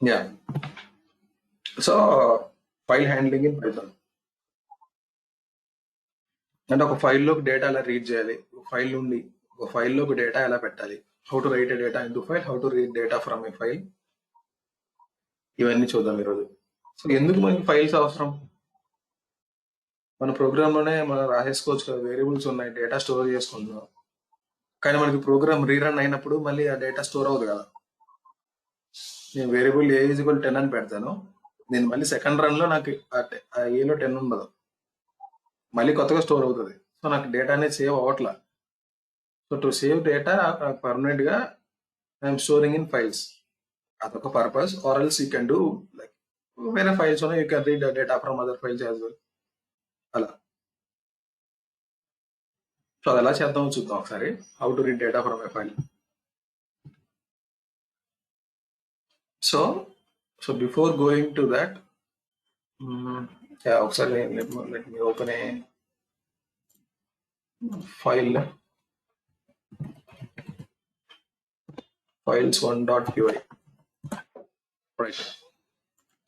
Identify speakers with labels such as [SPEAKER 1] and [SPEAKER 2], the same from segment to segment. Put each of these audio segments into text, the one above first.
[SPEAKER 1] Yeah so file handling in Python అంటే ఒక ఫైల్లోకి data ఎలా రీడ్ చేయాలి, ఫైల్ నుండి ఒక ఫైల్లోకి డేటా ఎలా పెట్టాలి, how to right data in to file, how to read data from a file, ఇవన్నీ చూద్దాం ఈరోజు. సో ఎందుకు మనకి ఫైల్స్ అవసరం? మన ప్రోగ్రాంలోనే మనం రాసేసుకోవచ్చు కదా, వేరియబుల్స్ ఉన్నాయి, డేటా స్టోర్ చేసుకుంటున్నాం. కానీ మనకి ప్రోగ్రామ్ రీరన్ అయినప్పుడు మళ్ళీ ఆ డేటా స్టోర్ అవ్వదు కదా. నేను వేరియబుల్ ఏ ఈజ్వల్ 10 అని పెడతాను, నేను మళ్ళీ సెకండ్ రన్ లో నాకు ఆ ఏలో 10 ఉండదు, మళ్ళీ కొత్తగా స్టోర్ అవుతుంది. సో నాకు డేటా అనేది సేవ్ అవ్వట్లా. So to save data permanent గా ఐఎమ్ స్టోరింగ్ ఇన్ ఫైల్స్, అదొక purpose. Or else you can do like వేరే ఫైల్స్ ఉన్నాయి, you can read data from other files as well, అలా. సో అది ఎలా చేద్దామో చూద్దాం ఒకసారి. How to read data from a file. So before going to that, ఒకసారి let me open a file, files1.py, right.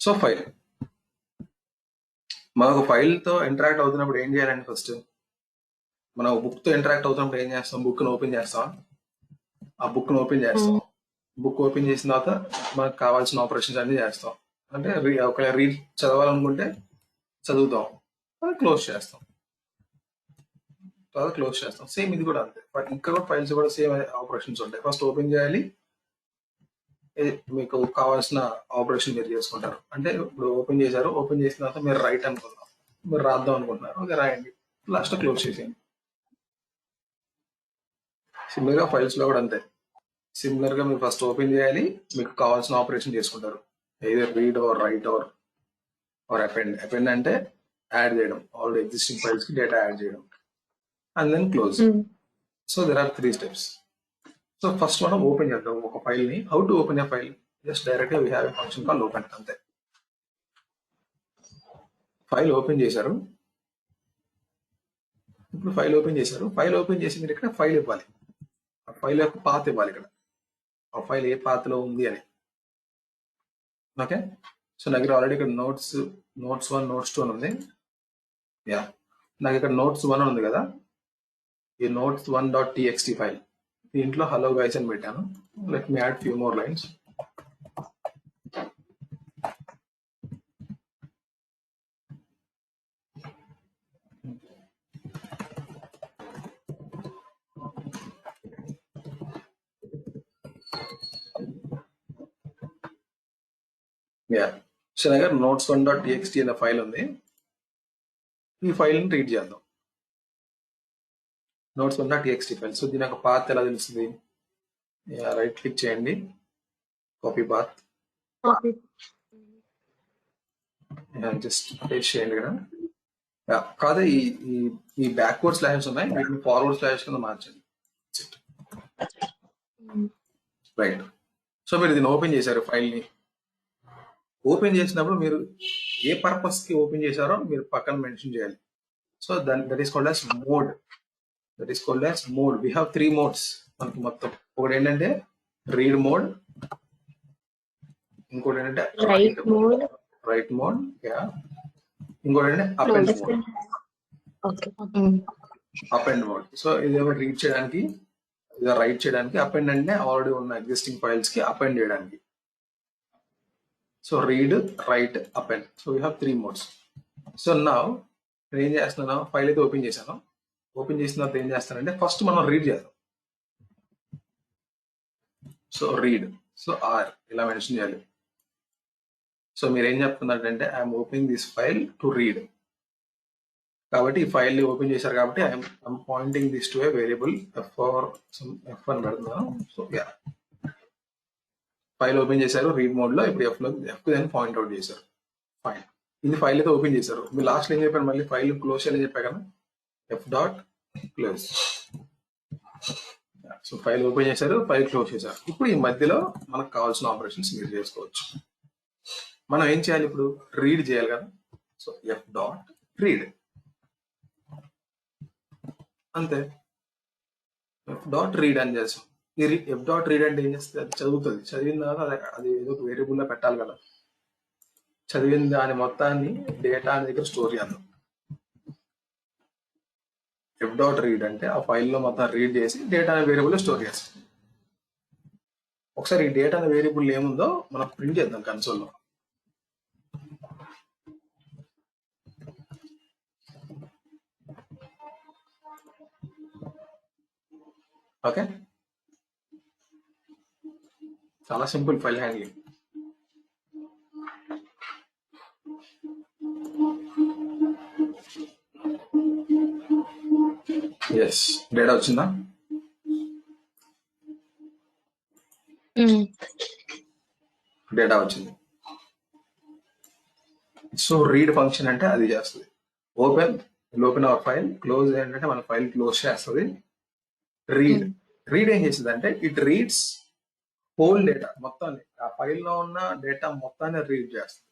[SPEAKER 1] So file, మనకు file తో interact అవుతున్నప్పుడు ఏం చేయాలండి? ఫస్ట్ మనం బుక్ తో ఇంటరాక్ట్ అవుతున్నప్పుడు ఏం చేస్తాం? బుక్ ను ఓపెన్ చేస్తాం, ఆ బుక్ ను ఓపెన్ చేస్తాం. బుక్ ఓపెన్ చేసిన తర్వాత మనకు కావాల్సిన ఆపరేషన్స్ అన్ని చేస్తాం. అంటే ఒకవేళ రీడ్ చదవాలనుకుంటే చదువుతాం, అది క్లోజ్ చేస్తాం, తర్వాత క్లోజ్ చేస్తాం. సేమ్ ఇది కూడా అంతే, ఇక్కడ కూడా ఫైల్స్ కూడా సేమ్ ఆపరేషన్స్ ఉంటాయి. ఫస్ట్ ఓపెన్ చేయాలి, మీకు కావాల్సిన ఆపరేషన్ మీరు చేసుకుంటారు. అంటే ఇప్పుడు ఓపెన్ చేశారు, ఓపెన్ చేసిన తర్వాత మీరు రైట్ అనుకుందాం, మీరు రాద్దాం అనుకుంటున్నారు, ఓకే రాయండి, లాస్ట్ క్లోజ్ చేసేయండి. సిమిలర్ గా ఫైల్స్ లో కూడా అంతే. సిమిలర్ గా మీరు ఫస్ట్ ఓపెన్ చేయాలి, మీకు కావాల్సిన ఆపరేషన్ చేసుకుంటారు, either read or write or append. Append అంటే యాడ్ చేయడం, ఆల్రెడీ ఎగ్జిస్టింగ్ ఫైల్స్ కి డేటా యాడ్ చేయడం, and then close. So there are 3 steps. So first మనం ఓపెన్ చేద్దాం ఒక ఫైల్ ని. How to open a file? Just direct గా we have a function call open, అంతే. ఫైల్ ఓపెన్ చేశారు, ఇప్పుడు ఫైల్ ఓపెన్ చేశారు. ఫైల్ ఓపెన్ చేసి మీరు ఇక్కడ ఫైల్ ఇవ్వాలి, ఆ ఫైల్ యొక్క పాత్ ఇవ్వాలి, ఇక్కడ ఆ ఫైల్ ఏ పాత్ లో ఉంది అని. ఓకే, సో నాకు ఇక్కడ ఆల్రెడీ ఇక్కడ నోట్స్ 1 నోట్స్ 2 అని ఉంది. యా, నాకు ఇక్కడ నోట్స్ 1 అని ఉంది కదా, ఈ నోట్స్ 1.txt ఫైల్, దీంట్లో హలో గైస్ అని పెట్టాను. Let me add few more lines. Yeah, so నా దగ్గర నోట్స్ 1.txt అనే ఫైల్ ఉంది. ఈ ఫైల్ ని రీడ్ చేద్దాం, నోట్స్ 1.txt ఫైల్. సో దీని యొక్క పాత్ ఎలా తెలుస్తుంది? రైట్ క్లిక్ చేయండి, కాపీ పాత్, జస్ట్ పేస్ట్ చేయండి ఇక్కడ. కాదు, ఈ బ్యాక్వర్డ్ స్లాషెస్ ఉన్నాయి, వీటిని ఫార్వర్డ్ స్లాషెస్ కింద మార్చండి. రైట్. సో మీరు దీన్ని ఓపెన్ చేశారు, ఫైల్ ని ఓపెన్ చేసినప్పుడు మీరు ఏ పర్పస్ కి ఓపెన్ చేశారో మీరు పక్కన మెన్షన్ చేయాలి. So that is called as mode. That is called as mode. We have 3 modes మనకి మొత్తం. ఒకటి ఏంటంటే రీడ్ మోడ్, ఇంకోటి ఏంటంటే రైట్ మోడ్, ఇంకోటి ఏంటంటే append mode. Append mode. So ఇదేమో రీడ్ చేయడానికి, ఇది రైట్ చేయడానికి. అపెండ్ అంటే ఆల్రెడీ ఉన్న ఎగ్జిస్టింగ్ ఫైల్స్ కి అపెండ్ చేయడానికి. So read, write, append. So we have 3 modes. So నా నేను ఏం చేస్తున్నాను, ఫైల్ అయితే ఓపెన్ చేశాను. ఓపెన్ చేసిన తర్వాత ఏం చేస్తానంటే ఫస్ట్ మనం రీడ్ చేద్దాం. సో రీడ్, సో ఆర్ ఇలా మెన్షన్ చేయాలి. సో మీరు ఏం చెప్తున్నారంటే I'm opening this file to read. కాబట్టి ఈ ఫైల్ ని ఓపెన్ చేశారు కాబట్టి I'm Poynting this to A variable F అని పెడుతున్నాను. సో యా, ఫైల్ ఓపెన్ చేశారు రీడ్ మోడ్ లో. ఇప్పుడు ఎఫ్ దాన్ని పాయింట్ అవుట్ చేశారు. ఫైన్, ఇది ఫైల్ అయితే ఓపెన్ చేశారు. మీరు లాస్ట్ ఏం చెప్పారు, మళ్ళీ ఫైల్ క్లోజ్ చేయాలని చెప్పా కదా, F dot close. So file open చేశారు, ఫైల్ క్లోజ్ చేశారు. ఇప్పుడు ఈ మధ్యలో మనకు కావాల్సిన ఆపరేషన్స్ మీరు చేసుకోవచ్చు. మనం ఏం చేయాలి ఇప్పుడు? రీడ్ చేయాలి కదా. సో ఎఫ్ డాట్ రీడ్, అంతే. ఎఫ్ డాట్ రీడ్ అని చేస్తాం. ఈ ఎఫ్ డాట్ రీడ్ అంటే ఏం చేస్తుంది, అది చదువుతుంది. చదివిన తర్వాత అది ఏదో ఒక వేరియబుల్ లో పెట్టాలి కదా. చదివిన దాని మొత్తాన్ని డేటా అనే దగ్గర స్టోర్ చేద్దాం. ఎఫ్ డాట్ రీడ్ అంటే ఆ ఫైల్లో మొత్తం రీడ్ చేసి డేటా అనే వేరియబుల్ స్టోర్ చేస్తాం. ఒకసారి ఈ డేటా అనే వేరియబుల్ ఏముందో మనం ప్రింట్ చేద్దాం కన్సోల్లో. ఓకే, చాలా simple file handling. Yes, data వచ్చిందా? డేటా వచ్చింది. సో రీడ్ ఫంక్షన్ అంటే అది చేస్తుంది. ఓపెన్ అవర్ ఫైల్, క్లోజ్ ఏంటంటే మన ఫైల్ క్లోజ్ చేస్తుంది. రీడ్ ఏం చేస్తుంది అంటే ఇట్ రీడ్స్ హోల్ డేటా మొత్తాన్ని, ఆ ఫైల్లో ఉన్న డేటా మొత్తాన్ని రీడ్ చేస్తుంది.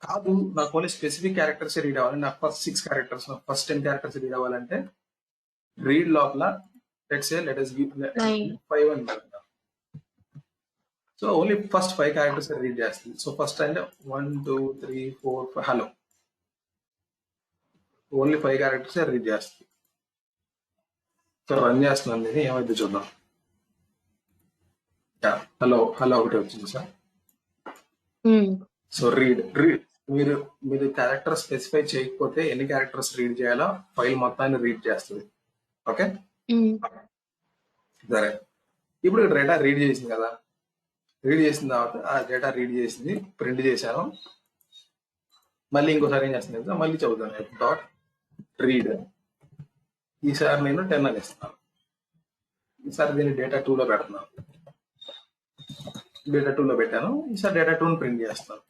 [SPEAKER 1] కాదు నాకు ఓన్లీ స్పెసిఫిక్ క్యారెక్టర్స్ రీడ్ అవ్వాలి, నాకు first 6 characters, first 10 characters read అవ్వాలంటే రీడ్ లోపల లెటస్ గివ్ 5 అని పెడతాం. So only first 5 characters read చేస్తుంది. సో ఫస్ట్ అంటే 1 2 3 4 5 హలో, ఓన్లీ 5 క్యారెక్టర్స్ రీడ్ చేస్తుంది. సో రన్ చేస్తున్నాను నేను, ఏమైతే చూద్దాం. హలో హలో ఒకటి వచ్చింది సార్. సో రీడ్ మీరు క్యారెక్టర్ స్పెసిఫై చేయకపోతే ఎన్ని క్యారెక్టర్స్ రీడ్ చేయాలో ఫైల్ మొత్తాన్ని రీడ్ చేస్తుంది. ఓకే, సరే. ఇప్పుడు డేటా రీడ్ చేసింది కదా, రీడ్ చేసిన తర్వాత ఆ డేటా రీడ్ చేసింది, ప్రింట్ చేశాను. మళ్ళీ ఇంకోసారి ఏం చేస్తుంది కదా, మళ్ళీ చదువుతాను ఎఫ్ డాట్ రీడ్. ఈసారి నేను 10 అని ఇస్తున్నాను. ఈసారి దీన్ని డేటా 2లో పెడుతున్నాను. డేటా 2లో పెట్టాను. ఈసారి డేటా 2ని ప్రింట్ చేస్తాను.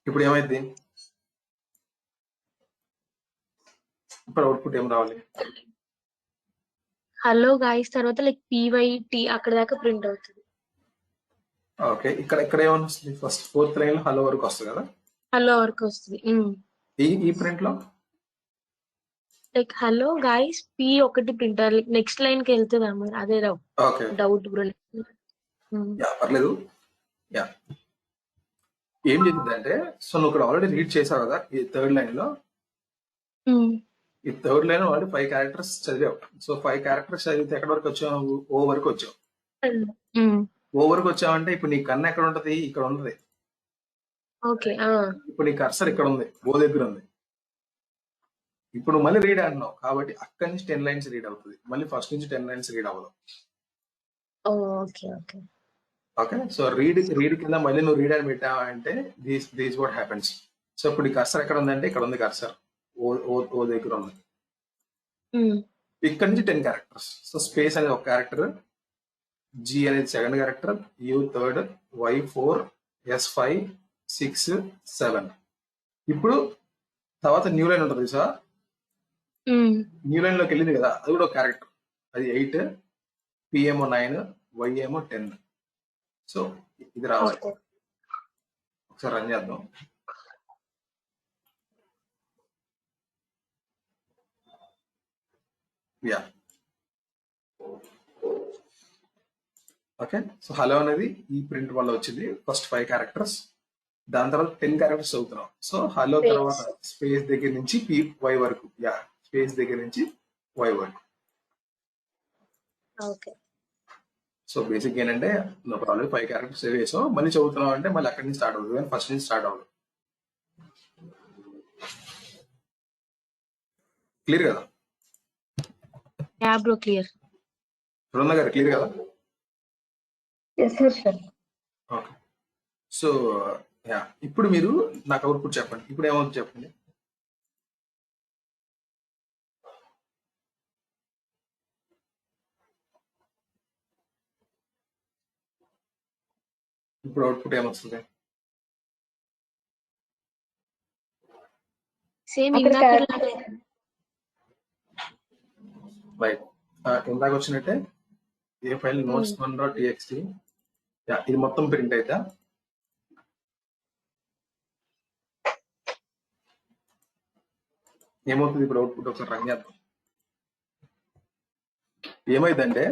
[SPEAKER 1] ఇప్పుడు ఏమైంది? ఇప్పుడు అవుట్పుట్ ఏం రావాలి?
[SPEAKER 2] హలో గాయ్స్ తర్వాత లైక్ పివైటి అక్కడ దాకా ప్రింట్ అవుతుంది.
[SPEAKER 1] ఓకే, ఇక్కడ ఏమన్నా వస్తుంది? ఫస్ట్ 4th లైన్ లో హలో వరకు వస్తుంది కదా,
[SPEAKER 2] హలో వరకు వస్తుంది.
[SPEAKER 1] ఈ ప్రింట్ లో
[SPEAKER 2] లైక్ హలో గాయ్స్ పి ఒకటి ప్రింట్ లైక్ నెక్స్ట్ లైన్ కి వెళ్తుంది అన్నమాట. అదే
[SPEAKER 1] ఓకే,
[SPEAKER 2] డౌట్ బ్రో.
[SPEAKER 1] పర్లేదు. యా, ఏం చేసిందంటే, సో నువ్వు ఇక్కడ ఆల్రెడీ రీడ్ చేసావు కదా ఈ 3rd లైన్ లో. ఈ 3rd లైన్ ఆల్రెడీ 5 క్యారెక్టర్స్ చదివావు. సో 5 క్యారెక్టర్స్ చదివితే ఎక్కడి వరకు వచ్చావు? ఓ వరకు వచ్చావు. ఓ వరకు వచ్చావంటే ఇప్పుడు నీ కన్ను ఎక్కడ ఉంటది? ఇక్కడ ఉంటది.
[SPEAKER 2] ఓకే,
[SPEAKER 1] ఇప్పుడు నీ కర్సర్ ఇక్కడ ఉంది, ఓ దగ్గర ఉంది. ఇప్పుడు మళ్ళీ రీడ్ అంటున్నావు కాబట్టి అక్కడి నుంచి 10 లైన్స్ రీడ్ అవుతుంది. మళ్ళీ ఫస్ట్ నుంచి 10 లైన్స్ రీడ్ అవ్వదు.
[SPEAKER 2] Okay okay
[SPEAKER 1] okay, so read కింద మళ్ళీ నువ్వు రీడ్ అని పెట్టావా అంటే దీస్ వాట్ హ్యాపెన్స్. సో ఇప్పుడు ఈ కర్సర్ ఎక్కడ ఉందంటే ఇక్కడ ఉంది కర్సర్, ఓ దగ్గర ఉంది. ఇక్కడ నుంచి 10 క్యారెక్టర్స్. సో స్పేస్ అనేది ఒక క్యారెక్టర్, జి అనేది 2nd character, you 3rd, why 4, yes 5, 6, 7. ఇప్పుడు తర్వాత న్యూ లైన్ ఉంటుంది సార్. న్యూ లైన్ లోకి వెళ్ళింది కదా, అది కూడా ఒక క్యారెక్టర్. అది 8, పి ఏమో 9, వై ఏమో 10. సో ఇది రావాలి. ఒకసారి రన్ చేద్దాం. Yeah, okay. సో హలో అనేది ఈ ప్రింట్ వల్ల వచ్చింది, ఫస్ట్ 5 క్యారెక్టర్స్. దాని తర్వాత 10 క్యారెక్టర్స్ చదువుతున్నాం. సో హలో తర్వాత స్పేస్ దగ్గర నుంచి వై వరకు, యా స్పేస్ దగ్గర నుంచి వై వరకు. సో బేసిక్ ఏంటంటే నువ్వు ఆల్రెడీ 5 క్యారెక్టర్స్ సేవ్ చేసావు, మళ్ళీ చదువుతున్నావు అంటే మళ్ళీ అక్కడి నుంచి స్టార్ట్ అవుతుంది, కానీ ఫస్ట్ నుంచి స్టార్ట్ అవ్వదు. క్లియర్ కదా?
[SPEAKER 2] క్లియర్.
[SPEAKER 1] బృంద గారు క్లియర్ కదా? ఓకే, సో యా, ఇప్పుడు మీరు నాకు అవుట్పుట్ చెప్పండి. ఇప్పుడు ఏమవుతుంది చెప్పండి. ఇప్పుడు అవుట్పుట్ ఏమొస్తుంది?
[SPEAKER 2] సేమ్
[SPEAKER 1] రైట్, ఇందాక వచ్చినట్టే ఏ ఫైల్ notes1.txt, ఇది మొత్తం ప్రింట్ అయితే ఏమవుతుంది ఇప్పుడు అవుట్పుట్ ఒకసారి రన్ చేద్దాం. ఏమైందంటే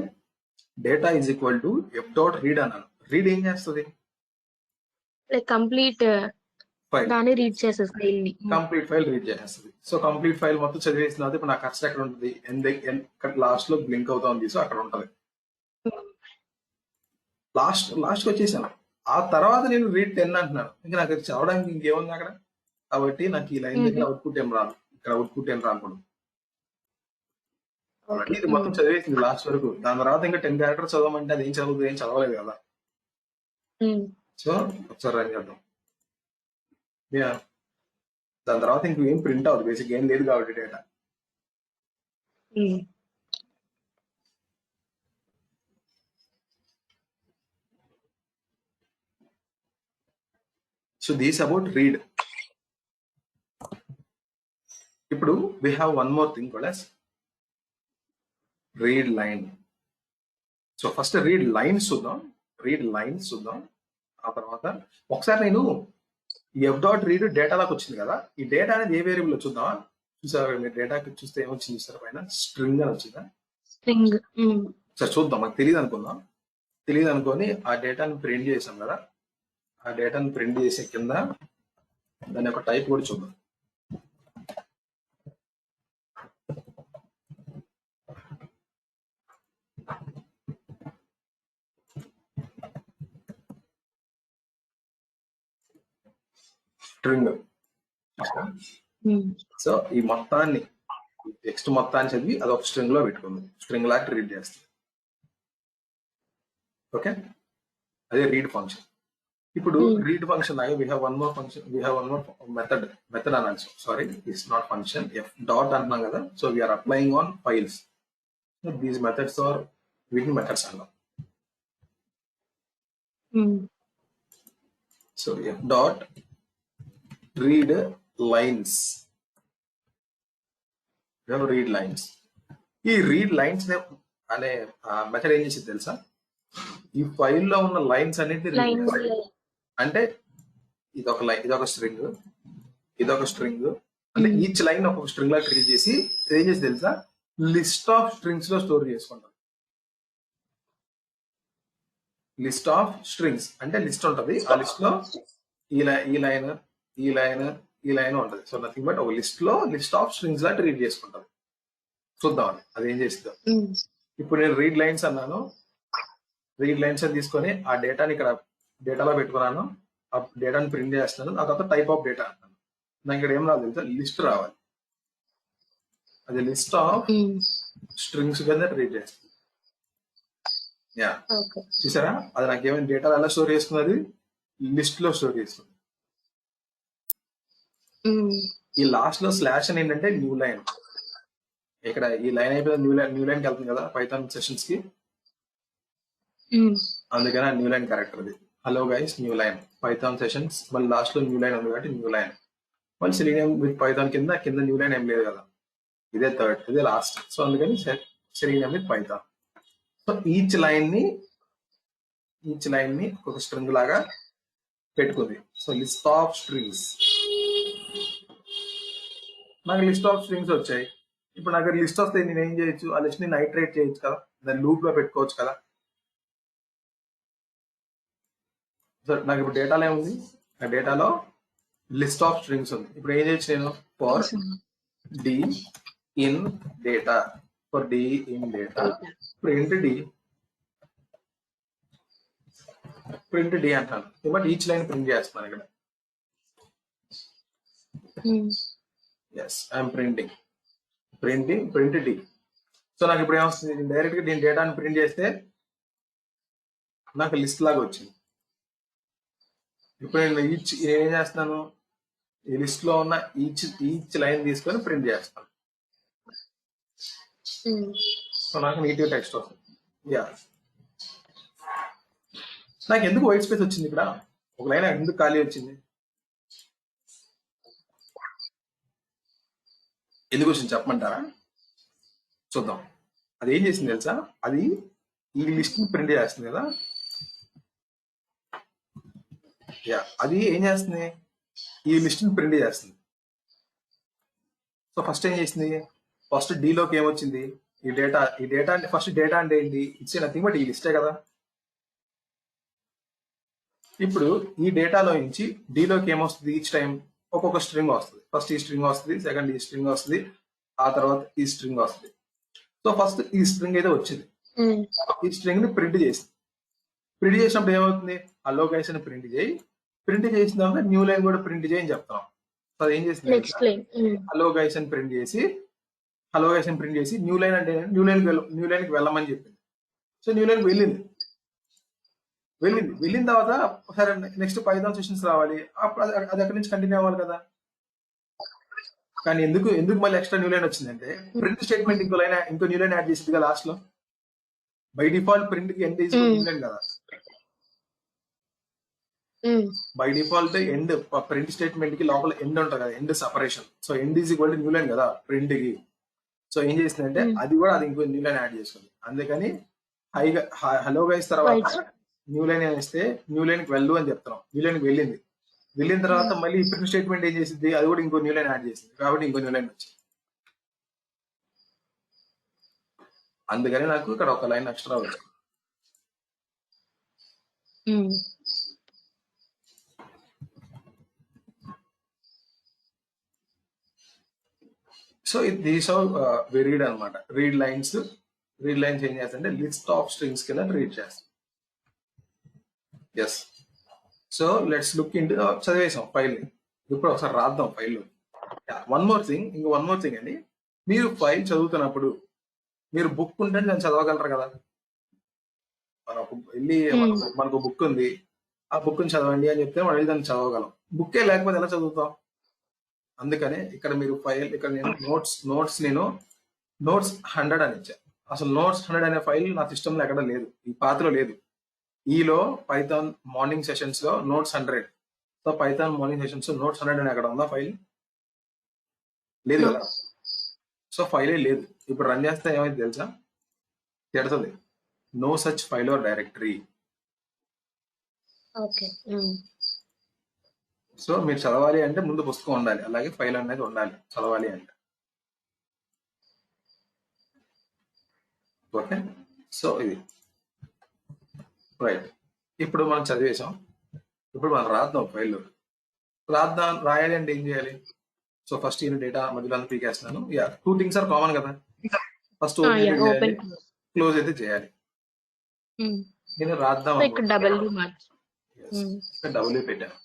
[SPEAKER 1] data is equal to F dot read అన్నాను. రీడ్ ఏం చేస్తుంది?
[SPEAKER 2] Like complete
[SPEAKER 1] file.
[SPEAKER 2] దాన్ని రీడ్ చేసేసి వెళ్ళి
[SPEAKER 1] కంప్లీట్ ఫైల్ రీడ్ చేసేస్తుంది. సో కంప్లీట్ ఫైల్ మొత్తం చదివేసిన తర్వాత ఇప్పుడు నా కర్సర్ ఎక్కడ ఉంటుంది? లాస్ట్ లో బ్లింక్ అవుతా ఉంది, సో అక్కడ ఉంటుంది. లాస్ట్ వచ్చేసాను. ఆ తర్వాత నేను రీడ్ 10 అంటున్నాను. ఇంకా నాకు చదవడానికి ఇంకేముంది అక్కడ? కాబట్టి నాకు ఈ లైన్ దగ్గర అవుట్పుట్ ఏం రాదు, ఇక్కడ అవుట్పుట్ ఏం రాకూడదు. కాబట్టి ఇది మొత్తం చదివేసింది లాస్ట్ వరకు. దాని తర్వాత ఇంకా 10 క్యారెక్టర్స్ చదవమంటే అది ఏం చదువుతుంది? ఏం చదవలేదు కదా. సో ఒకసారి రన్ చేద్దాం. దాని తర్వాత ఇంకేం ప్రింట్ అవ్వదు, బేసిక్ ఏం లేదు కాబట్టి data. So this about read. ఇప్పుడు we have one more thing కూడా, read line. So first read lines చూద్దాం. ఆ తర్వాత ఒకసారి నేను ఎఫ్ డాట్ రీడ్ డేటాలోకి వచ్చింది కదా, ఈ డేటా అనేది ఏ వేరియబుల్ చూద్దామా? చూసారా మీరు డేటాకి చూస్తే ఏమొచ్చింది చూసారా? పైన స్ట్రింగ్ అని వచ్చిందా?
[SPEAKER 2] స్ట్రింగ్.
[SPEAKER 1] సరే చూద్దాం. మనకు తెలియదు అనుకుందాం. తెలియదు అనుకొని ఆ డేటాను ప్రింట్ చేసాం కదా, ఆ డేటాను ప్రింట్ చేసే కింద దాని యొక్క టైప్ కూడా చూద్దాం. స్ట్రింగ్. సో ఈ మొత్తాన్ని, టెక్స్ట్ మొత్తాన్ని చదివి అది ఒక స్ట్రింగ్ లో పెట్టుకుంది, స్ట్రింగ్ లాగా రీడ్ చేస్తుంది. ఓకే, అదే రీడ్ ఫంక్షన్. ఇప్పుడు రీడ్ ఫంక్షన్ లాగా we have one more method అనాలి. Sorry, it's not function, F dot అంటున్నాం కదా. So we're applying on files. These methods are, వీటిని మెథడ్స్ అన్నాం. So F dot read lines. Read lines. ఈ read lines అనే method ఏం చేసింది తెలుసా? ఈ ఫైల్లో ఉన్న లైన్స్ అన్నిటిని రీడ్ చేస్తాయి. అంటే ఇదొక లైన్, ఇదొక స్ట్రింగ్, ఇదొక స్ట్రింగ్. అంటే ఈచ్ లైన్ ఒక స్ట్రింగ్ లా ట్రీట్ చేసి ఏం చేసి తెలుసా? లిస్ట్ ఆఫ్ స్ట్రింగ్స్ లో స్టోర్ చేసుకుంటాం. లిస్ట్ ఆఫ్ స్ట్రింగ్స్ అంటే లిస్ట్ ఉంటది, ఆ లిస్ట్ లో ఈ లైన్ ఉంటది. సో నథింగ్ బట్ ఒక list of strings law treat చేసుకుంటాం. చూద్దాం అది ఏం చేస్తుందో. ఇప్పుడు నేను రీడ్ లైన్స్ అన్నాను. రీడ్ లైన్స్ అని తీసుకొని ఆ డేటాని ఇక్కడ డేటాలో పెట్టుకున్నాను. ఆ డేటాని ప్రింట్ చేస్తున్నాను. ఆ తర్వాత టైప్ ఆఫ్ డేటా అంటాను. నాకు ఇక్కడ ఏం రావాలి తెలుసా? లిస్ట్ రావాలి. అది లిస్ట్ ఆఫ్ స్ట్రింగ్స్ కింద ట్రీట్ చేస్తుంది. యా, చూసారా? అది నాకు ఏమైనా డేటా ఎలా స్టోర్ చేసుకున్నది? లిస్ట్ లో స్టోర్ చేసుకుంది. ఈ లాస్ట్ లో స్లాష్ అని ఏంటంటే న్యూ లైన్. ఇక్కడ ఈ లైన్ అయిపోయిన న్యూ లైన్ కి వెళ్తుంది కదా పైథాన్ సెషన్స్ కి, అందుకని న్యూ లైన్ క్యారెక్టర్ అది. Hello guys, new line Python sessions. మళ్ళీ లాస్ట్ లో న్యూ లైన్ ఉంది కాబట్టి న్యూ లైన్. మళ్ళీ సెలీనియం విత్ పైథాన్ కింద న్యూ లైన్ ఏం లేదు కదా, ఇదే థర్డ్, ఇదే లాస్ట్. సో అందుకని selenium with Python. So each line ని ఒక స్ట్రింగ్ లాగా పెట్టుకుంది. సో లిస్ట్ ఆఫ్ స్ట్రింగ్స్, నాకు లిస్ట్ ఆఫ్ స్ట్రింగ్స్ వచ్చాయి. ఇప్పుడు నాకు లిస్ట్ వస్తే నేను ఏం చేయొచ్చు? ఆ లిస్ట్ ని నైట్రేట్ చేయొచ్చు కదా, దాన్ని లూప్ లో పెట్టుకోవచ్చు కదా. సో నాకు ఇప్పుడు డేటాలో ఏముంది? ఆ డేటాలో లిస్ట్ ఆఫ్ స్ట్రింగ్స్ ఉంది. ఇప్పుడు ఏం చేయొచ్చు నేను? For d in data, print d అంటాను. బట్ ఈచ్ లైన్ ప్రింట్ చేస్తున్నాను ఇక్కడ. Yes, I'm print d. So నాకు ఇప్పుడు ఏమొస్తుంది? డైరెక్ట్ గా దీని డేటాని ప్రింట్ చేస్తే నాకు లిస్ట్ లాగా వచ్చింది. ఇప్పుడు నేను ఏం చేస్తున్నాను? ఈ లిస్ట్ లో ఉన్న ఈచ్ లైన్ తీసుకొని ప్రింట్ చేస్తాను. సో నాకు నీట్గా టెక్స్ట్ వస్తుంది. యా, నాకు ఎందుకు వైట్ స్పేస్ వచ్చింది ఇక్కడ? ఒక లైన్ ఎందుకు ఖాళీ వచ్చింది? ఎందుకు వచ్చింది చెప్పమంటారా? చూద్దాం. అది ఏం చేసింది తెలుసా? అది ఈ లిస్ట్ ని ప్రింట్ చేస్తుంది కదా. యా, అది ఏం చేస్తుంది? ఈ లిస్ట్ ని ప్రింట్ చేస్తుంది. సో ఫస్ట్ ఏం చేసింది, ఫస్ట్ లోకి ఏమొచ్చింది, ఈ డేటా అంటే ఫస్ట్ డేటా అంటే ఏంటి, ఇట్స్ నథింగ్ బట్ ఈ లిస్టే కదా. ఇప్పుడు ఈ డేటాలో నుంచి లోకి ఏమొస్తుంది, ఈచ్ టైం ఒక్కొక్క స్ట్రింగ్ వస్తుంది. ఫస్ట్ ఈ స్ట్రింగ్ వస్తుంది, సెకండ్ ఈ స్ట్రింగ్ వస్తుంది, ఆ తర్వాత ఈ స్ట్రింగ్ వస్తుంది. సో ఫస్ట్ ఈ స్ట్రింగ్ అయితే వచ్చింది, ఈ స్ట్రింగ్ ని ప్రింట్ చేసింది. ప్రింట్ చేసినప్పుడు ఏమవుతుంది, హలో గైస్ అని ప్రింట్ చేయి, ప్రింట్ చేసిన తర్వాత న్యూ లైన్ కూడా ప్రింట్ చేయని చెప్తాం. సో అది ఏం చేసింది, హలో గైస్ అని ప్రింట్ చేసి న్యూ లైన్ అంటే న్యూ లైన్ కి వెళ్ళమని చెప్పింది. సో న్యూ లైన్ వెళ్ళిన తర్వాత సరే నెక్స్ట్ పైథాన్ సెషన్స్ రావాలి, అప్పుడు అది అక్కడి నుంచి కంటిన్యూ అవ్వాలి కదా. కానీ ఎందుకు మళ్ళీ ఎక్స్ట్రా న్యూ లైన్ వచ్చిందంటే, ప్రింట్ స్టేట్మెంట్ ఇంకో న్యూ లైన్ యాడ్ చేసింది కదా లాస్ట్ లో. బై డిఫాల్ట్ ప్రింట్ కి ఎండ్ ఈజ్ న్యూ లైన్ కదా. By default end print statement కి లోపల ఎండ్ ఉంటుంది కదా, end separation. So end is equal to new line కదా ప్రింట్ కి. సో ఏం చేసిందంటే అది కూడా అది ఇంకో న్యూ లైన్ యాడ్ చేసుకుంది. అందుకని హలో గైస్ తర్వాత న్యూ లైన్ వేస్తే న్యూ లైన్ కి వెళ్ళు అని చెప్తున్నాం. న్యూ లైన్ కి వెళ్ళిన తర్వాత మళ్ళీ ప్రింట్ స్టేట్మెంట్ ఏం చేసింది, అది కూడా ఇంకో న్యూ లైన్ యాడ్ చేసింది, కాబట్టి ఇంకో న్యూ లైన్ వచ్చింది. అందుకని నాకు ఇక్కడ ఒక లైన్ ఎక్స్ట్రా వచ్చింది. So these are we read అనమాట. రీడ్ లైన్స్ ఏం చేస్తాయంటే లిస్ట్ ఆఫ్ స్ట్రింగ్స్ కింద రీడ్ చేస్తాం. Yes, so let's look in చదివేసాం ఫైల్. ఇప్పుడు ఒకసారి రాద్దాం ఫైల్లో. వన్ మోర్ థింగ్ అండి, మీరు ఫైల్ చదువుతున్నప్పుడు మీరు బుక్ ఉంటే దాన్ని చదవగలరు కదా. మనకు బుక్ ఉంది, ఆ బుక్ ని చదవండి అని చెప్తే మనం దాన్ని చదవగలం. బుక్కే లేకపోతే ఎలా చదువుతాం. అందుకనే ఇక్కడ మీరు ఫైల్, ఇక్కడ నేను నోట్స్ 100 అని ఇచ్చా. అసలు నోట్స్ 100 అనే ఫైల్ నా సిస్టమ్ లో ఎక్కడ లేదు, ఈ పాత్రలో లేదు. ఈలో పైథాన్ మార్నింగ్ సెషన్స్ లో notes 100. So Python morning sessions notes 100 అని ఎక్కడ ఉందా ఫైల్? లేదు కదా. సో ఫైలే లేదు. ఇప్పుడు రన్ చేస్తే ఏమైంది తెలుసా, తిడుతుంది no such file or directory. So మీరు చదవాలి అంటే ముందు పుస్తకం ఉండాలి, అలాగే ఫైల్ అనేది ఉండాలి చదవాలి అంటే. ఓకే, సో ఇది రైట్. ఇప్పుడు మనం చదివేసాం, ఇప్పుడు మనం రాద్దాం ఫైల్లో. రాయాలి అంటే ఏం చేయాలి? సో ఫస్ట్ ఈ డేటా మధ్యలో అంతా పీకేస్తున్నాను. యా, 2 థింగ్స్ ఆర్ కామన్ కదా. ఫస్ట్ ఓపెన్ క్లోజ్ అయితే చేయాలి. నేను రాద్దాం డబ్ల్యూ పెట్టాను,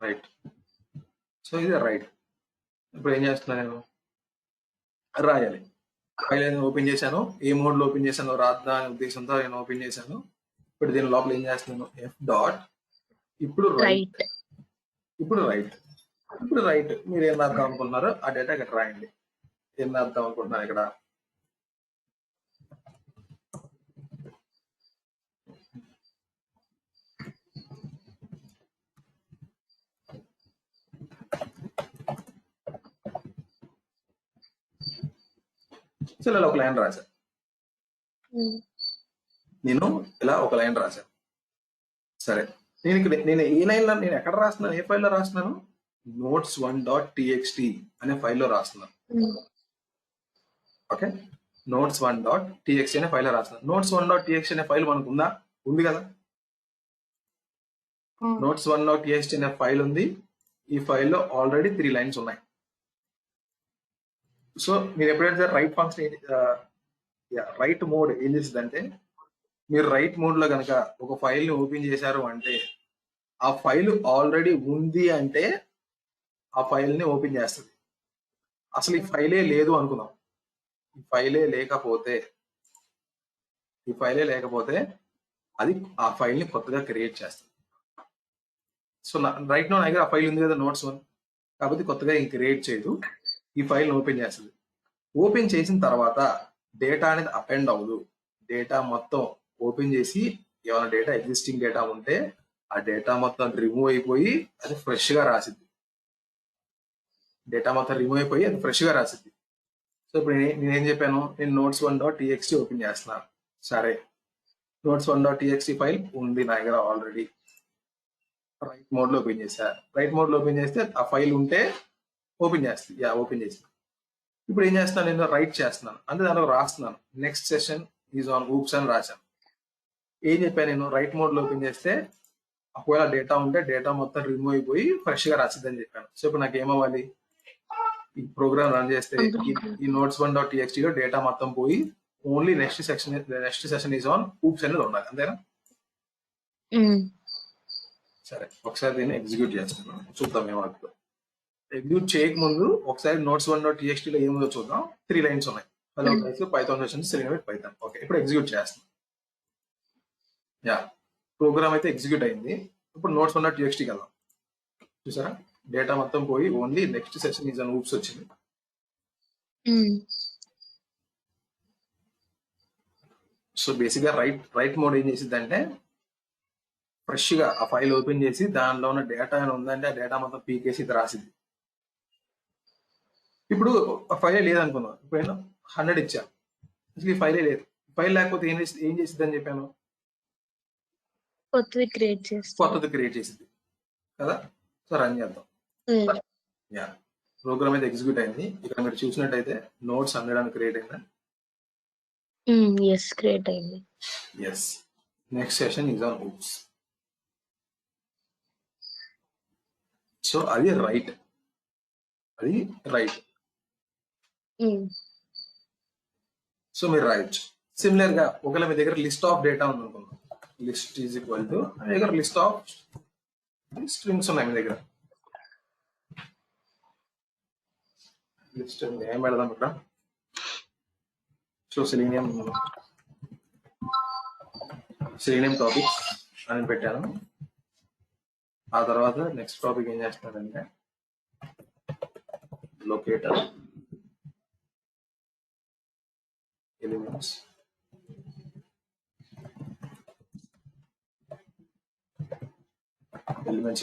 [SPEAKER 1] రైట్. సో ఇది రైట్. ఇప్పుడు ఏం చేస్తున్నా నేను, రాయాలి. ఫైల్ నేను ఓపెన్ చేశాను, ఏ మోడ్ లో ఓపెన్ చేశాను రాద్దా అనే ఉద్దేశంతో నేను ఓపెన్ చేశాను. ఇప్పుడు దీని లోపల ఏం చేస్తున్నాను, ఎఫ్ డాట్. ఇప్పుడు రైట్ మీరు ఏం రాద్దాం అనుకుంటున్నారో ఆ డేటా ఇక్కడ రాయండి. ఏం రాద్దాం అనుకుంటున్నారు ఇక్కడ, సో ఇలా ఒక లైన్ రాశాను. నేను ఇలా ఒక లైన్ రాశాను. సరే, నేను ఏ లైన్ లో, నేను ఎక్కడ రాస్తున్నాను, ఏ ఫైల్లో రాస్తున్నాను, notes1.txt అనే ఫైల్లో రాస్తున్నాను. ఓకే, notes1.txt అనే ఫైల్లో రాస్తున్నాను. notes1.txt అనే ఫైల్ మనకు ఉంది కదా. notes1.txt అనే ఫైల్ ఉంది. ఈ ఫైల్లో ఆల్రెడీ 3 లైన్స్ ఉన్నాయి. సో మీరు ఎప్పుడైతే రైట్ ఫంక్షన్ రైట్ మోడ్ ఏం చేస్తుందంటే, మీరు రైట్ మోడ్ లో కనుక ఒక ఫైల్ ని ఓపెన్ చేశారు అంటే, ఆ ఫైల్ ఆల్రెడీ ఉంది అంటే ఆ ఫైల్ ని ఓపెన్ చేస్తుంది. అసలు ఈ ఫైలే లేదు అనుకుందాం, ఈ ఫైలే లేకపోతే అది ఆ ఫైల్ ని కొత్తగా క్రియేట్ చేస్తుంది. సో రైట్ నో నా దగ్గర ఆ ఫైల్ ఉంది కదా notes1, కాబట్టి కొత్తగా ఏం క్రియేట్ చేయదు, ఈ ఫైల్ ఓపెన్ చేస్తుంది. ఓపెన్ చేసిన తర్వాత డేటా అనేది అపెండ్ అవ్వదు. డేటా మొత్తం ఓపెన్ చేసి ఏమైనా డేటా ఎగ్జిస్టింగ్ డేటా ఉంటే ఆ డేటా మొత్తం రిమూవ్ అయిపోయి అది ఫ్రెష్ గా రాసిద్ది. సో ఇప్పుడు నేనేం చెప్పాను, నేను notes1.txt ఓపెన్ చేస్తున్నాను. సరే, notes1.txt ఫైల్ ఉంది నా దగ్గర ఆల్రెడీ. రైట్ మోడ్ లో ఓపెన్ చేస్తే ఆ ఫైల్ ఉంటే ఓపెన్ చేస్తుంది. ఓపెన్ చేసింది. ఇప్పుడు ఏం చేస్తున్నాను, నేను రైట్ చేస్తున్నాను అంటే దానిలో రాస్తున్నాను next session is on oops అని రాశాను. ఏం చెప్పాను నేను, రైట్ మోడ్ లో ఓపెన్ చేస్తే ఒకవేళ డేటా ఉంటే డేటా మొత్తం రిమూవ్ అయిపోయి ఫ్రెష్ గా రాసిద్దని చెప్పాను. సో ఇప్పుడు నాకు ఏమవ్వాలి, ఈ ప్రోగ్రామ్ రన్ చేస్తే ఈ నోట్స్ 1.txt లో డేటా మొత్తం పోయి only next session is on oops అనేది ఉండాలి, అంతేనా? సరే ఒకసారి దీన్ని ఎగ్జిక్యూట్ చేస్తున్నాను, చూద్దాం ఏమవుతుందో. ఎగ్జిక్యూట్ చేయక ముందు ఒకసారి నోట్స్ 1.txt లో ఏముందో చూద్దాం. 3 లైన్స్ ఉన్నాయి. హలో గైస్, పైథాన్ సెషన్ సెలినవిత్ పైథాన్. ఓకే, ఇప్పుడు ఎగ్జిక్యూట్ చేస్తాను. యా, ప్రోగ్రామ్ అయితే ఎగ్జిక్యూట్ అయింది. ఇప్పుడు నోట్స్ 1.txt వెళ్దాం. చూసారా, డేటా మొత్తం పోయి only next session is on oops వచ్చింది. సో బేసిక్ గా రైట్ మోడ్ ఏం చేసింది అంటే ఫ్రెష్ గా ఆ ఫైల్ ఓపెన్ చేసి దానిలో ఉన్న డేటా అని ఉందంటే ఆ డేటా మొత్తం పీకేసి ఇది రాసింది. ఇప్పుడు ఆ ఫైలే లేదనుకుందాం, ఇప్పుడు నేను 100 ఇచ్చా, అసలు ఈ ఫైలే లేదు. ఫైల్ లేకపోతే ఏం చేసింది అని చెప్పాను,
[SPEAKER 2] కొత్తది క్రియేట్
[SPEAKER 1] చేసింది కదా. సో రన్ చేద్దాం. యా, ప్రోగ్రామ్ అయితే ఎగ్జిక్యూట్ అయింది. ఇక్కడ మీరు చూసినట్టయితే నోట్స్ 100 అని క్రియేట్ అయిందా?
[SPEAKER 2] ఎస్, క్రియేట్ అయింది.
[SPEAKER 1] Yes, next session is on oops. So అది రైట్. సో మీరు రాయొచ్చు. సిమిలర్ గా ఒకవేళ మీ దగ్గర లిస్ట్ ఆఫ్ డేటా ఉంది అనుకున్నాం, list is equal to me దగ్గర లిస్ట్ ఆఫ్ స్ట్రింగ్స్ ఉన్నాయి మీ దగ్గర. లిస్ట్ ఏం పెడదాం ఇక్కడ, సో సెలీనియం టాపిక్స్ అని పెట్టాను. ఆ తర్వాత నెక్స్ట్ టాపిక్ ఏం చేస్తానంటే locator elements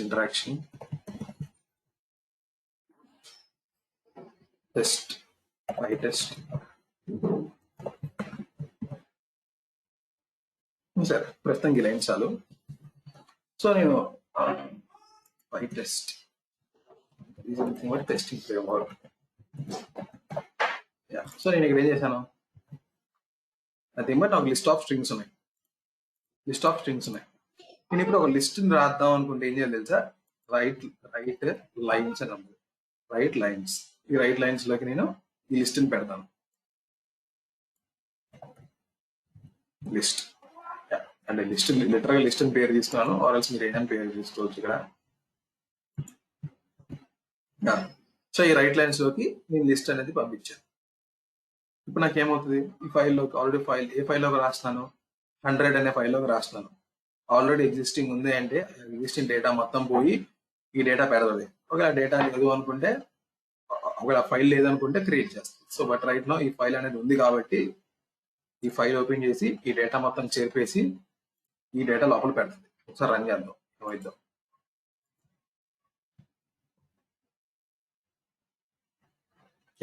[SPEAKER 1] interaction test test. సరే ప్రస్తుతానికి లైన్ చాలు. సో నేను టెస్ట్ టెస్టింగ్ ఫ్రేమ్వర్క్. సో నేను ఇక్కడ ఏం చేశాను, అది బట్ నాకు లిస్ట్ ఆఫ్ స్ట్రింగ్స్ ఉన్నాయి. నేను ఇప్పుడు ఒక లిస్ట్ రాద్దాం అనుకుంటే ఏం చేయాలి తెలుసా, రైట్ లైన్స్ అని ఉంది. ఈ రైట్ లైన్స్ లోకి నేను ఈ లిస్ట్ ని పెడతాను. లిస్ట్ అంటే లిటరల్ గా లిస్ట్ పేరు తీసుకున్నాను, ఆర్ఎల్స్ మీరు ఏదైనా పేరు తీసుకోవచ్చు ఇక్కడ. సో ఈ రైట్ లైన్స్ లోకి నేను లిస్ట్ అనేది పంపించాను. ఇప్పుడు నాకు ఏమవుతుంది, ఈ ఫైల్లోకి ఆల్రెడీ ఏ ఫైల్లోకి రాస్తున్నాను, 100 అనే ఫైల్లోకి రాస్తున్నాను. ఆల్రెడీ ఎగ్జిస్టింగ్ ఉంది అంటే ఎగ్జిస్టింగ్ డేటా మొత్తం పోయి ఈ డేటా పెడతాది. ఒకవేళ డేటా లేదు అనుకుంటే, ఒకవేళ ఫైల్ లేదనుకుంటే క్రియేట్ చేస్తుంది. సో బట్ రైట్ నో ఈ ఫైల్ అనేది ఉంది కాబట్టి ఈ ఫైల్ ఓపెన్ చేసి ఈ డేటా మొత్తం చేర్పేసి ఈ డేటా లోపల పెడుతుంది. ఒకసారి రన్ చేద్దాం, ఏమైద్దాం.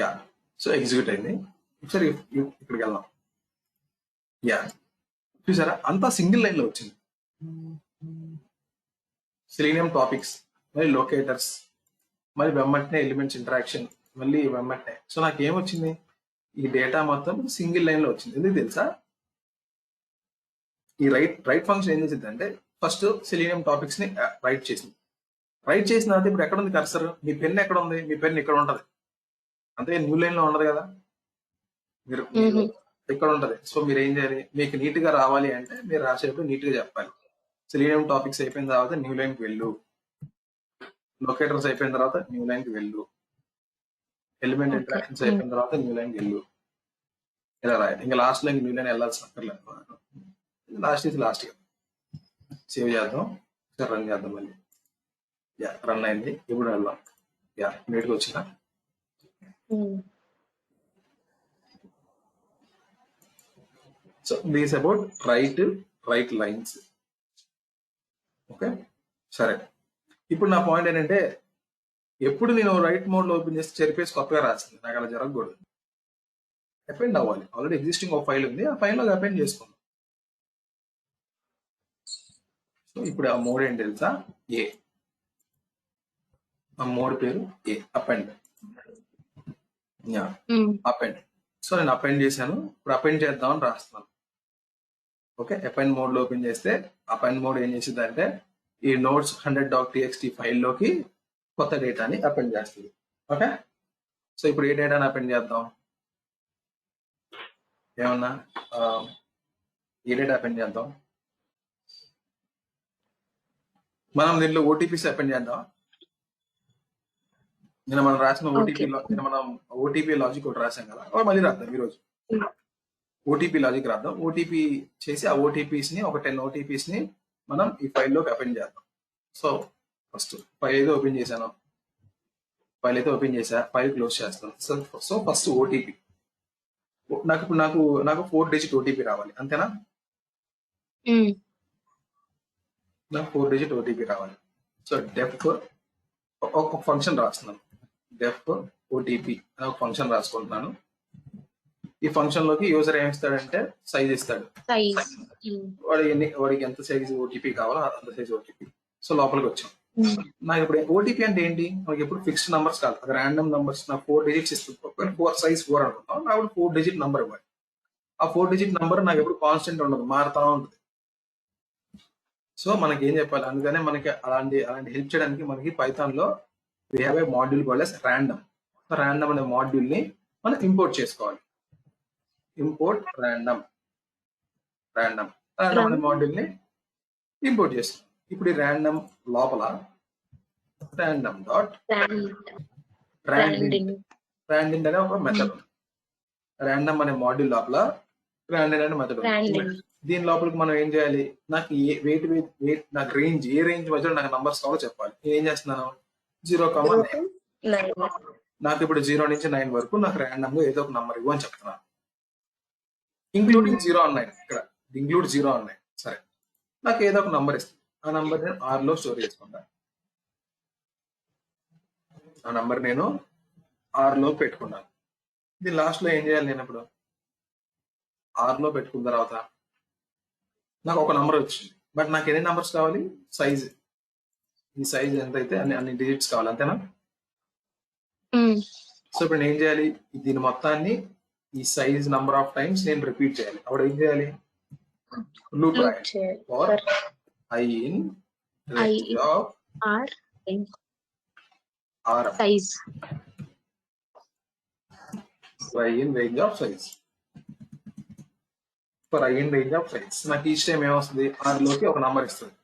[SPEAKER 1] యా, సో ఎగ్జిక్యూట్ అయింది. ఒకసారి ఇక్కడికి వెళ్దాం. యా, చూసారా అంతా సింగిల్ లైన్ లో వచ్చింది. సెలీనియం టాపిక్స్, మరి లొకేటర్స్, మరి వెంబటనే ఎలిమెంట్స్ ఇంటరాక్షన్, మళ్ళీ వెంబటనే. సో నాకు ఏమొచ్చింది, ఈ డేటా మొత్తం సింగిల్ లైన్ లో వచ్చింది. ఎందుకు తెలుసా, ఈ రైట్ ఫంక్షన్ ఏం చేసింది అంటే ఫస్ట్ సెలీనియం టాపిక్స్ ని రైట్ చేసింది. చేసిన తర్వాత ఇప్పుడు ఎక్కడ ఉంది కర్సర్, మీ పెన్ ఎక్కడ ఉంది, మీ పెన్ ఇక్కడ ఉంటది, అంతే న్యూ లైన్ లో ఉండదు కదా, మీరు ఇక్కడ ఉంటది. సో మీరు ఏం చేయాలి, మీకు నీట్ గా రావాలి అంటే మీరు రాసేటప్పుడు నీట్ గా చెప్పాలి. సెలీనియం టాపిక్స్ అయిపోయిన తర్వాత న్యూ లైన్ కి వెళ్ళు, లొకేటర్స్ అయిపోయిన తర్వాత న్యూ లైన్ కి వెళ్ళు, ఎలిమెంట్ ఇంటరాక్షన్స్ అయిపోయిన తర్వాత న్యూ లైన్ కి వెళ్ళు, ఇలా రాయాలి. ఇంకా లాస్ట్ లైన్ న్యూ లైన్ వెళ్ళాల్సిన అక్కర్లేదు. లాస్ట్ సేవ్ చేద్దాం, రన్ చేద్దాం మళ్ళీ. యా, రన్ అయింది. ఇప్పుడు వెళ్దాం. యా, నీట్ గా వచ్చిందా. So this about right lines. Okay, సరే. ఇప్పుడు నా పాయింట్ ఏంటంటే ఎప్పుడు నేను రైట్ మోడ్ లో ఓపెన్ చేసి చెరిపేసి కొత్తగా రాసింది, నాకు అలా జరగకూడదు. అపెండ్ అవ్వాలి. ఆల్రెడీ ఎగ్జిస్టింగ్ ఒక ఫైల్ ఉంది, ఆ ఫైల్లో అపెండ్ చేసుకున్నాం. సో ఇప్పుడు ఆ మోడ్ ఏంటి తెలుసా, ఏ. ఆ మోడ్ పేరు ఏ, అపెండ్. Yeah append. సో నేను అపెండ్ చేశాను. ఇప్పుడు అపెండ్ చేద్దామని రాస్తున్నాను. ఓకే, అపెండ్ మోడ్ లో ఓపెన్ చేస్తే అపెండ్ మోడ్ ఏం చేసింది అంటే ఈ నోట్స్ 100.txt ఫైల్లోకి కొత్త డేటాని అపెండ్ చేస్తుంది. ఓకే, సో ఇప్పుడు ఏ డేటాని అపెండ్ చేద్దాం? ఏమన్నా ఏ డేటా అపెండ్ చేద్దాం? మనం దీంట్లో ఓటీపీస్ అపెండ్ చేద్దాం. నిన్న మనం రాసిన ఓటీపీ నిన్న మనం ఓటీపీ లాజిక్ ఒకటి రాసాం కదా, మళ్ళీ రాద్దాం ఈరోజు. ఓటీపీ లాజిక్ రాద్దాం. ఓటీపీ చేసి ఆ ఓటీపీస్ ని ఒక 10 ఓటీపీస్ ని మనం ఈ ఫైల్లోకి అపెండ్ చేద్దాం. సో ఫస్ట్ ఫైల్ అయితే ఓపెన్ చేశాను. ఫైల్ క్లోజ్ చేస్తాను. సో ఫస్ట్ ఓటీపీ నాకు 4 డిజిట్ ఓటీపీ రావాలి, అంతేనా? నాకు 4 డిజిట్ ఓటీపీ రావాలి. సో డెఫ్ ఒక ఫంక్షన్ రాస్తున్నాను. డెఫ్ ఓటీపీ అనే ఒక ఫంక్షన్ రాసుకుంటున్నాను. ఈ ఫంక్షన్ లోకి యూజర్ ఏమి ఇస్తాడంటే సైజ్ ఇస్తాడు. వాడికి ఎంత సైజ్ ఓటీపీ కావాలో అంత సైజ్ ఓటీపీ. సో లోపలికి వచ్చాం. నాకు ఇప్పుడు ఓటీపీ అంటే ఏంటి? మనకి ఎప్పుడు ఫిక్స్డ్ నంబర్స్ కాదు, అది ర్యాండమ్ నంబర్స్. నాకు 4 డిజిట్స్ ఇస్తుంది. సైజ్ 4 అనుకుంటాం. నాకు 4 డిజిట్ నంబర్ ఇవ్వాలి. ఆ 4 డిజిట్ నంబర్ నాకు ఎప్పుడు కాన్స్టెంట్ ఉండదు, మారుతా ఉంటుంది. సో మనకి ఏం చెప్పాలి? అందుకనే మనకి అలాంటి హెల్ప్ చేయడానికి మనకి పైథాన్ లో we have a module called as random. So random అనే మాడ్యూల్ ని మనం ఇంపోర్ట్ చేసుకోవాలి. ఇంపోర్ట్ random అనే మాడ్యూల్ ని ఇంపోర్ట్ చేస్తాం. ఇప్పుడు ఈ ర్యాండమ్ లోపల random డాట్ randint అనే ఒక మెథడ్ ఉంది. random అనే మాడ్యూల్ లోపల randint అనే మెథడ్ ఉంది. దీని లోపలికి మనం ఏం చేయాలి? నాకు వెయిట్ నాకు రేంజ్, ఏ రేంజ్ మధ్యలో నాకు నంబర్స్ కావాలో చెప్పాలి. నేను ఏం చేస్తున్నాను? 0,9. నాకు ఇప్పుడు 0 నుంచి 9 వరకు నాకు ర్యాండమ్ గా ఏదో ఒక నంబర్ ఇవ్వు అని చెప్తున్నాను. Including 0 and 9. ఇక్కడ ఇంక్లూడ్ 0 and 9. సరే, నాకు ఏదో ఒక నంబర్ ఇస్తుంది. ఆ నంబర్ నేను R లో స్టోర్ చేసుకుంటాను. ఆ నంబర్ నేను R లో పెట్టుకున్నాను. దీని లాస్ట్ లో ఏం చేయాలి? నేను ఇప్పుడు R లో పెట్టుకున్న తర్వాత నాకు ఒక నంబర్ వచ్చింది. బట్ నాకు ఎన్ని నంబర్స్ కావాలి? సైజ్, ఈ సైజ్ ఎంత అయితే అన్ని డిజిట్స్ కావాలి, అంతేనా? సో ఇప్పుడు నేను ఏం చేయాలి? దీని మొత్తాన్ని ఈ సైజ్ నంబర్ ఆఫ్ టైమ్స్ నేను రిపీట్ చేయాలి. అప్పుడు ఏం చేయాలి? లూప్ రాయాలి. For I in range of R size. I in range of size. For I in range of size. నాకు ఈచ్ టైం ఏమొస్తుంది? R లోకి ఒక నంబర్ ఇస్తుంది.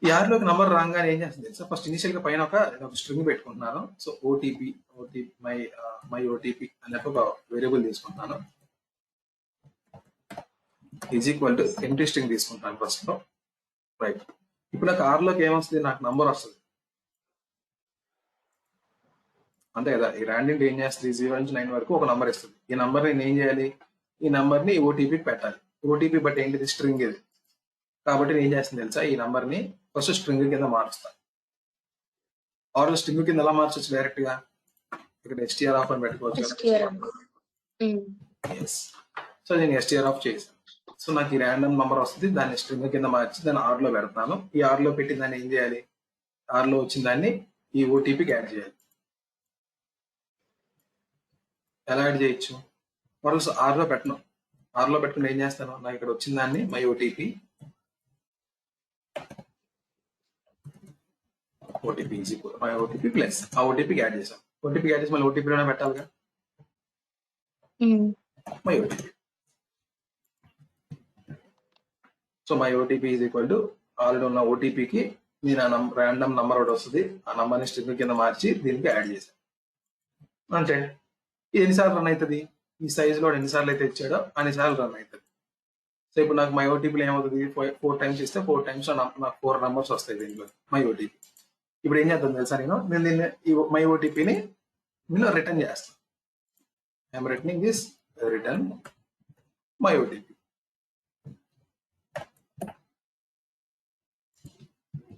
[SPEAKER 1] ఈ R లోకి నంబర్ రాగానే ఏం చేస్తుంది? సో ఫస్ట్ ఇనిషియల్ గా పైన ఒక స్ట్రింగ్ పెట్టుకుంటున్నాను. సో ఓటీపీ మై ఓటీపీ అనే ఒక వేరియబుల్ తీసుకుంటున్నాను. Is equal to empty string తీసుకుంటాను ఫస్ట్ లో. రైట్, ఇప్పుడు నాకు R లోకి ఏమొస్తుంది? నాకు నంబర్ వస్తుంది, అంతే కదా? ఈ ర్యాండమ్ ఏం చేస్తుంది? 0 నుంచి 9 వరకు ఒక నంబర్ ఇస్తుంది. ఈ నంబర్ నేను ఏం చేయాలి? ఈ నంబర్ ని ఓటీపీ పెట్టాలి. ఓటీపీ బట్ ఏంటిది? స్ట్రింగ్ ఇది. కాబట్టి నేను ఏం చేస్తుంది తెలుసా? ఈ నంబర్ ని ఫస్ట్ స్ట్రింగ్ కింద మారుస్తాను. ఆర్ స్ట్రింగ్ కింద ఎలా మార్చొచ్చు? డైరెక్ట్ గా ఇక్కడ str ఆఫ్ అని పెట్టుకోవచ్చు. సో నేను str ఆఫ్ చేశాను. సో నాకు ఈ ర్యాండమ్ నంబర్ వస్తుంది, దాన్ని స్ట్రింగ్ కింద మార్చి దాన్ని R లో పెడతాను. ఈ R లో పెట్టి దాన్ని ఏం చేయాలి? R లో వచ్చిన దాన్ని ఈ ఓటీపీకి యాడ్ చేయాలి. ఎలా యాడ్ చేయొచ్చు? మరో R లో పెట్టను. R లో పెట్టుకుని ఏం చేస్తాను? నాకు ఇక్కడ వచ్చిన దాన్ని మై ఓటీపీ ప్లస్ ఆ ఓటీపీకి యాడ్ చేసాం. ఓటీపీ యాడ్ చేసి మళ్ళీ ఓటీపీలోనే పెట్టాలిగా. My OTP. So my OTP is equal to already ఉన్న ఓటీపీకి నేను ఆ ర్యాండమ్ నంబర్ ఒకటి వస్తుంది, ఆ నంబర్ని స్ట్రింగ్ కింద మార్చి దీనికి యాడ్ చేశాను. అంటే ఇది ఎన్నిసార్లు రన్ అవుతుంది? ఈ సైజ్ లో ఎన్నిసార్లు అయితే ఇచ్చాడో అన్నిసార్లు రన్ అవుతుంది. సో ఇప్పుడు నాకు మై ఓటీపీలో ఏమవుతుంది? 4 టైమ్స్ ఇస్తే 4 టైమ్స్ నాకు 4 నంబర్స్ వస్తాయి దీంట్లో మై ఓటీపీ. ఇప్పుడు ఏం చేద్దాం తెలుసా? నేను దీన్ని ఈ మై ఓటీపీని నేను రిటర్న్ చేస్తాను. I'm returning this return my OTP.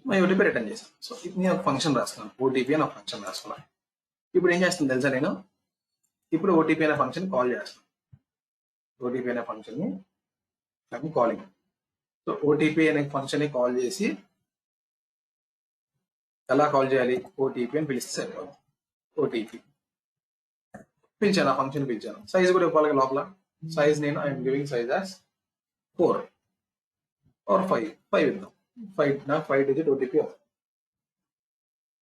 [SPEAKER 1] My OTP return చేస్తాను. సో ఇది నేను ఒక ఫంక్షన్ రాస్తున్నాను, ఓటీపీ అని ఒక ఫంక్షన్ రాసుకున్నాను. ఇప్పుడు ఏం చేస్తుంది తెలుసా? నేను ఇప్పుడు ఓటీపీ అనే ఫంక్షన్ కాల్ చేస్తాను. ఓటీపీ అనే ఫంక్షన్ ని కాలింగ్. సో ఓటీపీ అనే ఫంక్షన్ ని కాల్ చేసి ఎలా కాల్ చేయాలి? ఓటీపీ అని పిలిస్తే సరిపోతుంది. ఓటీపీ పిలిచాను, ఆ ఫంక్షన్ పిలిచాను. సైజ్ కూడా ఇవ్వాలి లోపల. సైజ్ నేను I'm giving size as 4 or 5 ఇద్దాం. 5 నాకు 5 డిజిట్ ఓటీపీ వస్తుంది.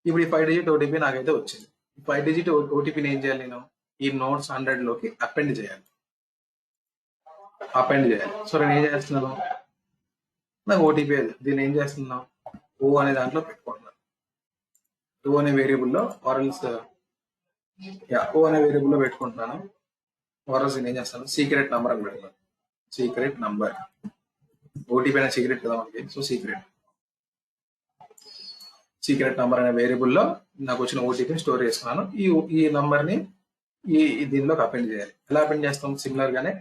[SPEAKER 1] ఇప్పుడు ఈ 5 డిజిట్ ఓటీపీ నాకైతే వచ్చింది. 5 డిజిట్ ఓటీపీని ఏం చేయాలి, నేను ఈ నోట్స్ 100 లోకి అపెండ్ చేయాలి. సో నేను ఏం చేస్తున్నాను, నాకు ఓటీపీ దీన్ని ఏం చేస్తున్నాను, ఓ అనే దాంట్లో పెట్టుకుంటున్నాను. ఓ అనే వేరియబుల్లో ఆర్ఎల్స్ ఓ అనే వేరియబుల్లో పెట్టుకుంటున్నాను. ఆర్ఎల్స్ నేను ఏం చేస్తాను, సీక్రెట్ నంబర్ అని పెడతాను. సీక్రెట్ నంబర్, ఓటీపీ అనే సీక్రెట్ కదా మనకి. సో సీక్రెట్ నంబర్ అనే వేరియబుల్లో నాకు వచ్చిన ఓటీపీని స్టోర్ చేస్తున్నాను. ఈ నంబర్ని దీనిలోకి అపెండ్ చేయాలి. ఎలా అపెండ్ చేస్తాం, సిమిలర్ గానే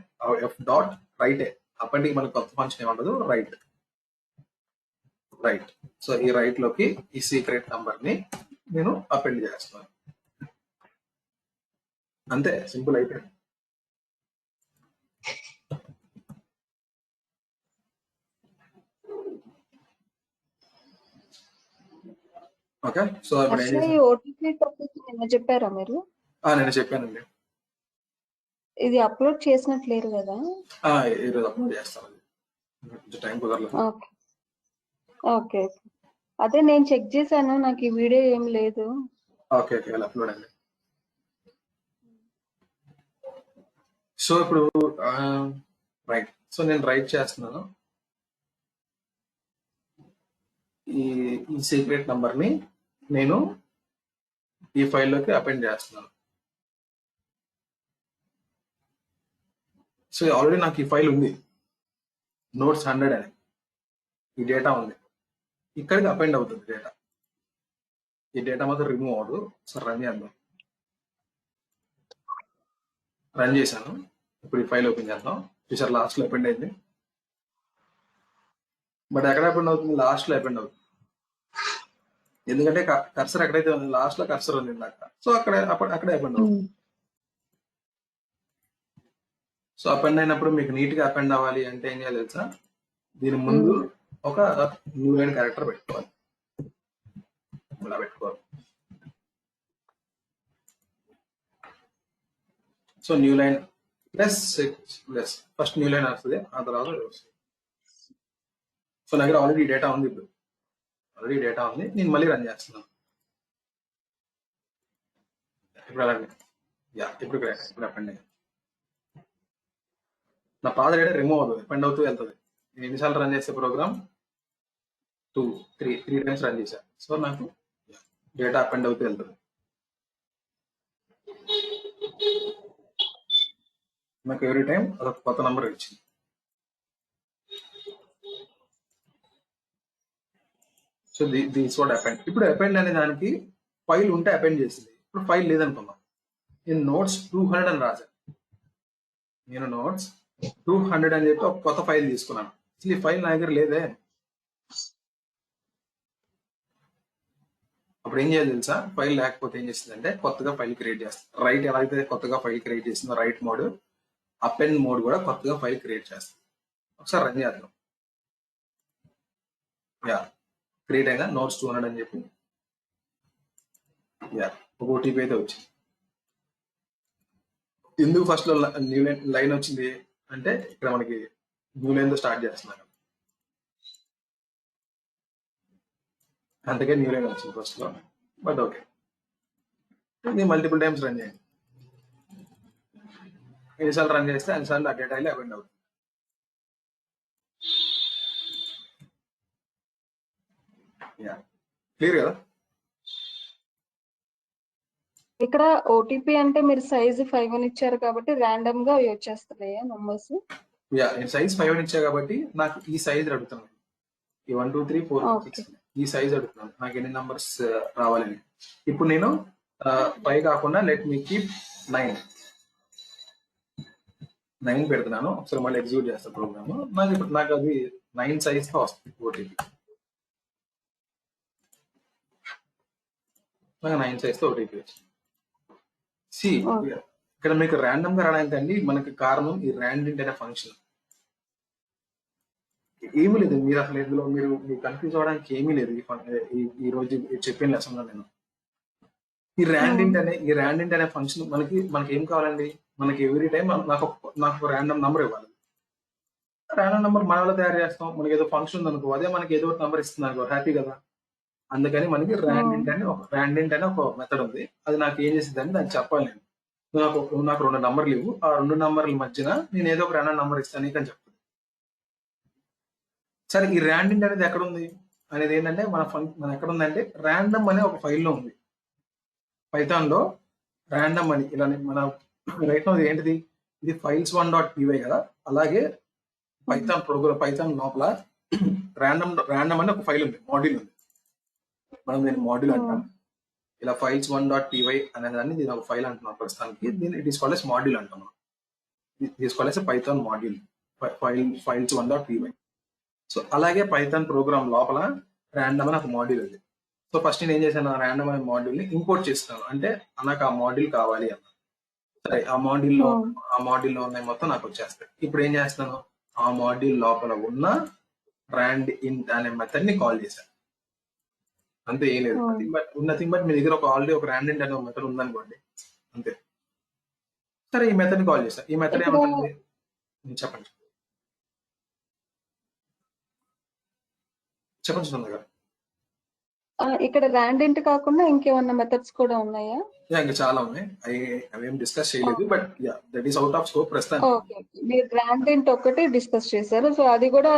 [SPEAKER 1] ఎఫ్ డాట్ రైట్. అపెండ్కి మనకు కొత్త ఫంక్షన్ ఏమంటదు, రైట్. సో ఈ రైట్ లోకి ఈ సీక్రెట్ నంబర్ ని నేను అపెండ్ చేస్తాను. అంతే, సింపుల్ అయిపోయింది. ఓకే, సో ఇప్పుడు ఏం చేస్తాను,
[SPEAKER 3] ఓటీపీ టాపిక్ నిన్న చెప్పారా మీరు?
[SPEAKER 1] నేను చెప్పానండి.
[SPEAKER 3] ఇది అప్లోడ్ చేసినట్లేరు కదా?
[SPEAKER 1] ఈరోజు అప్లోడ్ చేస్తాను, టైం కుదరలేదు.
[SPEAKER 3] ఓకే, అదే నేను చెక్ చేశాను, నాకు ఈ వీడియో ఏం లేదు.
[SPEAKER 1] ఓకే, అప్లోడ్ అండి. సో ఇప్పుడు రైట్, సో నేను రైట్ చేస్తున్నాను. ఈ సీక్రెట్ నంబర్ ని నేను ఈ ఫైల్లోకి అపెండ్ చేస్తున్నాను. సో ఆల్రెడీ నాకు ఈ ఫైల్ ఉంది, నోట్స్ 100 అని ఈ డేటా ఉంది. ఇక్కడికి అపెండ్ అవుతుంది డేటా. ఈ డేటా మాత్రం రిమూవ్ అవ్వదు. సో రన్ చేద్దాం. రన్ చేశాను. ఇప్పుడు ఈ ఫైల్ ఓపెన్ చేద్దాం. చూసారు, లాస్ట్ లో అపెండ్ అయింది. బట్ ఎక్కడ అపెండ్ అవుతుంది, లాస్ట్ లో అపెండ్ అవుతుంది. ఎందుకంటే కర్సర్ ఎక్కడైతే ఉంది, లాస్ట్ లో కర్సర్ ఉంది ఇందాక. సో అక్కడే అపెండ్ అవుతుంది. సో అపెండ్ అయినప్పుడు మీకు నీట్ గా అపెండ్ అవ్వాలి అంటే ఏం చేయాలి తెలుసా, దీని ముందు ఒక న్యూ లైన్ క్యారెక్టర్ పెట్టుకోవాలి. ఇలా పెట్టుకోవాలి. So new line plus first new line వస్తుంది, ఆ తర్వాత వస్తుంది. సో నా దగ్గర ఆల్రెడీ డేటా ఉంది. ఇప్పుడు ఆల్రెడీ డేటా ఉంది, నేను మళ్ళీ రన్ చేస్తున్నాను. ఇప్పుడు అలాగే ఇప్పుడు అపెండ్ అయ్యింది. నా పాత డేటా రిమూవ్ అవుతుంది, అపెండ్ అవుతూ వెళ్తుంది. నేను ఎన్నిసార్లు రన్ చేసే ప్రోగ్రామ్ 3 టైమ్స్ రన్ చేశాను. సో నాకు డేటా అపెండ్ అవుతూ వెళ్తుంది. నాకు ఎవ్రీ టైం అదొక కొత్త నంబర్ ఇచ్చింది. So this what append. ఇప్పుడు అపెండ్ అనే దానికి ఫైల్ ఉంటే అపెండ్ చేసింది. ఇప్పుడు ఫైల్ లేదనుకున్నాం. నేను నోట్స్ 200 అని రాశాను. నేను నోట్స్ 200 అని చెప్పి ఒక కొత్త ఫైల్ తీసుకున్నాను. అసలు ఈ ఫైల్ నా దగ్గర లేదే. అప్పుడు ఏం చేయాలి తెలుసా, ఫైల్ లేకపోతే ఏం చేస్తుందంటే కొత్తగా ఫైల్ క్రియేట్ చేస్తుంది. రైట్ ఎలా అయితే కొత్తగా ఫైల్ క్రియేట్ చేస్తుందో రైట్ మోడ్, అపెండ్ మోడ్ కూడా కొత్తగా ఫైల్ క్రియేట్ చేస్తుంది. ఒకసారి రన్ చేద్దాం. క్రియేట్ అయినా నోట్స్ 200 అని చెప్పి ఒక ఓటీపీ అయితే వచ్చింది. ఎందుకు ఫస్ట్ లో న్యూ లైన్ వచ్చింది అంటే ఇక్కడ మనకి న్యూ లైన్ తో స్టార్ట్ చేస్తున్నాను, అందుకే న్యూ లైన్ వచ్చింది ఫస్ట్ లో. బట్ ఓకే, ఇది మల్టిపుల్ టైమ్స్ రన్ చేయండి. ఎన్నిసార్లు రన్ చేస్తే అన్నిసార్లు ఆ డేటా అపెండ్ అవుతుంది. క్లియర్ కదా?
[SPEAKER 3] ఇక్కడ ఓటీపీ అంటే మీరు సైజ్ 5 అని ఇచ్చారు కాబట్టి ర్యాండమ్ గా అవి వచ్చేస్తున్నాయా నంబర్స్?
[SPEAKER 1] నేను సైజ్ 5 అని ఇచ్చా కాబట్టి నాకు ఈ సైజ్ అడుగుతున్నాను. ఈ 1 2 3 4 5 6 ఈ సైజ్ అడుగుతున్నాను, నాకు ఎన్ని నంబర్స్ రావాలని. ఇప్పుడు నేను 5 కాకుండా లెట్ మీ కీప్ 9 పెడుతున్నాను. ఒకసారి మళ్ళీ ఎగ్జిక్యూట్ చేస్తాను ప్రోగ్రామ్. నాకు అది 9 సైజ్ తో వస్తుంది ఓటీపీ. నాకు 9 సైజ్ తో ఓటీపీ వచ్చింది. ఇక్కడ మీకు ర్యాండమ్ గా రావడానికి మనకి కారణం ఈ ర్యాండమ్ అనే ఫంక్షన్. ఏమీ లేదు, మీరు అసలు ఇందులో మీరు కన్ఫ్యూజ్ అవ్వడానికి ఏమీ లేదు. ఈ రోజు చెప్పిన లెసన్ లో నేను ఈ ర్యాండింట్ అనే ఫంక్షన్ మనకి ఏం కావాలండి, మనకి ఎవ్రీ టైం నాకు ర్యాండమ్ నంబర్ ఇవ్వాలి. ర్యాండమ్ నంబర్ మన వల్ల తయారు చేస్తాం. మనకి ఏదో ఫంక్షన్ ఉంది అనుకో, అదే మనకి ఏదో ఒక నంబర్ ఇస్తుంది అనుకో, హ్యాపీ కదా. అందుకని మనకి ర్యాండింట్ అనే ఒక మెథడ్ ఉంది. అది నాకు ఏం చేసిందని దానికి చెప్పాలి నేను. నాకు 2 నంబర్లు ఇవ్వు, ఆ 2 నంబర్ల మధ్యన నేను ఏదో ఒక ర్యాండమ్ నంబర్ ఇస్తాను నీకు అని చెప్తుంది. సరే, ఈ ర్యాండింట్ అనేది ఎక్కడ ఉంది అనేది ఏంటంటే మన ఎక్కడ ఉందంటే ర్యాండమ్ అనే ఒక ఫైల్లో ఉంది. పైథాన్ లో ర్యాండమ్ అని ఇలా మన రైట్ ఏంటిది, ఇది files1.py కదా. అలాగే పైథాన్ లోపల ర్యాండమ్ అని ఒక ఫైల్ ఉంది, మాడ్యూల్ ఉంది. మనం దీన్ని మాడ్యూల్ అంటాం. ఇలా files1.py అనే దాన్ని దీని ఒక ఫైల్ అంటున్నాం ప్రస్తుతానికి. దీన్ని it is called as module అంటాం. It is called as Python module files1.py. So అలాగే పైథాన్ ప్రోగ్రామ్ లోపల ర్యాండమ్ అని ఒక మాడ్యూల్ ఉంది. సో ఫస్ట్ నేను ఏం చేశాను, ఆ ర్యాండమ్ అనే మాడ్యూల్ ని ఇంపోర్ట్ చేస్తున్నాను. అంటే నాకు ఆ మాడ్యూల్ కావాలి అన్న. సరే, ఆ మాడ్యూల్లో ఉన్నాయి మొత్తం నాకు వచ్చేస్తాయి. ఇప్పుడు ఏం చేస్తున్నాను, ఆ మాడ్యూల్ లోపల ఉన్న ర్యాండ్ ఇంట్ అనే మెథడ్ ని కాల్ చేశాను. అంతే, ఏం లేదు. నథింగ్ బట్ మీ దగ్గర ఆల్రెడీ ఒక ర్యాండ్ ఇంట్ అనే మెథడ్ ఉందనుకోండి, అంతే. సరే, ఈ మెథడ్ ని కాల్ చేశాను. ఈ మెథడ్ ఏమంటుంది చెప్పండి సునంద గారు.
[SPEAKER 3] ఇక్కడ ర్యాండెంట్ కాకుండా ఇంకేమన్నా మెథడ్స్ కూడా ఉన్నాయా?
[SPEAKER 1] ఇంకా చాలా ఉన్నాయి, అవేం డిస్కస్ చేయలేదు. But that is out of scope ప్రస్తుతానికి.
[SPEAKER 3] ఓకే, మీరు ర్యాండెంట్ ఒకటి డిస్కస్ చేశారు. సో అది కూడా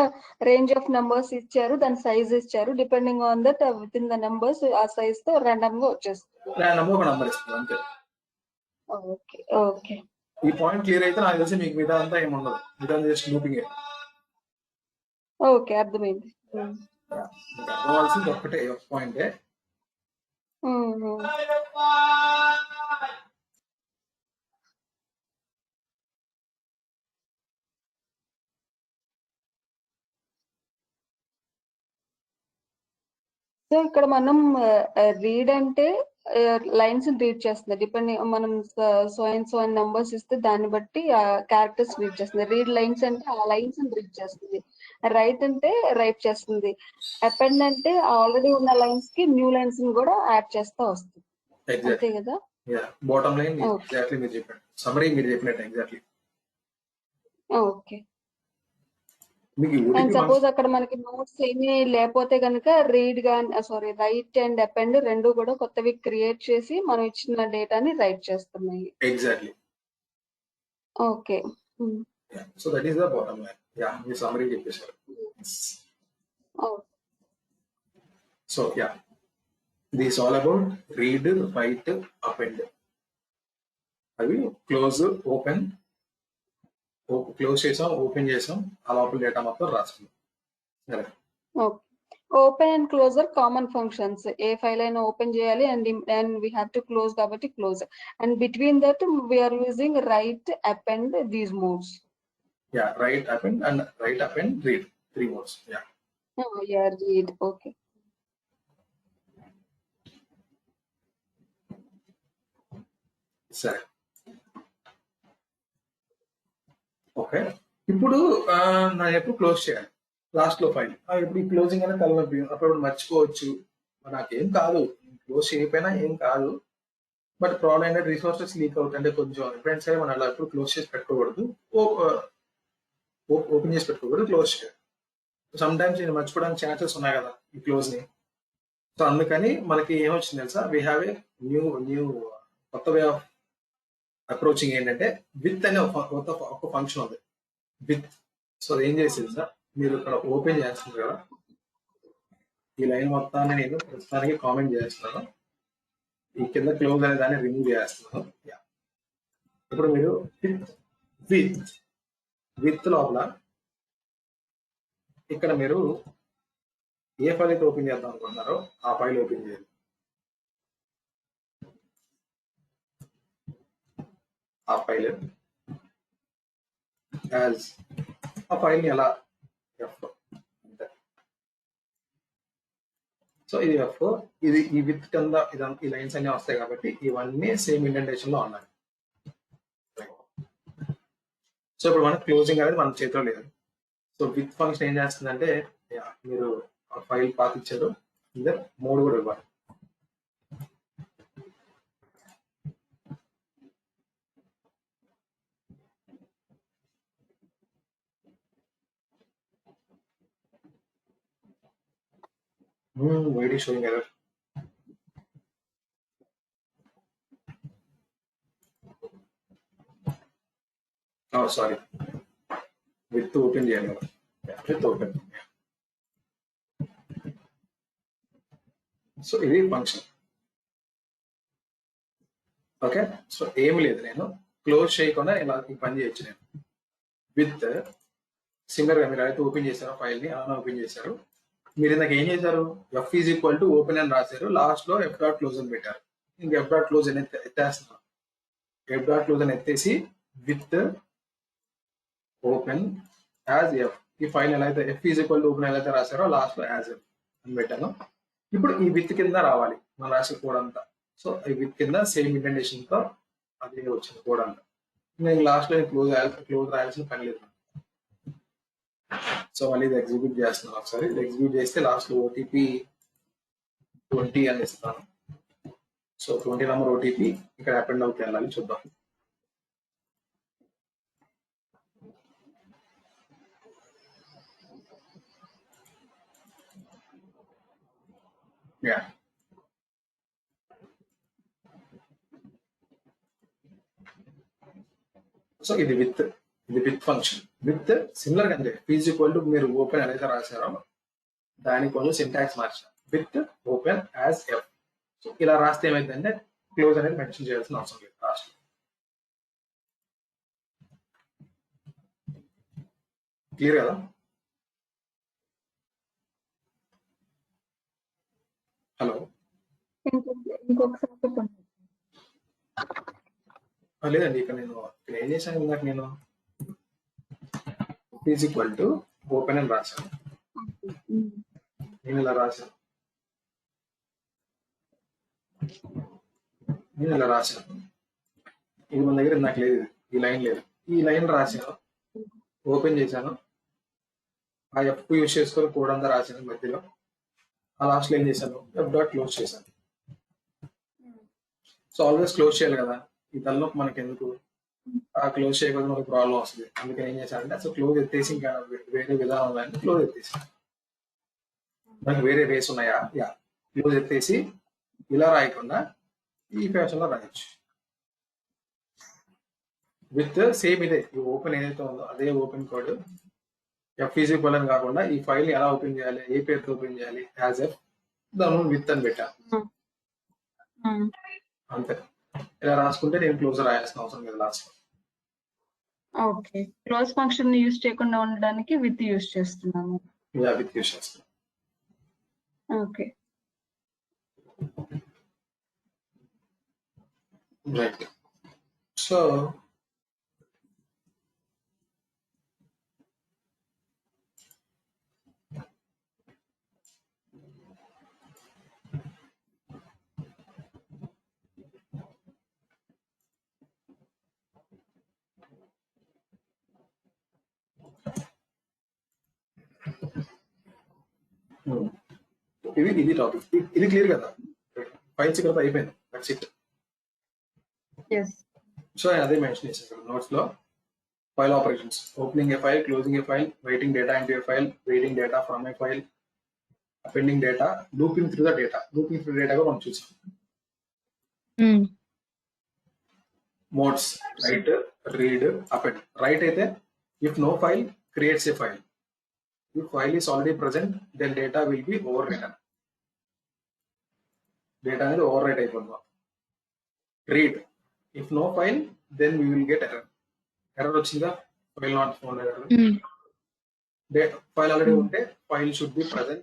[SPEAKER 3] రేంజ్ ఆఫ్ నంబర్స్ ఇచ్చారు, దాని సైజ్ ఇచ్చారు. Depending on that with in the numbers ఆ సైజ్ తో ర్యాండమ్ గా వచ్చేస్తుంది.
[SPEAKER 1] ర్యాండమ్ గా ఒక నంబర్ ఇస్తుంది, అంతే.
[SPEAKER 3] ఓకే ఓకే,
[SPEAKER 1] ఈ పాయింట్ క్లియర్ అయితే నాకు తెలిసి మీకు మిగతా అంతా ఏముండదు. మిగతా జస్ట్ లూపింగ్.
[SPEAKER 3] ఓకే, అర్థమైంది.
[SPEAKER 1] అర్థమవలసింది ఒక్కటే పాయింటే.
[SPEAKER 3] సో ఇక్కడ మనం రీడ్ అంటే లైన్స్ రీడ్ చేస్తుంది. డిపెండింగ్ మనం సో అండ్ నంబర్స్ ఇస్తే దాన్ని బట్టి ఆ క్యారెక్టర్స్ రీడ్ చేస్తుంది. రీడ్ లైన్స్ అంటే ఆ లైన్స్ రీడ్ చేస్తుంది. రైట్ అంటే రైట్ చేస్తుంది. అపెండ్ అంటే ఆల్రెడీ ఉన్న లైన్స్ కి న్యూ లైన్స్ కూడా యాడ్ చేస్తా వస్తుంది. అంతే కదా.
[SPEAKER 1] బాటమ్ లైన్ ఎగ్జాక్ట్లీ మీరు చెప్పారు, సమ్మరీ మీరు చెప్పినట్టు ఎగ్జాక్ట్లీ.
[SPEAKER 3] ఓకే. అండ్ సపోజ్ అక్కడ మనకి నోట్స్ ఏమీ లేకపోతే కనుక రైట్ అండ్ అపెండ్ రెండు కూడా కొత్తవి క్రియేట్ చేసి మనం ఇచ్చిన డేటాని రైట్ చేస్తున్నాయి.
[SPEAKER 1] Exactly.
[SPEAKER 3] Okay.
[SPEAKER 1] So that is the bottom line. మీ సమ్మరీ చెప్పేశారు. So this all about read, write, append. అవి క్లోజ్, ఓపెన్, క్లోజ్ చేసాం, ఓపెన్ చేసాం, ఆ లోపల డేటా మొత్తం రాసుకున్నాం.
[SPEAKER 3] Open and closer common functions. ఏ ఫైల్ అయినా ఓపెన్ చేయాలి and we have to close కాబట్టి close. And between that we're using write, append, these modes.
[SPEAKER 1] Write, append and write, append, read, 3 modes.
[SPEAKER 3] Read. Okay.
[SPEAKER 1] సరే, okay. ఇప్పుడు నా ఎప్పుడు close చేయాలి, last లో ఫైల్. ఇప్పుడు ఈ క్లోజింగ్ అనేది తలనొప్పి, అప్పుడు మర్చిపోవచ్చు. నాకేం కాదు, క్లోజ్ చేయకపోయినా ఏం కాదు. బట్ ప్రాబ్లం ఏంటంటే రిసోర్సెస్ లీక్ అవుతాయి. అంటే కొంచెం ఎప్పుడైనా సరే మనం అలా ఎప్పుడు క్లోజ్ చేసి పెట్టుకోకూడదు, ఓపెన్ చేసి పెట్టుకోకూడదు, క్లోజ్ చేయాలి. సమ్ టైమ్స్ నేను మర్చిపోవడానికి ఛాన్సెస్ ఉన్నాయి కదా ఈ క్లోజ్ ని. సో అందుకని మనకి ఏమొచ్చింది తెలుసా, వీ హ్యావ్ ఏ న్యూ కొత్త వే ఆఫ్ అప్రోచింగ్. ఏంటంటే విత్ అనే ఒక ఫంక్షన్ ఉంది, విత్. సో ఏం చేసింది సార్, మీరు ఇక్కడ ఓపెన్ చేస్తున్నారు కదా, ఈ లైన్ మొత్తాన్ని నేను ప్రస్తుతానికి కామెంట్ చేస్తున్నాను. ఈ కింద క్లోజ్ అనే దాన్ని రిమూవ్ చేస్తున్నాను. ఇప్పుడు మీరు విత్ లోపల ఇక్కడ మీరు ఏ ఫైల్ అయితే ఓపెన్ చేద్దాం అనుకుంటున్నారో ఆ ఫైల్ ఓపెన్ చేయాలి. ఆ ఫైల్ ని ఎలా ఎఫ్, అంతే. సో ఇది ఎఫ్, ఇది ఈ విత్ కింద ఈ లైన్స్ అన్ని వస్తాయి కాబట్టి ఇవన్నీ సేమ్ ఇండెంటేషన్ లో ఉన్నాయి. సో ఇప్పుడు మనకి క్లోజింగ్ అనేది మన చేతిలో లేదు. సో విత్ ఫంక్షన్ ఏం చేస్తుందంటే, మీరు ఫైల్ పాత్ ఇచ్చారు, మోడ్ కూడా ఇవ్వాలి. Why it is showing error? Oh, sorry. With open చేయాలి కదా. Yeah, with open. సో ఇది ఫంక్షన్. ఓకే, సో ఏమి లేదు, నేను క్లోజ్ చేయకుండా ఇలా ఈ పని చేయొచ్చు. నేను విత్ సిమిలర్ గా మీరు అయితే ఓపెన్ చేశారు ఫైల్ ని, అలా ఓపెన్ చేశారు. మీరు ఇందాక ఏం చేశారు, F is equal to open అని రాశారు, లాస్ట్ లో ఎఫ్ డాట్ క్లోజ్ అని పెట్టారు. ఇంక ఎఫ్ డాట్ క్లోజ్ అని ఎత్తేస్తున్నాం. ఎఫ్ డాట్ క్లోజ్ అని ఎత్తేసి విత్ ఓపెన్ యాజ్ ఎఫ్, ఈ ఫైల్ ఎలా అయితే F is equal to open ఎలా అయితే రాశారో లాస్ట్ లో యాజ్ ఎఫ్ అని పెట్టాను. ఇప్పుడు ఈ విత్ కింద రావాలి మనం రాసిన కోడ్ అంతా. సో ఈ విత్ కింద సేమ్ ఇంటెంటేషన్ తో అదే వచ్చింది కోడ్ అంతా. నేను లాస్ట్ లో క్లోజ్ రాయాల్సిన పని లేదు. సో మళ్ళీ ఇది ఎగ్జిక్యూట్ చేస్తున్నాను ఒకసారి. ఇది ఎగ్జిక్యూట్ చేస్తే లాస్ట్ లో ఓటీపీ 20 అని ఇస్తాను. సో 20 నెంబర్ ఓటీపీ ఇక్కడ అపెండ్ అవుట్ వెళ్ళాలి, చూద్దాం. యా, సో ఇది విత్ ఫంక్షన్. విత్ సిమిలర్ గా అంటే ఈజ్ ఈక్వల్ టు మీరు ఓపెన్ ఎలా అయితే రాశారో దానికి కొంచెం సింటాక్స్ మార్చారు. With open as if. So ఇలా రాస్తే ఏమైందంటే క్లోజ్ అనేది మెన్షన్ చేయాల్సిన అవసరం లేదు లాస్ట్. క్లియర్ కదా? హలో,
[SPEAKER 3] ఇంకొకసారి చెప్పండి.
[SPEAKER 1] లేదండి, ఇక్కడ ఏం చేశాను ఇందాక, నేను ఈజ్ ఈక్వల్ టు ఓపెన్ అని రాశాను. నేను ఇలా రాశాను, ఇది మన దగ్గర నాకు లేదు, ఈ లైన్ లేదు. ఈ లైన్ రాశాను, ఓపెన్ చేశాను, ఆ ఎఫ్ యూజ్ చేసుకొని కోడ్ అంతా రాశాను మధ్యలో. ఆ లాస్ట్ లో ఏం చేశాను, ఎఫ్ డాట్ క్లోజ్ చేశాను. సో ఆల్వేస్ క్లోజ్ చేయాలి కదా, ఈ తలనొప్పి మనకి ఎందుకు, ఆ క్లోజ్ చేయకపోతే మనకు ప్రాబ్లం వస్తుంది. అందుకని ఏం చేశానంటే అసలు క్లోజ్ ఎత్తేసి ఇంకా వేరే విధానం ఉందంటే క్లోజ్ ఎత్తేసి, మనకి వేరే వేస్ ఉన్నాయా, యా, క్లోజ్ ఎత్తేసి ఇలా రాయకుండా ఈ ఫ్యాషన్ లో రాయొచ్చు. విత్ సేమ్ ఇదే ఈ ఓపెన్ ఏదైతే ఉందో అదే open code F is equal అని కాకుండా ఈ ఫైల్ ని ఎలా ఓపెన్ చేయాలి, ఏ పేరుతో ఓపెన్ చేయాలి, యాజ్ ఎఫ్ దాని విత్ అని పెట్టా అంతే. ఇలా రాసుకుంటే నేను క్లోజ్ రాయాల్సిన అవసరం లేదు లాస్ట్ లో.
[SPEAKER 3] ఓకే, క్లోజ్ ఫంక్షన్ యూజ్ చేయకుండా ఉండడానికి విత్ యూజ్ చేస్తున్నాము.
[SPEAKER 1] యా, విత్ యూజ్ చేస్తాను.
[SPEAKER 3] Okay,
[SPEAKER 1] right. సో ఇది టాపిక్, ఇది క్లియర్ కదా? ఫైల్స్ ఇక్కడ అయిపోయింది, దట్స్ ఇట్. సో అదే మెన్షన్ చేశాను నోట్స్ లో. File operations, opening A file, closing A file, writing data into A file, reading data from a file, appending data, looping through the data. Looping through data కూడా మనం చూసాం. Modes, right, read, append. Right అయితే if no file creates a file, if file is already present then data will be overwritten. Data అనేది overwrite అయిపోతుంది. Read, if no file then we will get error వచ్చిందా, file not found error. File already ఉంటే file should be present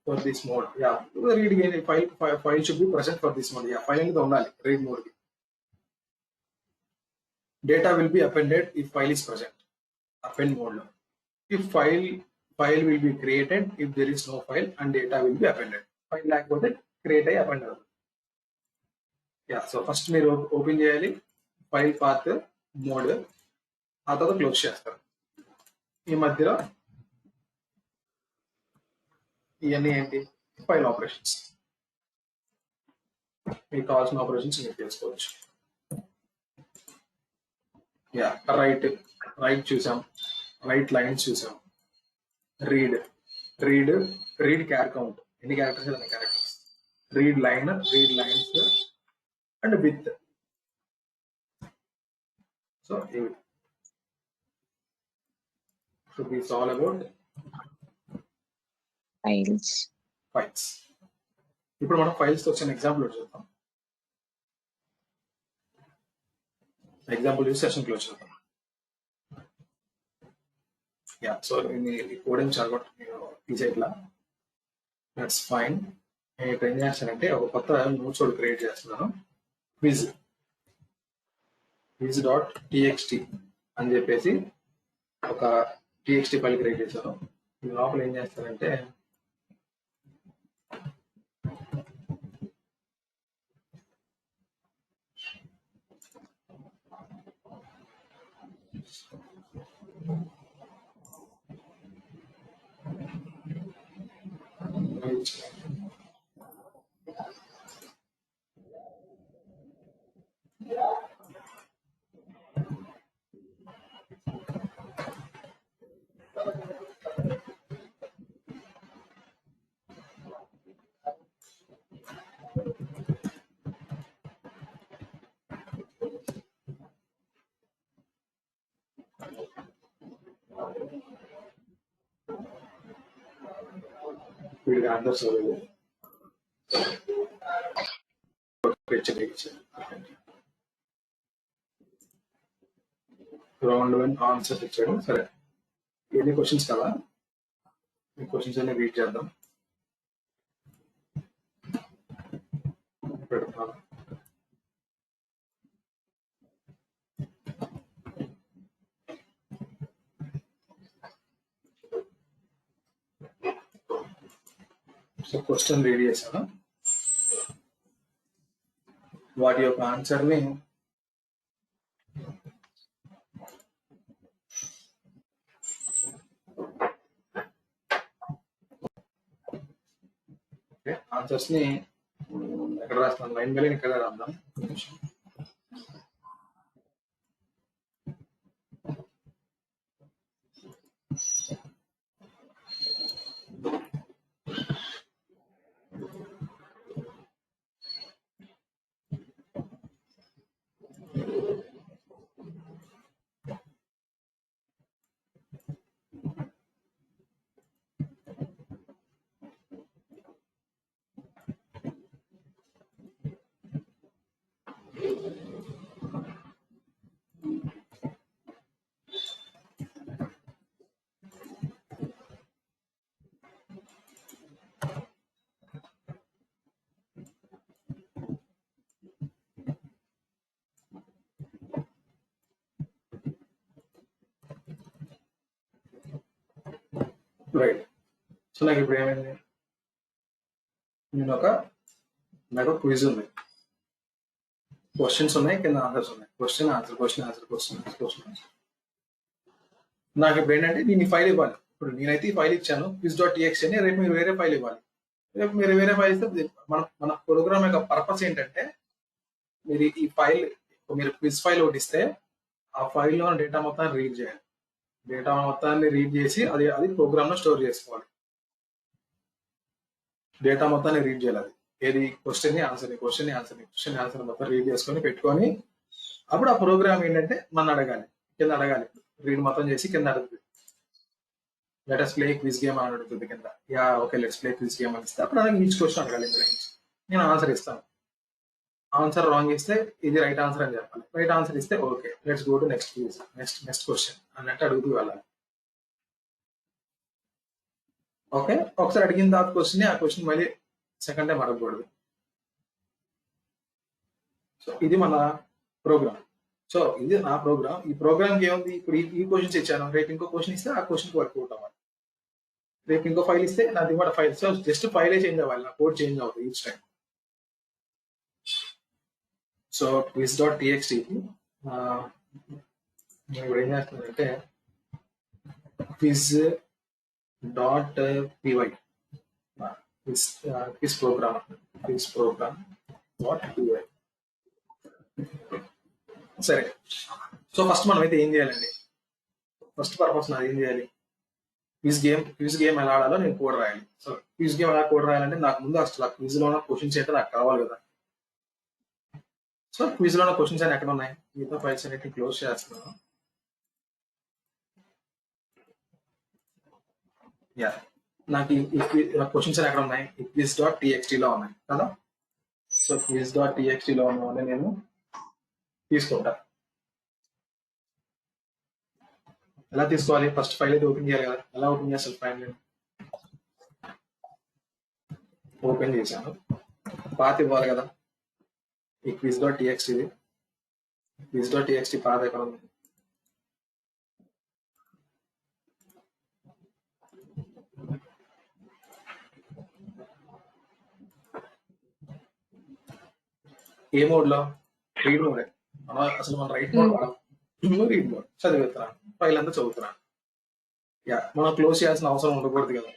[SPEAKER 1] for this mode. Yeah, read again, file should be present for this mode. Yeah, file అనేది ఉండాలి read mode కి. Data will be appended if file is present, append mode లో. If file will be created if there is no file and data will be appended. File లేకపోతే create అయ్యి append అవుతుంది. Yeah, so first మీరు open చేయాలి file path mode, ఆ తర్వాత close చేస్తారు. ఈ మధ్యలో ఇవన్నీ ఏంటి, ఫైల్ ఆపరేషన్స్. మీకు కావాల్సిన ఆపరేషన్స్ మీరు చేసుకోవచ్చు. యా, రైట్ చూసాం, రైట్ లైన్స్ చూసాం. రీడ్ క్యార్ కౌంట్, ఎన్ని క్యారెక్టర్స్ అన్ని characters. Read line, read lines and with. So ఇవి so this all about
[SPEAKER 2] files.
[SPEAKER 1] Files. ఇప్పుడు మనం ఫైల్స్ తో వచ్చిన ఎగ్జాంపుల్ చూద్దాం. ఎగ్జాంపుల్ చూసి సెషన్ క్లోజ్ చేద్దాం. యా, సో ఈ కోడింగ్ చాలా ఈజీ ఇట్లా, దట్స్ ఫైన్. నేను ఇప్పుడు ఏం చేస్తానంటే ఒక కొత్త నోట్స్ ఒకటి క్రియేట్ చేస్తున్నాను. క్విజ్ డాట్ టీఎక్స్టీ అని చెప్పేసి ఒక టీఎక్స్టీ ఫైల్ క్రియేట్ చేశాను. ఈ లోపల ఏం చేస్తానంటే వీడికి ఆన్సర్స్ రౌండ్ 1 ఆన్సర్స్ ఇచ్చాడు. సరే, ఎన్ని క్వశ్చన్స్ కదా, ఈ క్వశ్చన్స్ అన్ని రీడ్ చేద్దాం. పెడతాను. సో క్వశ్చన్ రీడ్ చేశాను. వాటి యొక్క ఆన్సర్ ని ఆన్సర్స్ ని ఎక్కడ రాస్తాను, లైన్ బై లైన్ ఇక్కడ రాద్దాం. రైట్. సో నాకు ఇప్పుడు ఏమైంది, నాకు క్విజ్ ఉంది, క్వశ్చన్స్ ఉన్నాయి, కింద ఆన్సర్స్ ఉన్నాయి. Question answer, question answer, question answer, question answer. నాకు ఇప్పుడు ఏంటంటే నేను ఈ ఫైల్ ఇవ్వాలి. ఇప్పుడు నేనైతే ఈ ఫైల్ ఇచ్చాను క్విజ్ డాట్ టీఎక్స్టీ అని. రేపు మీరు వేరే ఫైల్ ఇవ్వాలి. రేపు మీరు వేరే ఫైల్ ఇస్తే మన ప్రోగ్రామ్ యొక్క పర్పస్ ఏంటంటే, మీరు ఈ ఫైల్, మీరు క్విజ్ ఫైల్ ఒకటి ఇస్తే ఆ ఫైల్లో డేటా మొత్తాన్ని రీడ్ చేయాలి. డేటా మొత్తాన్ని రీడ్ చేసి అది ప్రోగ్రామ్ లో స్టోర్ చేసుకోవాలి. డేటా మొత్తాన్ని రీడ్ చేయాలి. అది ఏది, క్వశ్చన్ ఆన్సర్ మొత్తం రీడ్ చేసుకొని పెట్టుకొని అప్పుడు ఆ ప్రోగ్రామ్ ఏంటంటే మన అడగాలి, కింద అడగాలి. రీడ్ మొత్తం చేసి కింద అడుగుతుంది, లెటస్ ప్లే క్విజ్ గేమ్ అని అడుగుతుంది కింద. Yeah okay, let's play quiz game అని ఇస్తే అప్పుడు నాకు ఈచ్ క్వశ్చన్ అడగాలి. నేను ఆన్సర్ ఇస్తాను. ఆన్సర్ రాంగ్ ఇస్తే ఇది రైట్ ఆన్సర్ అని చెప్పాలి. రైట్ ఆన్సర్ ఇస్తే okay, let's go to next quiz, next question అన్నట్టు అడుగుతూ వెళ్ళాలి. ఓకే, ఒకసారి అడిగిన తర్వాత ఆ క్వశ్చన్ మళ్ళీ సెకండ్ టైం అడగకూడదు. సో ఇది మన ప్రోగ్రామ్. సో ఇది నా ప్రోగ్రామ్. ఈ ప్రోగ్రామ్కి ఏముంది, ఇప్పుడు ఈ క్వశ్చన్స్ ఇచ్చాను, రేపు ఇంకో క్వశ్చన్ ఇస్తే ఆ క్వశ్చన్కి వర్కౌట్ అవ్వాలి. రేపు ఇంకో ఫైల్ ఇస్తే నాది కూడా ఫైల్. సో జస్ట్ ఫైలే చేంజ్ అవ్వాలి, నా కోడ్ చేంజ్ అవుతుంది each time. So quiz dot టీఎక్స్టీకి నేను ఇప్పుడు ఏం చేస్తున్నానంటే quiz dot PY, quiz program dot PY. సరే, సో ఫస్ట్ మనం అయితే ఏం చేయాలండి, ఫస్ట్ పర్పస్ నాది ఏం చేయాలి, క్విజ్ గేమ్ ఎలా ఆడాలో నేను కోడ్ రాయాలి. సో క్విజ్ గేమ్ ఎలా కోడ్ రాయాలంటే నాకు ముందు అసలు ఆ క్విజ్ లో ఉన్న క్వశ్చన్స్ అయితే నాకు కావాలి కదా. సో క్విజ్ లో ఉన్న క్వశ్చన్స్ అని ఎక్కడ ఉన్నాయి, మిగతా ఫైల్స్ అన్నిటిని క్లోజ్ చేస్తున్నాను. యా, నాకు ఈ క్వశ్చన్స్ అని ఎక్కడ ఉన్నాయి, ఈ quiz.txt లో ఉన్నాయి కదా. సో quiz.txt లో ఉన్నవన్నీ నేను తీసుకుంటా. ఎలా తీసుకోవాలి, ఫస్ట్ ఫైల్ అయితే ఓపెన్ చేయాలి కదా. ఎలా ఓపెన్ చేస్తాను ఫైల్ నేను ఓపెన్ చేశాను, పాత్ ఇవ్వాలి కదా. ఈ quiz.txt ఇది quiz.txt పాత్ ఎక్కడ ఉంది, ఏ మోడ్ లో, రీడ్ మోడ్. అసలు మనం రైట్ మోడ్ వాడాలి, రీడ్ మోడ్ చదివేస్తున్నాను, ఫైల్ అంతా చదువుతున్నాను. యా, మనం క్లోజ్ చేయాల్సిన అవసరం ఉండకూడదు కదా.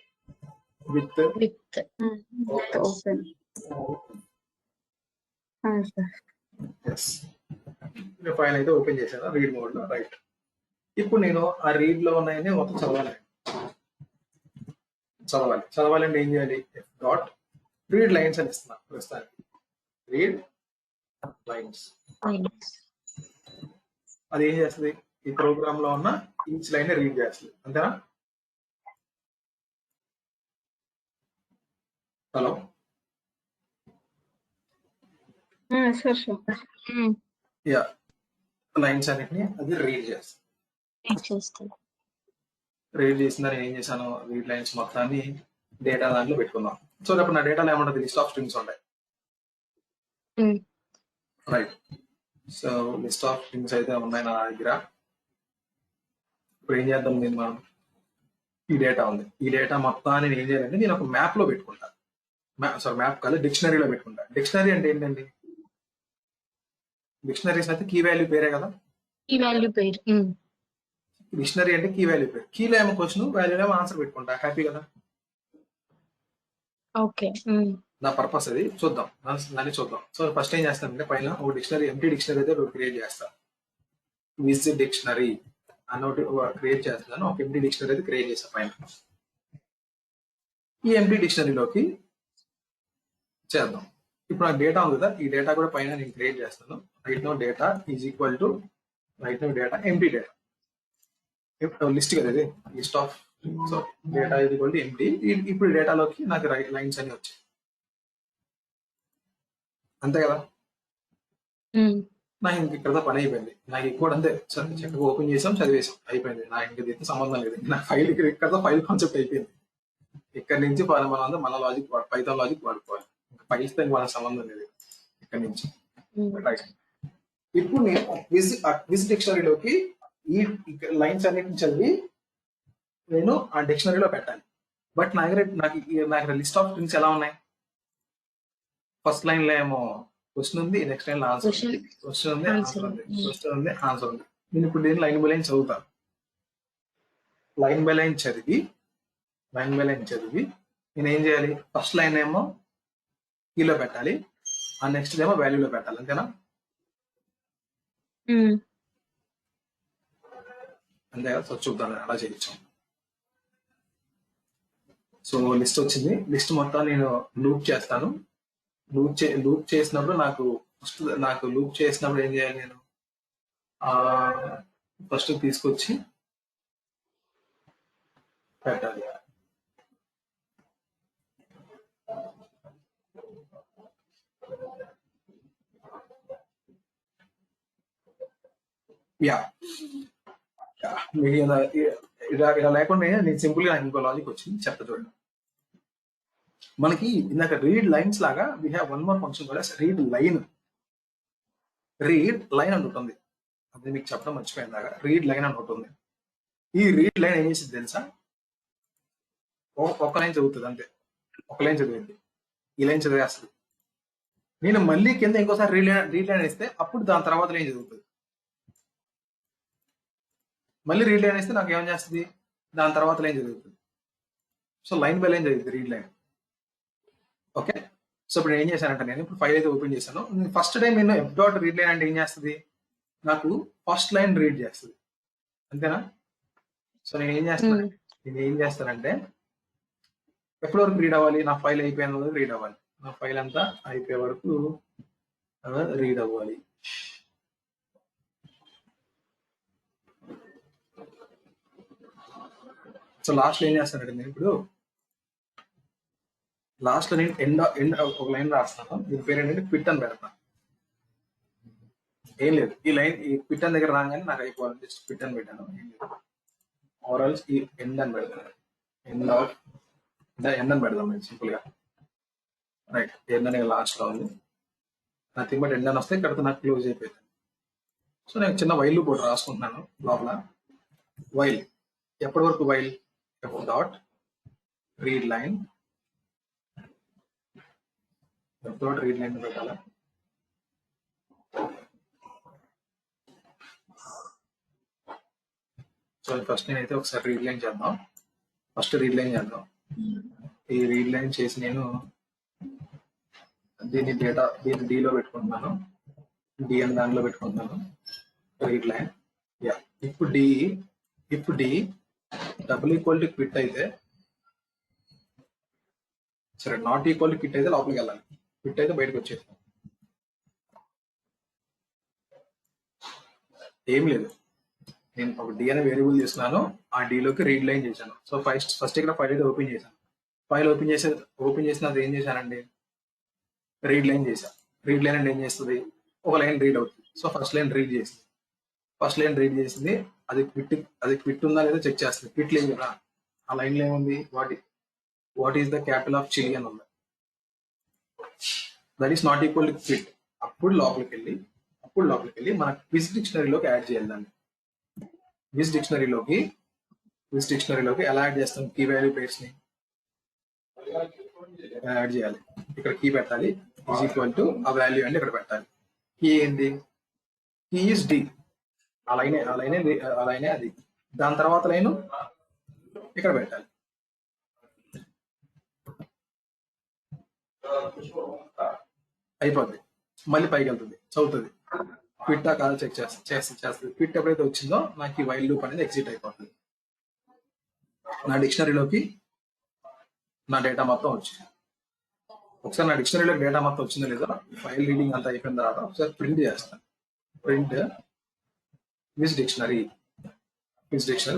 [SPEAKER 1] విత్
[SPEAKER 3] ఓపెన్
[SPEAKER 1] ఫైల్ అయితే ఓపెన్ చేశాను రీడ్ మోడ్ లో. రైట్, ఇప్పుడు నేను ఆ రీడ్ లో ఉన్నాయని మొత్తం చదవాలంటే ఏం చేయాలి, డాట్ రీడ్ లైన్స్ అని ఇస్తున్నా ప్రస్తుతానికి. రీడ్ లైన్స్ అది ఏం చేస్తుంది, ఈ ప్రోగ్రామ్ లో ఉన్న ఈచ్ లైన్ రీడ్ చేస్తుంది, అంతేనా. హలో, యా, లైన్స్ అన్నిటిని అది రీడ్ చేస్తుంది. రీడ్ చేసిన ఏం చేశాను, రీడ్ లైన్స్ మొత్తాన్ని డేటా దాంట్లో పెట్టుకుందాం. సో అప్పుడు నా డేటాలో ఏమంటుంది, లిస్ట్ ఆఫ్ స్ట్రింగ్స్ ఉంటాయి. Right, so list of strings అయితే ఉన్నాయి నా దగ్గర. ఇప్పుడు ఏం చేద్దాం, నేను మనం ఈ డేటా ఉంది, ఈ డేటా మొత్తాన్ని నేను ఏం చేయాలంటే నేను ఒక మ్యాప్ లో పెట్టుకుంటా. మ్యాప్ కాదు, డిక్షనరీలో పెట్టుకుంటా. డిక్షనరీ అంటే ఏంటండి, డిక్షనరీస్ అయితే కీ వాల్యూ పేరే కదా.
[SPEAKER 2] ఈ వాల్యూ పేరు.
[SPEAKER 1] డిక్షనరీ అంటే కీ వాల్యూ పేరు, కీలో ఏమో క్వశ్చన్, వాల్యూలో ఏమో ఆన్సర్ పెట్టుకుంటా, హ్యాపీ కదా.
[SPEAKER 2] ఓకే,
[SPEAKER 1] నా పర్పస్ అది. చూద్దాం, దాన్ని చూద్దాం. సో ఫస్ట్ ఏం చేస్తానంటే పైన ఒక డిక్షనరీ, ఎంటీ డిక్షనరీ అయితే క్రియేట్ చేస్తాను. విజ్ డిక్షనరీ అన్నోటి క్రియేట్ చేస్తున్నాను, ఒక ఎంటీ డిక్షనరీ అయితే క్రియేట్ చేస్తాను పైన. ఈ ఎంటీ డిక్షనరీలోకి చేద్దాం. ఇప్పుడు నాకు డేటా ఉంది కదా, ఈ డేటా కూడా పైన నేను క్రియేట్ చేస్తాను. Right no data is equal to right no data empty data, list కదా ఇది, list of. So data is equal to empty. ఇప్పుడు డేటాలోకి నాకు లైన్స్ అన్ని వచ్చాయి, అంతే కదా. నాకు ఇంక ఇక్కడ పని అయిపోయింది. నాకు ఎక్కువ అంతే, చక్కగా ఓపెన్ చేసాం, చదివేసాం, అయిపోయింది. నాకు ఇంక దీంతో సంబంధం లేదు. నా ఫైల్ ఇక్కడ ఫైల్ కాన్సెప్ట్ అయిపోయింది. ఇక్కడ నుంచి మనం అందరం మన లాజిక్ పైథాన్ లాజిక్ వాడుకోవాలి. ఫైల్స్ తో మన సంబంధం లేదు ఇక్కడ నుంచి. రైట్, ఇప్పుడు నేను క్విజ్ డిక్షనరీలోకి ఈ లైన్స్ అన్నిటిని చదివి నేను ఆ డిక్షనరీలో పెట్టాలి. బట్ నాకు లిస్ట్ ఆఫ్ స్ట్రింగ్స్ ఎలా ఉన్నాయి, ఫస్ట్ లైన్ లో ఏమో క్వశ్చన్ ఉంది, నెక్స్ట్ లైన్ లో ఆన్సర్ ఉంది, క్వశ్చన్ ఉంది, ఆన్సర్ ఉంది, క్వశ్చన్ ఉంది, ఆన్సర్ ఉంది. నేను ఇప్పుడు దీన్ని లైన్ బై లైన్ చదువుతాను. లైన్ బై లైన్ చదివి నేను ఏం చేయాలి, ఫస్ట్ లైన్ ఏమో కీలో పెట్టాలి, ఆ నెక్స్ట్ ఏమో వాల్యూలో పెట్టాలి, అంతేనా. అంతే కదా. సో చూద్దాం అలా చేయొచ్చు. సో లిస్ట్ వచ్చింది, లిస్ట్ మొత్తం నేను లూప్ చేస్తాను. లూప్ చేసినప్పుడు నాకు లూప్ చేసినప్పుడు ఏం చేయాలి, నేను ఫస్ట్ తీసుకొచ్చి పెట్టాలి. యా, మీకు ఇలా లేకుండా నేను సింపుల్ గా ఇంకో లాజిక్ వచ్చింది, చెప్తా చూడండి. మనకి ఇందాక రీడ్ లైన్స్ లాగా we have one more function కూడా, రీడ్ లైన్ అని ఉంటుంది. అది మీకు చెప్పడం మర్చిపోయిందాక, రీడ్ లైన్ అని ఉంటుంది. ఈ రీడ్ లైన్ ఏం చేసింది తెలుసా, ఒక లైన్ చదువుతుంది అంతే, ఒక లైన్ చదివింది, ఈ లైన్ చదివేస్తుంది. నేను మళ్ళీ కింద ఇంకోసారి రీడ్ లైన్ ఇస్తే అప్పుడు దాని తర్వాత లైన్ చదువుతుంది. మళ్ళీ రీడ్ లైన్ ఇస్తే నాకు ఏం చేస్తుంది, దాని తర్వాత లైన్ చదువుతుంది. సో లైన్ బై లైన్ చదువుతుంది రీడ్ లైన్. ఓకే, సో ఇప్పుడు ఏం చేశానంటే నేను ఇప్పుడు ఫైల్ అయితే ఓపెన్ చేశాను. ఫస్ట్ టైం నేను ఎఫ్ డాట్ రీడ్ లైన్ అంటే ఏం చేస్తుంది, నాకు ఫస్ట్ లైన్ రీడ్ చేస్తుంది, అంతేనా. సో నేను ఏం చేస్తాను, నేను ఏం చేస్తానంటే ఎప్పటి వరకు రీడ్ అవ్వాలి, నా ఫైల్ అయిపోయిన వరకు రీడ్ అవ్వాలి, నా ఫైల్ అంతా అయిపోయే వరకు రీడ్ అవ్వాలి. సో లాస్ట్ ఏం చేస్తానంటే నేను ఇప్పుడు లాస్ట్ లో నేను ఎండ్ ఒక లైన్ రాస్తాను. దీని పేరు ఏంటంటే క్విట్ అని పెడతాను. ఏం లేదు, ఈ క్విట్ అని దగ్గర రాగానే నాకు అయిపోవాలి, జస్ట్ క్విట్ అని పెట్టాను. ఏం లేదు, ఆర్ఎల్స్ ఈ ఎండ్ అని పెడతాను. ఎండ్ ఆఫ్ ఎండ్ అని పెడదాం సింపుల్ గా. రైట్, ఎండ్ అనేది లాస్ట్ లో ఉంది. నథింగ్ బట్ ఎండ్ అని వస్తే ఇక్కడ నాకు క్లోజ్ అయిపోయింది. సో నేను చిన్న వైల్ లూప్ ఒకటి రాసుకుంటున్నాను లోపల. వైల్ ఎప్పటి వరకు while F dot read line, F dot read line పెట్టాలా. సో ఫస్ట్ నేనైతే ఒకసారి రీడ్ లైన్ చేద్దాం. ఫస్ట్ రీడ్ లైన్ చేద్దాం. ఈ రీడ్ లైన్ చేసి నేను దీన్ని డీలో పెట్టుకుంటున్నాను, డి అని దానిలో పెట్టుకుంటున్నాను. Read line yeah. ఇప్పుడు D double equal to quit అయితే, సరే నాట్ ఈక్వల్ టు క్విట్ అయితే లోపలికి వెళ్ళాలి, క్విట్ అయితే బయటకు వచ్చేస్తాం. ఏం లేదు, నేను ఒక డి అనే వేరియబుల్ తీసుకున్నాను, ఆ డీలోకి రీడ్ లైన్ చేశాను. సో ఫస్ట్ ఇక్కడ ఫైల్ అయితే ఓపెన్ చేశాను. ఫైల్ ఓపెన్ చేసినది ఏం చేశానండి, రీడ్ లైన్ చేశాను. రీడ్ లైన్ అంటే ఏం చేస్తుంది, ఒక లైన్ రీడ్ అవుతుంది. సో ఫస్ట్ లైన్ రీడ్ చేసింది, అది క్విట్ ఉందా లేదా చెక్ చేస్తుంది. క్విట్ లేదు కదా, ఆ లైన్ లో ఏముంది, what is the capital of Chile అని ఉంది. That is not equal to quit. అప్పుడు లోపలికి వెళ్ళి మన క్విజ్ డిక్షనరీలోకి యాడ్ చేయాలి దాన్ని. క్విజ్ డిక్షనరీలోకి ఎలా యాడ్ చేస్తాం, కీ వాల్యూ పేర్స్ ని యాడ్ చేయాలి. ఇక్కడ కీ పెట్టాలి, ఈజ్ ఈక్వల్ టు ఆ వాల్యూ అంటే ఇక్కడ పెట్టాలి. కీ ఏంది, కీ ఈజ్ డి, అలానే అది. దాని తర్వాత లైన్ ఇక్కడ పెట్టాలి. అయిపోద్ది, మళ్ళీ పైకి వెళ్తుంది, చదువుతుంది, క్విట్ కాదు చెక్ చేస్తుంది. క్విట్ ఎప్పుడైతే వచ్చిందో నాకు ఈ వైల్ లూప్ అనేది ఎగ్జిట్ అయిపోతుంది. నా డిక్షనరీలోకి నా డేటా మొత్తం వచ్చింది. ఒకసారి నా డిక్షనరీలోకి డేటా మొత్తం వచ్చిందో లేదో, ఫైల్ రీడింగ్ అంతా అయిపోయిన తర్వాత ఒకసారి ప్రింట్ చేస్తాను. ప్రింట్ క్విజ్ డిక్షనరీ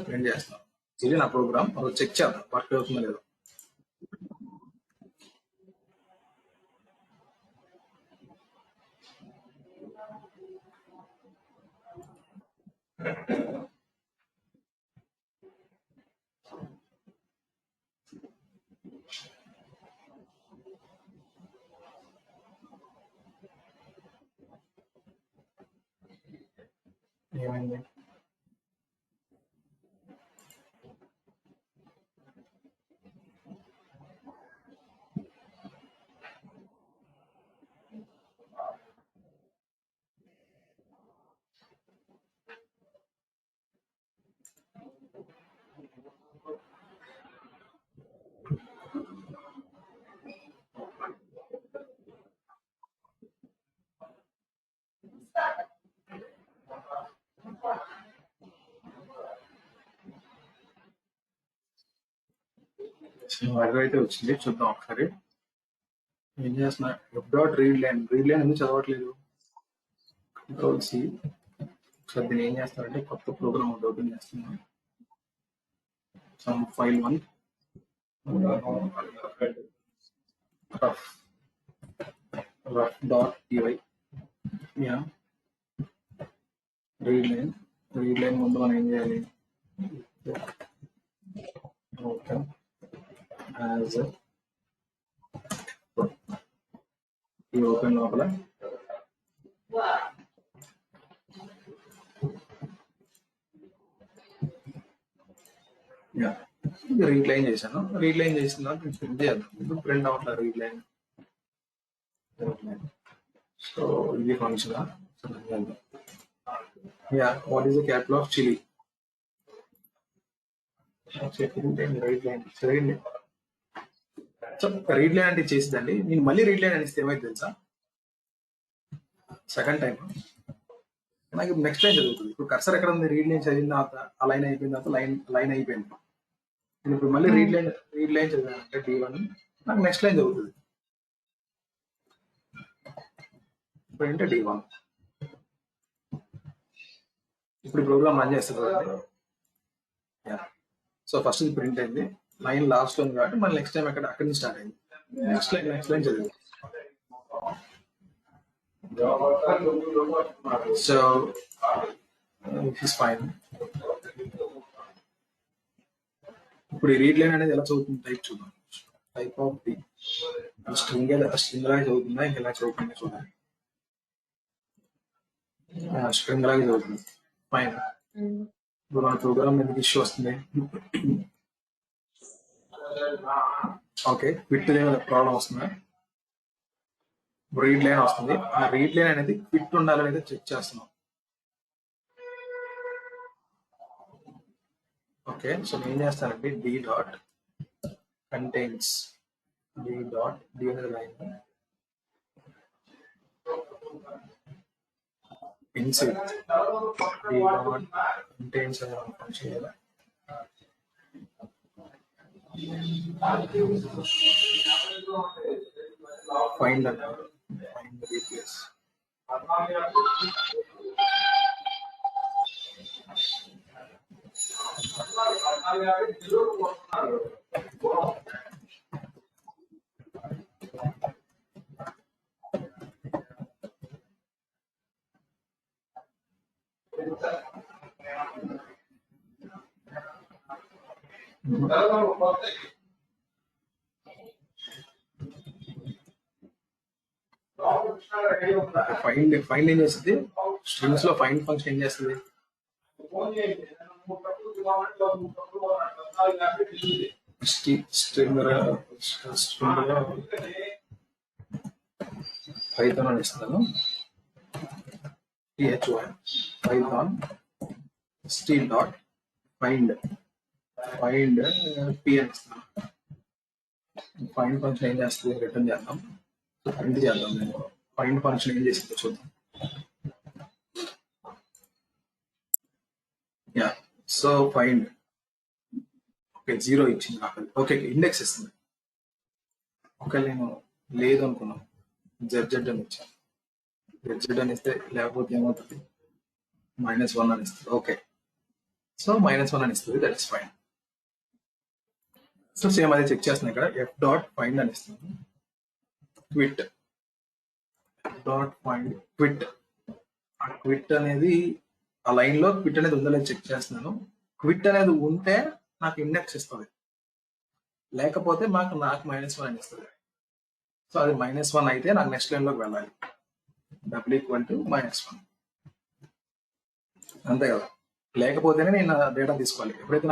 [SPEAKER 1] ప్రింట్ చేస్తాను. ఇది నా ప్రోగ్రామ్, చెక్ చేద్దాం వర్క్ అవుతుందో లేదో. ఏమైంది, అయితే వచ్చింది, చూద్దాం ఒకసారి. ఏం చేస్తున్నా, ఎఫ్ డాట్ రీడ్ లైన్ ఎందుకు చదవట్లేదు, కంట్రోల్ సి. ఒకసారి దీన్ని ఏం చేస్తారంటే కొత్త ప్రోగ్రామ్ ఒకటి ఓపెన్ చేస్తున్నాను. Some file 1 rough dot py. Yeah, read line ముందు మనం ఏం చేయాలి, ఓపెన్ యాజ్ ఈ ఓపెన్ లోపల రీడ్ లైన్ చేశాను. రీడ్ లైన్ చేసిన తర్వాత ప్రింట్ చేద్దాం. ఇప్పుడు ప్రింట్ అవ్వట్లా రీడ్ లైన్. సో ఇది function. Yeah, what is the capital of Chile. Read line సరైంది. సో రీడ్ లైన్ అంటే చేసిందండి. నేను మళ్ళీ రీడ్ లైన్ అనిస్తే ఏమైతే తెలుసా, సెకండ్ టైం నాకు నెక్స్ట్ లైన్ చదువుతుంది. ఇప్పుడు కర్సర్ ఎక్కడ ఉంది, రీడ్ లైన్ చదివిన తర్వాత ఆ లైన్ అయిపోయిన తర్వాత లైన్ అయిపోయింది. ఇప్పుడు మళ్ళీ రీడ్ లైన్ చదివానంటే D1 నాకు నెక్స్ట్ లైన్ చదువుతుంది. ఇప్పుడు అంటే D1 ఇప్పుడు ప్రోగ్రామ్ రన్ చేస్తుంది కదండి. సో ఫస్ట్ ఇది ప్రింట్ అయింది, లైన్ లాస్ట్ లో ఉంది కాబట్టి మళ్ళీ నెక్స్ట్ టైం అక్కడి నుంచి స్టార్ట్ అయింది. నెక్స్ట్ లైన్ చదివింది. So is fine. ఇప్పుడు ఈ రీడ్ లైన్ అనేది ఎలా చదువుతుంది టైప్ చూద్దాం. టైప్ ఆఫ్ ది స్ట్రింగ్ లాగా చదువుతుందా ఇంకా ఎలా చదువుతుందా చూడాలి. స్ట్రింగ్ లాగా చదువుతుంది. ఫైన్. ఇప్పుడు మన ప్రోగ్రామ్ ఎందుకు ఇష్యూ వస్తుంది? ఓకే, క్విట్ ప్రాబ్లం వస్తుందా? రీడ్ లైన్ వస్తుంది. ఆ రీడ్ లైన్ అనేది క్విట్ ఉండాలి లేదా చెక్ చేస్తున్నాం. ఓకే, సో నేను చేస్తానండి డి డాట్ కంటైన్స్ డి అనేది line inset d dot contains అనే ఫంక్షన్ కదా. ఫైండ్ అన్నారు, ఫైండ్ రీప్లేస్. ఫైండ్ ఏం చేస్తుంది? స్ట్రింగ్స్ లో ఫైండ్ ఫంక్షన్ ఏం చేస్తుంది? పైథాన్ అని ఇస్తాను. Python steel dot find P అని ఇస్తాను. ఫైండ్ ఫంక్షన్ ఏం చేస్తుంది? రిటర్న్ చేద్దాం, ప్రింట్ చేద్దాం. నేను ఫైండ్ ఫంక్షన్ ఏం చేసిందో చూద్దాం. యా, సో ఫైండ్ ఓకే 0 ఇచ్చింది నాకు. ఓకే, ఇండెక్స్ ఇస్తుంది. ఓకే, నేను లేదు అనుకున్నాను, జెడ్ అని ఇచ్చాను. జెడ్ అని ఇస్తే లేకపోతే ఏమవుతుంది? -1 అని ఇస్తుంది. ఓకే, సో -1 అని ఇస్తుంది, that is fine. So same అదే చెక్ చేస్తున్నాను ఇక్కడ. ఎఫ్ డాట్ ఫైండ్ అని ఇస్తున్నాను. Quit dot find quit. ఆ క్విట్ అనేది ఆ లైన్ లో క్విట్ అనేది ఉందో లేదో చెక్ చేస్తున్నాను. క్విట్ అనేది ఉంటే నాకు ఇండెక్స్ ఇస్తుంది, లేకపోతే నాకు -1 అని ఇస్తుంది. సో అది -1 అయితే నాకు నెక్స్ట్ లైన్ లోకి వెళ్ళాలి. డబ్ల్యూ ఈక్వల్ టు -1 అంతే కదా. లేకపోతేనే నేను డేటా తీసుకోవాలి. ఎప్పుడైతే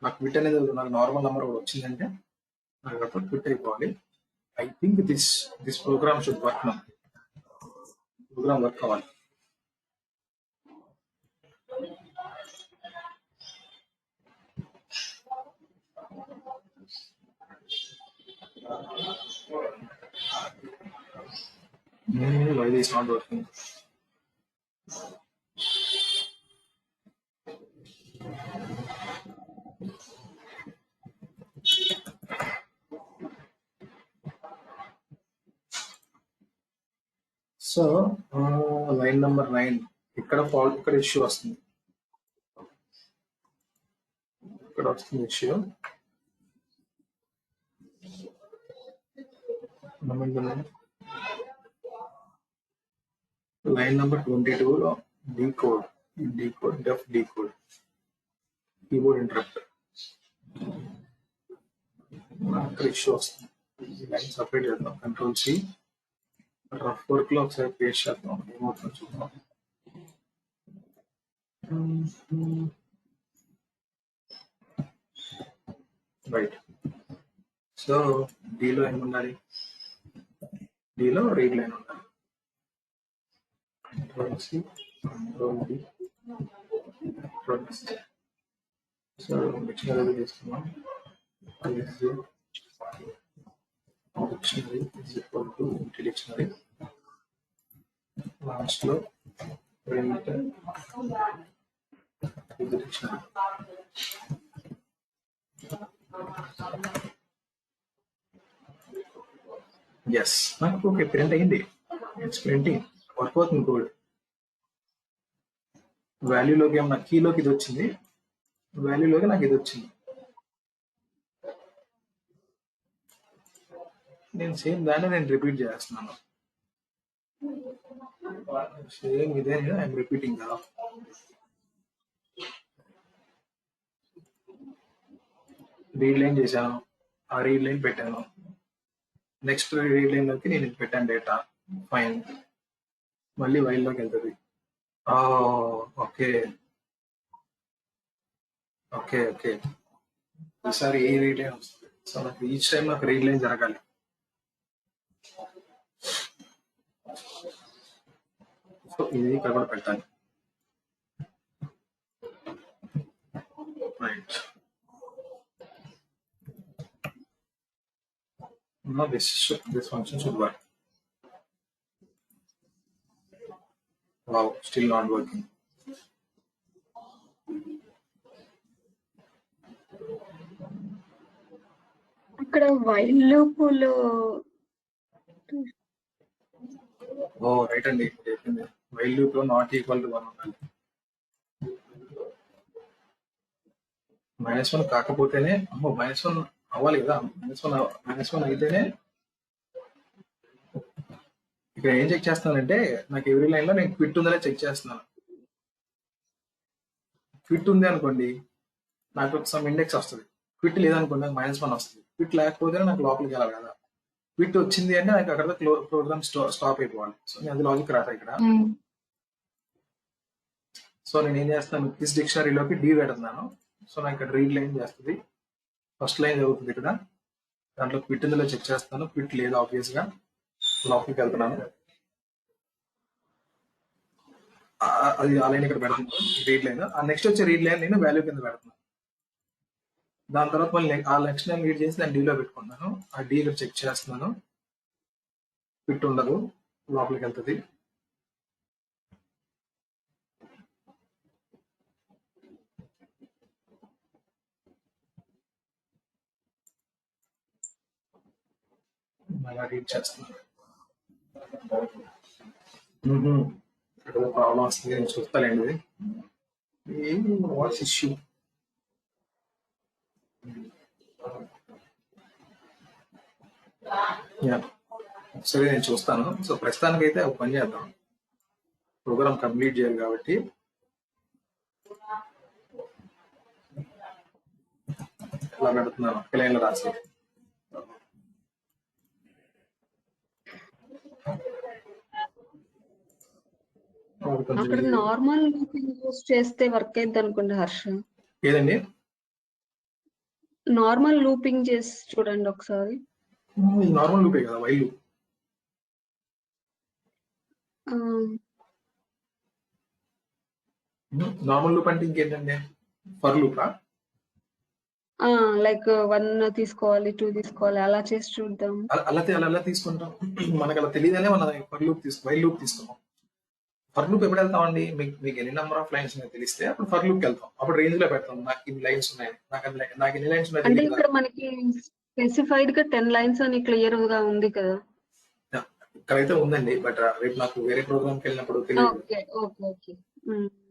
[SPEAKER 1] నాకు క్విట్ అనేది నాకు నార్మల్ నెంబర్ కూడా వచ్చిందంటే నాకు అప్పుడు క్విట్ అయిపోవాలి. I think this program should work now. Program work అవ్వాలి. Why this is not working? So line number 9 ఇక్కడ ఇక్కడ ఇష్యూ వస్తుంది. ఇక్కడ వస్తుంది ఇష్యూ. లైన్ నెంబర్ 22 లో డీకోడ్ డెఫ్ డీకోడ్ కీబోర్డ్ ఇంటరప్ట్ ఇక్కడ ఇష్యూ వస్తుంది. లైన్ సపరేట్ చేద్దాం. Ctrl+C రఫ్ వర్క్ లో ఒకసారి పేస్ట్ చేద్దాం, ఏమవుతుందో చూద్దాం. రైట్. సో డీలో ఏముండాలి? డీలో రీడ్ లైన్ ఉండాలి. Ctrl+C Ctrl+D Ctrl+C. So dictionary తీసుకున్నాం. Dictionary is equal to empty dictionary. Last లో print is the dictionary. Yes, నాకు ఓకే ప్రింట్ అయింది. ఇట్స్ ప్రింటింగ్, వర్క్ అవుతుంది కోడ్. వాల్యూలోకి ఏమన్నా కీలోకి ఇది వచ్చింది, వాల్యూలోకి నాకు ఇది వచ్చింది. నేను సేమ్ దాన్ని నేను రిపీట్ చేస్తున్నాను. సేమ్ ఇదే ఐఎమ్ రిపీటింగ్ కదా. రీడ్ లైన్ చేశాను, ఆ రీడ్ లైన్ పెట్టాను. నెక్స్ట్ రీడ్ లైన్ లోకి నేను ఇది పెట్టాను డేటా, ఫైన్. మళ్ళీ వైల్ లోకి వెళ్తుంది. ఓకే ఓకే ఓకే, ఈసారి ఏ రీడ్ లైన్ వస్తుంది. సో నాకు ఈచ్ టైం నాకు రీడ్ లైన్ జరగాలి. సో ఇది ఇక్కడ కూడా పెట్టాలి. Right, now this function should work. Wow, still not working.
[SPEAKER 3] ఇక్కడ వైల్ లూప్ లో
[SPEAKER 1] ఓ రైట్ అండి, చెప్పింది వైల్ లూప్ లో నాట్ ఈక్వల్ టు 1 ఉండాలి. -1 కాకపోతేనే, -1 అవ్వాలి కదా. -1 అయితేనే ఇక్కడ ఏం చెక్ చేస్తానంటే, నాకు ఎవ్రీ లైన్ లో నేను క్విట్ ఉందనే చెక్ చేస్తున్నాను. క్విట్ ఉంది అనుకోండి, నాకు సమ్ ఇండెక్స్ వస్తుంది. క్విట్ లేదనుకోండి, నాకు -1 వస్తుంది. క్విట్ లేకపోతే నాకు లోపలికి వెళ్ళాలి కదా. క్విట్ వచ్చింది అంటే నాకు అక్కడ ప్రోగ్రామ్ స్టాప్ అయిపోవాలి. సో నేను అది లాజిక్ రాసా ఇక్కడ. సో నేను ఏం చేస్తాను, దిస్ డిక్షనరీలోకి డి పెడుతున్నాను. సో నాకు ఇక్కడ రీడ్ లైన్ చేస్తుంది, ఫస్ట్ లైన్ జరుగుతుంది ఇక్కడ. దాంట్లో క్విట్ ఉందో చెక్ చేస్తాను, క్విట్ లేదు ఆబ్వియస్ గా. లోపలికి వెళ్తున్నాను, అది ఆ లైన్ ఇక్కడ పెడుతున్నాను, రీడ్ లైన్. ఆ నెక్స్ట్ వచ్చే రీడ్ లైన్ నేను వాల్యూ కింద పెడుతున్నాను. దాని తర్వాత మళ్ళీ ఆ నెక్స్ట్ లైన్ రీడ్ చేసి దాన్ని డీలో పెట్టుకున్నాను. ఆ డీ ఇక్కడ చెక్ చేస్తున్నాను, క్విట్ ఉండదు, లోపలికి వెళ్తుంది. మళ్ళీ రీడ్ చేస్తున్నాను. ప్రాబ్లం వస్తుంది, నేను చూస్తానండి. ఇది వాట్స్ ఇష్యూ. సరే నేను చూస్తాను. సో ప్రస్తుతానికి అయితే ఒక పని చేద్దాం, ప్రోగ్రామ్ కంప్లీట్ చేయాలి కాబట్టి ఇలా పెడుతున్నాను, ఒక లైన్లో రాసి.
[SPEAKER 3] అక్కడ నార్మల్ లూపింగ్ యూస్ చేస్తే వర్క్ అయింది అనుకోండి హర్ష.
[SPEAKER 1] ఏదండి?
[SPEAKER 3] నార్మల్ లూపింగ్ చేసి చూడండి ఒకసారి.
[SPEAKER 1] నార్మల్ లూపే కదా, వైల్ లూప్. నార్మల్ లూప్ అంటే ఇంకేంటండి, ఫర్ లూపా?
[SPEAKER 3] లైక్ 1 తీసుకోవాలి, 2 తీసుకోవాలి, అలా చేసి చూద్దాం.
[SPEAKER 1] అలా తీసుకుంటాం. మనకు అలా తెలియదనే మనం ఫర్ లూప్ వైల్ లూప్ తీసుకున్నాం. ఫర్ లూప్ ఎప్పుడు వెళ్తామండి, మీకు ఎన్ని నెంబర్ ఆఫ్ లైన్స్ తెలిస్తే అప్పుడు ఫర్ లూప్ వెళ్తాం. అప్పుడు రేంజ్ లో పెడతాం, నాకు ఇన్ని లైన్స్ ఉన్నాయి, నాకు ఎన్ని లైన్స్ ఉన్నాయి.
[SPEAKER 3] అంటే ఇక్కడ మనకి స్పెసిఫైడ్ గా 10 లైన్స్ అని క్లియర్ గా ఉంది కదా.
[SPEAKER 1] ఇక్కడైతే ఉందండి, బట్ రేపు నాకు వేరే ప్రోగ్రామ్కి వెళ్ళినప్పుడు తెలియదు.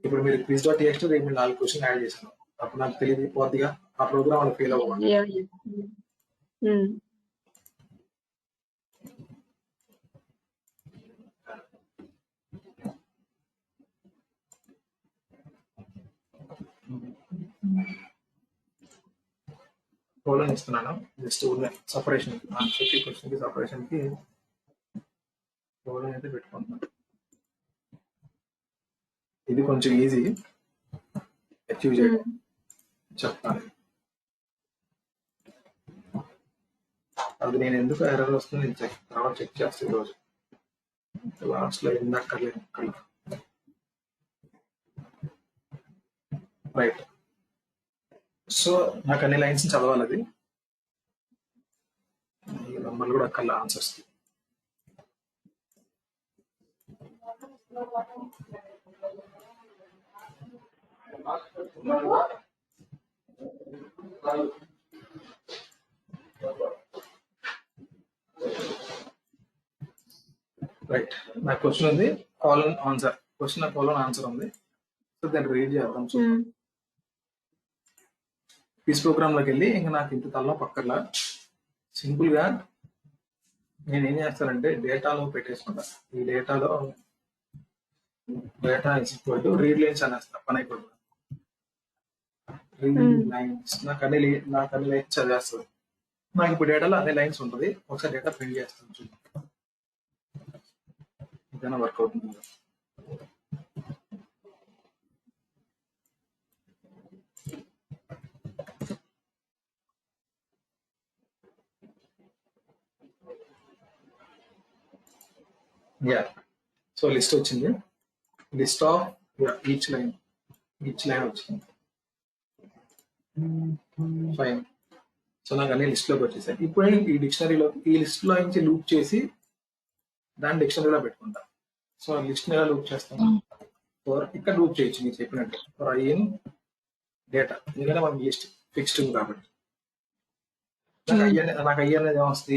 [SPEAKER 1] ఇప్పుడు మీరు quiz.txt రేపు మీరు 4 క్వశ్చన్ యాడ్ చేశాను, అప్పుడు నాకు తెలియదు పూర్తిగా, ఆ ప్రోగ్రామ్ వాళ్ళు ఫెయిల్ అవ్వాలి. కోలన్ ఇస్తున్నాను, జస్ట్ సపరేషన్, 50 క్వశ్చన్ కి సపరేషన్ కి కోలన్ అయితే పెట్టుకుంటున్నాను. ఇది కొంచెం ఈజీ అచీవ్ చేయడం, చెప్తాను. అది నేను ఎందుకు ఎర్రర్ వస్తుంది నేను తర్వాత చెక్ చేస్తాను ఈరోజు. లాస్ట్ లో ఇందక్కర్లేదు. రైట్, సో నాకు అన్ని లైన్స్ చదవాలి, అది మళ్ళీ కూడా అక్కడ ఆన్సర్స్. రైట్. నా క్వశ్చన్ ఉంది, colon answer. Question colon answer ఉంది. సో దాన్ని రీడ్ చేద్దాం. సో క్విజ్ ప్రోగ్రామ్ లోకి వెళ్ళి ఇంకా నాకు ఇంత తల్ల పక్కర్లా సింపుల్ గా నేను ఏం చేస్తానంటే డేటాలో పెట్టేసుకుంటా. ఈ డేటాలో data is equal to read lines అనేస్తా. పని అయిపోతుంది. రీడ్ లైన్స్ నాకు అన్ని లైన్స్ చదివేస్తుంది. నాకు ఇప్పుడు డేటాలో అన్ని లైన్స్ ఉంటుంది. ఒకసారి డేటా ప్రింట్ చేస్తాను. చూద్దాం ఇదైనా వర్క్ అవుతుంది. యా, సో లిస్ట్ వచ్చింది. లిస్ట్ ఆఫ్ ఈచ్ లైన్ వచ్చింది. ఫైన్. సో నాకు అన్ని లిస్ట్ లోకి వచ్చేసాయి. ఇప్పుడు నేను ఈ డిక్షనరీలో ఈ లిస్ట్ లో నుంచి లూప్ చేసి దాన్ని డిక్షనరీలో పెట్టుకుంటా. సో లిస్ట్ ఎలా లూప్ చేస్తాను? ఇక్కడ లూప్ చేయొచ్చు మీరు చెప్పినట్టు. ఫర్ ఐఎన్ డేటా, ఎందుకంటే మనకి లిస్ట్ ఫిక్స్డ్ ఉంది కాబట్టి. నాకు ఐ అనేది ఏమొస్తుంది?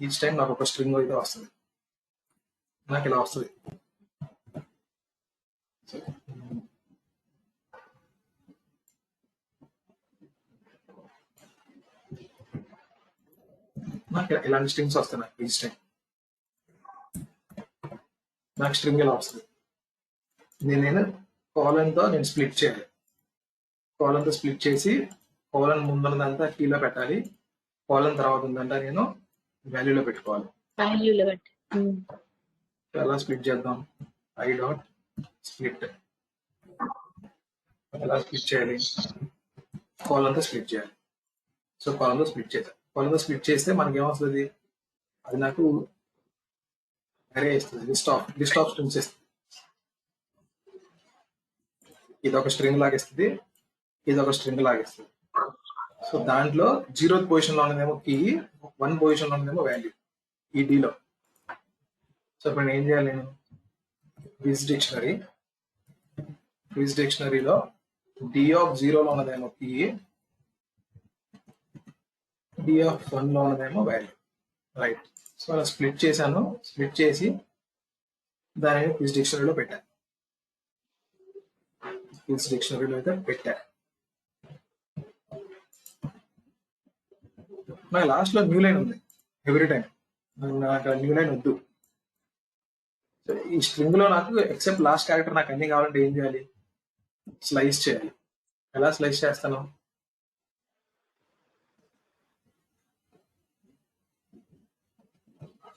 [SPEAKER 1] ఈచ్ టైం నాకు ఒక స్ట్రింగ్ అయితే వస్తుంది. నాకు ఇలా వస్తుంది. నాకు ఇలాంటి స్ట్రింగ్స్ వస్తాయి. నాకు ఈచ్ టైం నాకు స్ట్రింగ్ ఇలా వస్తుంది. నేను కాలన్తో నేను స్ప్లిట్ చేయాలి. కాలన్తో స్ప్లిట్ చేసి కాలన్ ముందున్నదంతా కీలో పెట్టాలి. కాలన్ తర్వాత ఉందంతా నేను వాల్యూలో పెట్టుకోవాలి. ఎలా స్ప్లిట్ చేద్దాం? I dot split. ఎలా స్ప్లిట్ చేయాలి? కాలన్తో స్ప్లిట్ చేయాలి. సో కాలన్తో స్ప్లిట్ చేద్దాం. కాలన్తో స్ప్లిట్ చేస్తే మనకి ఏమొస్తుంది? అది నాకు అరే ఇస్తుంది. లిస్ట్ ఆఫ్ స్ట్రింగ్స్ ఇస్తుంది. ఇది ఒక స్ట్రింగ్ లాగిస్తుంది, ఇది ఒక స్ట్రింగ్ లాగిస్తుంది. సో దాంట్లో 0th పొజిషన్ లో ఉన్నదేమో కీ, 1 పొజిషన్ లో ఉన్నదేమో వాల్యూ ఈ డీలో. సో ఇప్పుడు నేను ఏం చేయాలి? నేను క్విజ్ డిక్షనరీలో డి ఆఫ్ 0 లో ఉన్నదేమో కీ, డి ఆఫ్ 1 లో ఉన్నదేమో వాల్యూ. రైట్. సో అలా స్ప్లిట్ చేశాను. స్ప్లిట్ చేసి దానిని క్విజ్ డిక్షనరీలో పెట్టాను. క్విజ్ డిక్షనరీలో అయితే పెట్టాను. నాకు లాస్ట్ లో న్యూ లైన్ ఉంది ఎవ్రీ టైం. నాకు న్యూ లైన్ వద్దు. ఈ స్ట్రింగ్ లో నాకు ఎక్సెప్ట్ లాస్ట్ క్యారెక్టర్ నాకు అన్ని కావాలంటే ఏం చేయాలి? స్లైస్ చేయాలి. ఎలా స్లైస్ చేస్తాను?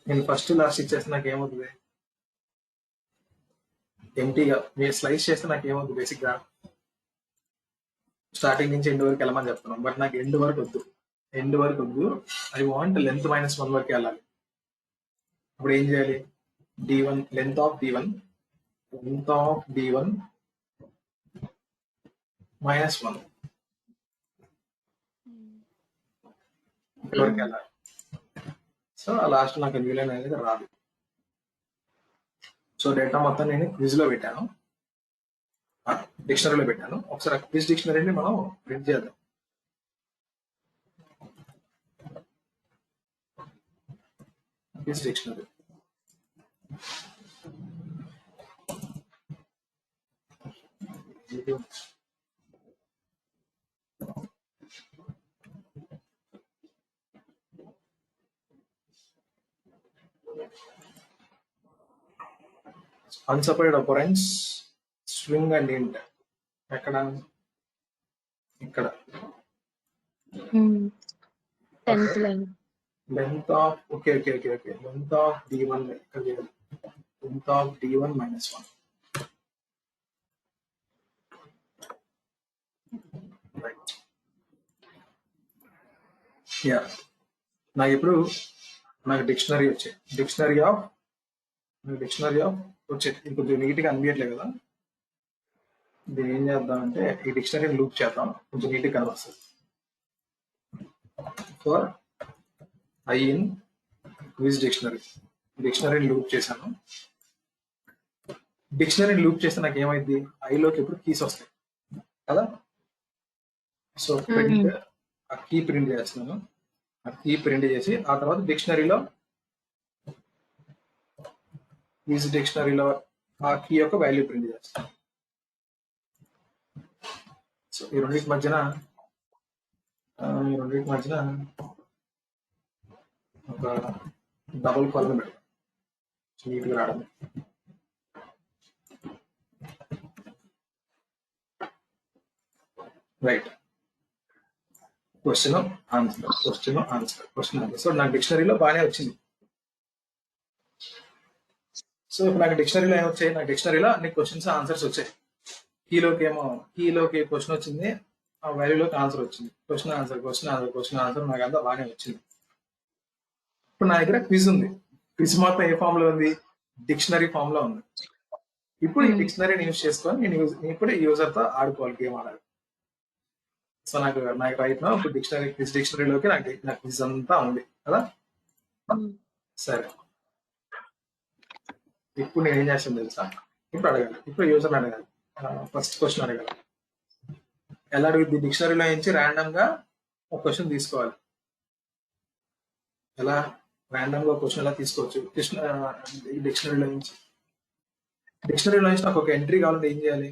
[SPEAKER 1] నేను ఫస్ట్ లాస్ట్ ఇచ్చేస్తే నాకు ఏమవుతుంది? ఎంటీగా. మీరు స్లైస్ చేస్తే నాకు ఏమవుతుంది? బేసిక్ గా స్టార్టింగ్ నుంచి ఎండ్ వరకు వెళ్ళమని చెప్తున్నాం. బట్ నాకు ఎండ్ వరకు వద్దు. ఐ వాంట్ లెంత్ -1 వరకు వెళ్ళాలి. అప్పుడు ఏం చేయాలి? d1 లెంత్ ఆఫ్ d1 -1 వరకు వెళ్ళాలి. సో ఆ లాస్ట్ నాకు న్యూ లైన్ అనేది రాదు. సో డేటా మొత్తం నేను క్విజ్ లో పెట్టాను, డిక్షనరీలో పెట్టాను. ఒకసారి క్విజ్ డిక్షనరీని మనం ప్రింట్ చేద్దాం. Quiz dictionary unsupported operands string and int. ఎక్కడ? ఇక్కడ.
[SPEAKER 2] 10th line.
[SPEAKER 1] Length of length of d1 ఇక్కడ length of d1 -1. Right. Yeah, నాకు ఇప్పుడు నాకు డిక్షనరీ వచ్చాయి. డిక్షనరీ ఆఫ్ వచ్చేది. ఇది కొంచెం నీట్గా అనిపించట్లేదు కదా. దీన్ని ఏం చేద్దామంటే ఈ డిక్షనరీని లూప్ చేద్దాం, కొంచెం నీట్గా కనిపిస్తుంది. ఫర్ ఐ ఇన్ క్విజ్ డిక్షనరీని లూప్ చేశాను. డిక్షనరీని లూప్ చేస్తే నాకు ఏమైంది? ఐలోకి ఇప్పుడు కీస్ వస్తాయి కదా. సో ప్రింట్ ఆ కీ ప్రింట్ చేస్తున్నాను. ఆ కీ ప్రింట్ చేసి ఆ తర్వాత డిక్షనరీలో క్విజ్ డిక్షనరీలో ఆ కీ యొక్క వాల్యూ ప్రింట్ చేస్తాను. సో ఈ రెండింటి మధ్యన ఒక డబుల్ కాలమ్ పెడతాం నీట్గా రావడం. Right, question answer. సో నాకు డిక్షనరీలో బాగానే వచ్చింది. సో ఇప్పుడు నాకు డిక్షనరీలో ఏమొచ్చాయి? నాకు డిక్షనరీలో అన్ని క్వశ్చన్స్ ఆన్సర్స్ వచ్చాయి. కీలోకి క్వశ్చన్ వచ్చింది, ఆ వాల్యూలోకి ఆన్సర్ వచ్చింది. క్వశ్చన్ ఆన్సర్ నాకు అంతా బాగానే వచ్చింది. ఇప్పుడు నా దగ్గర క్విజ్ ఉంది. క్విజ్ మొత్తం ఏ ఫామ్ లో ఉంది? డిక్షనరీ ఫామ్ లో ఉంది. ఇప్పుడు ఈ డిక్షనరీని యూజ్ చేసుకొని నేను ఇప్పుడు యూజర్ తో ఆడుకోవాలి, గేమ్ ఆడాలి. సో నాకు రైట్ నా ఇప్పుడు డిక్షనరీలోకి నాకు క్విజ్ అంతా ఉంది కదా. సరే, ఇప్పుడు నేను ఏం చేస్తాను తెలుసా? ఇప్పుడు అడగాలి, ఇప్పుడు యూజర్ని అడగాలి. ఫస్ట్ క్వశ్చన్ అడగాలి. ఎలా అడుగుద్ది? డిక్షనరీలో నుంచి ర్యాండమ్ గా ఒక క్వశ్చన్ తీసుకోవాలి. ఎలా ర్యాండమ్ గా క్వశ్చన్ ఎలా తీసుకోవచ్చు? డిక్షనరీలో నుంచి నాకు ఒక ఎంట్రీ కావాలంటే ఏం చేయాలి?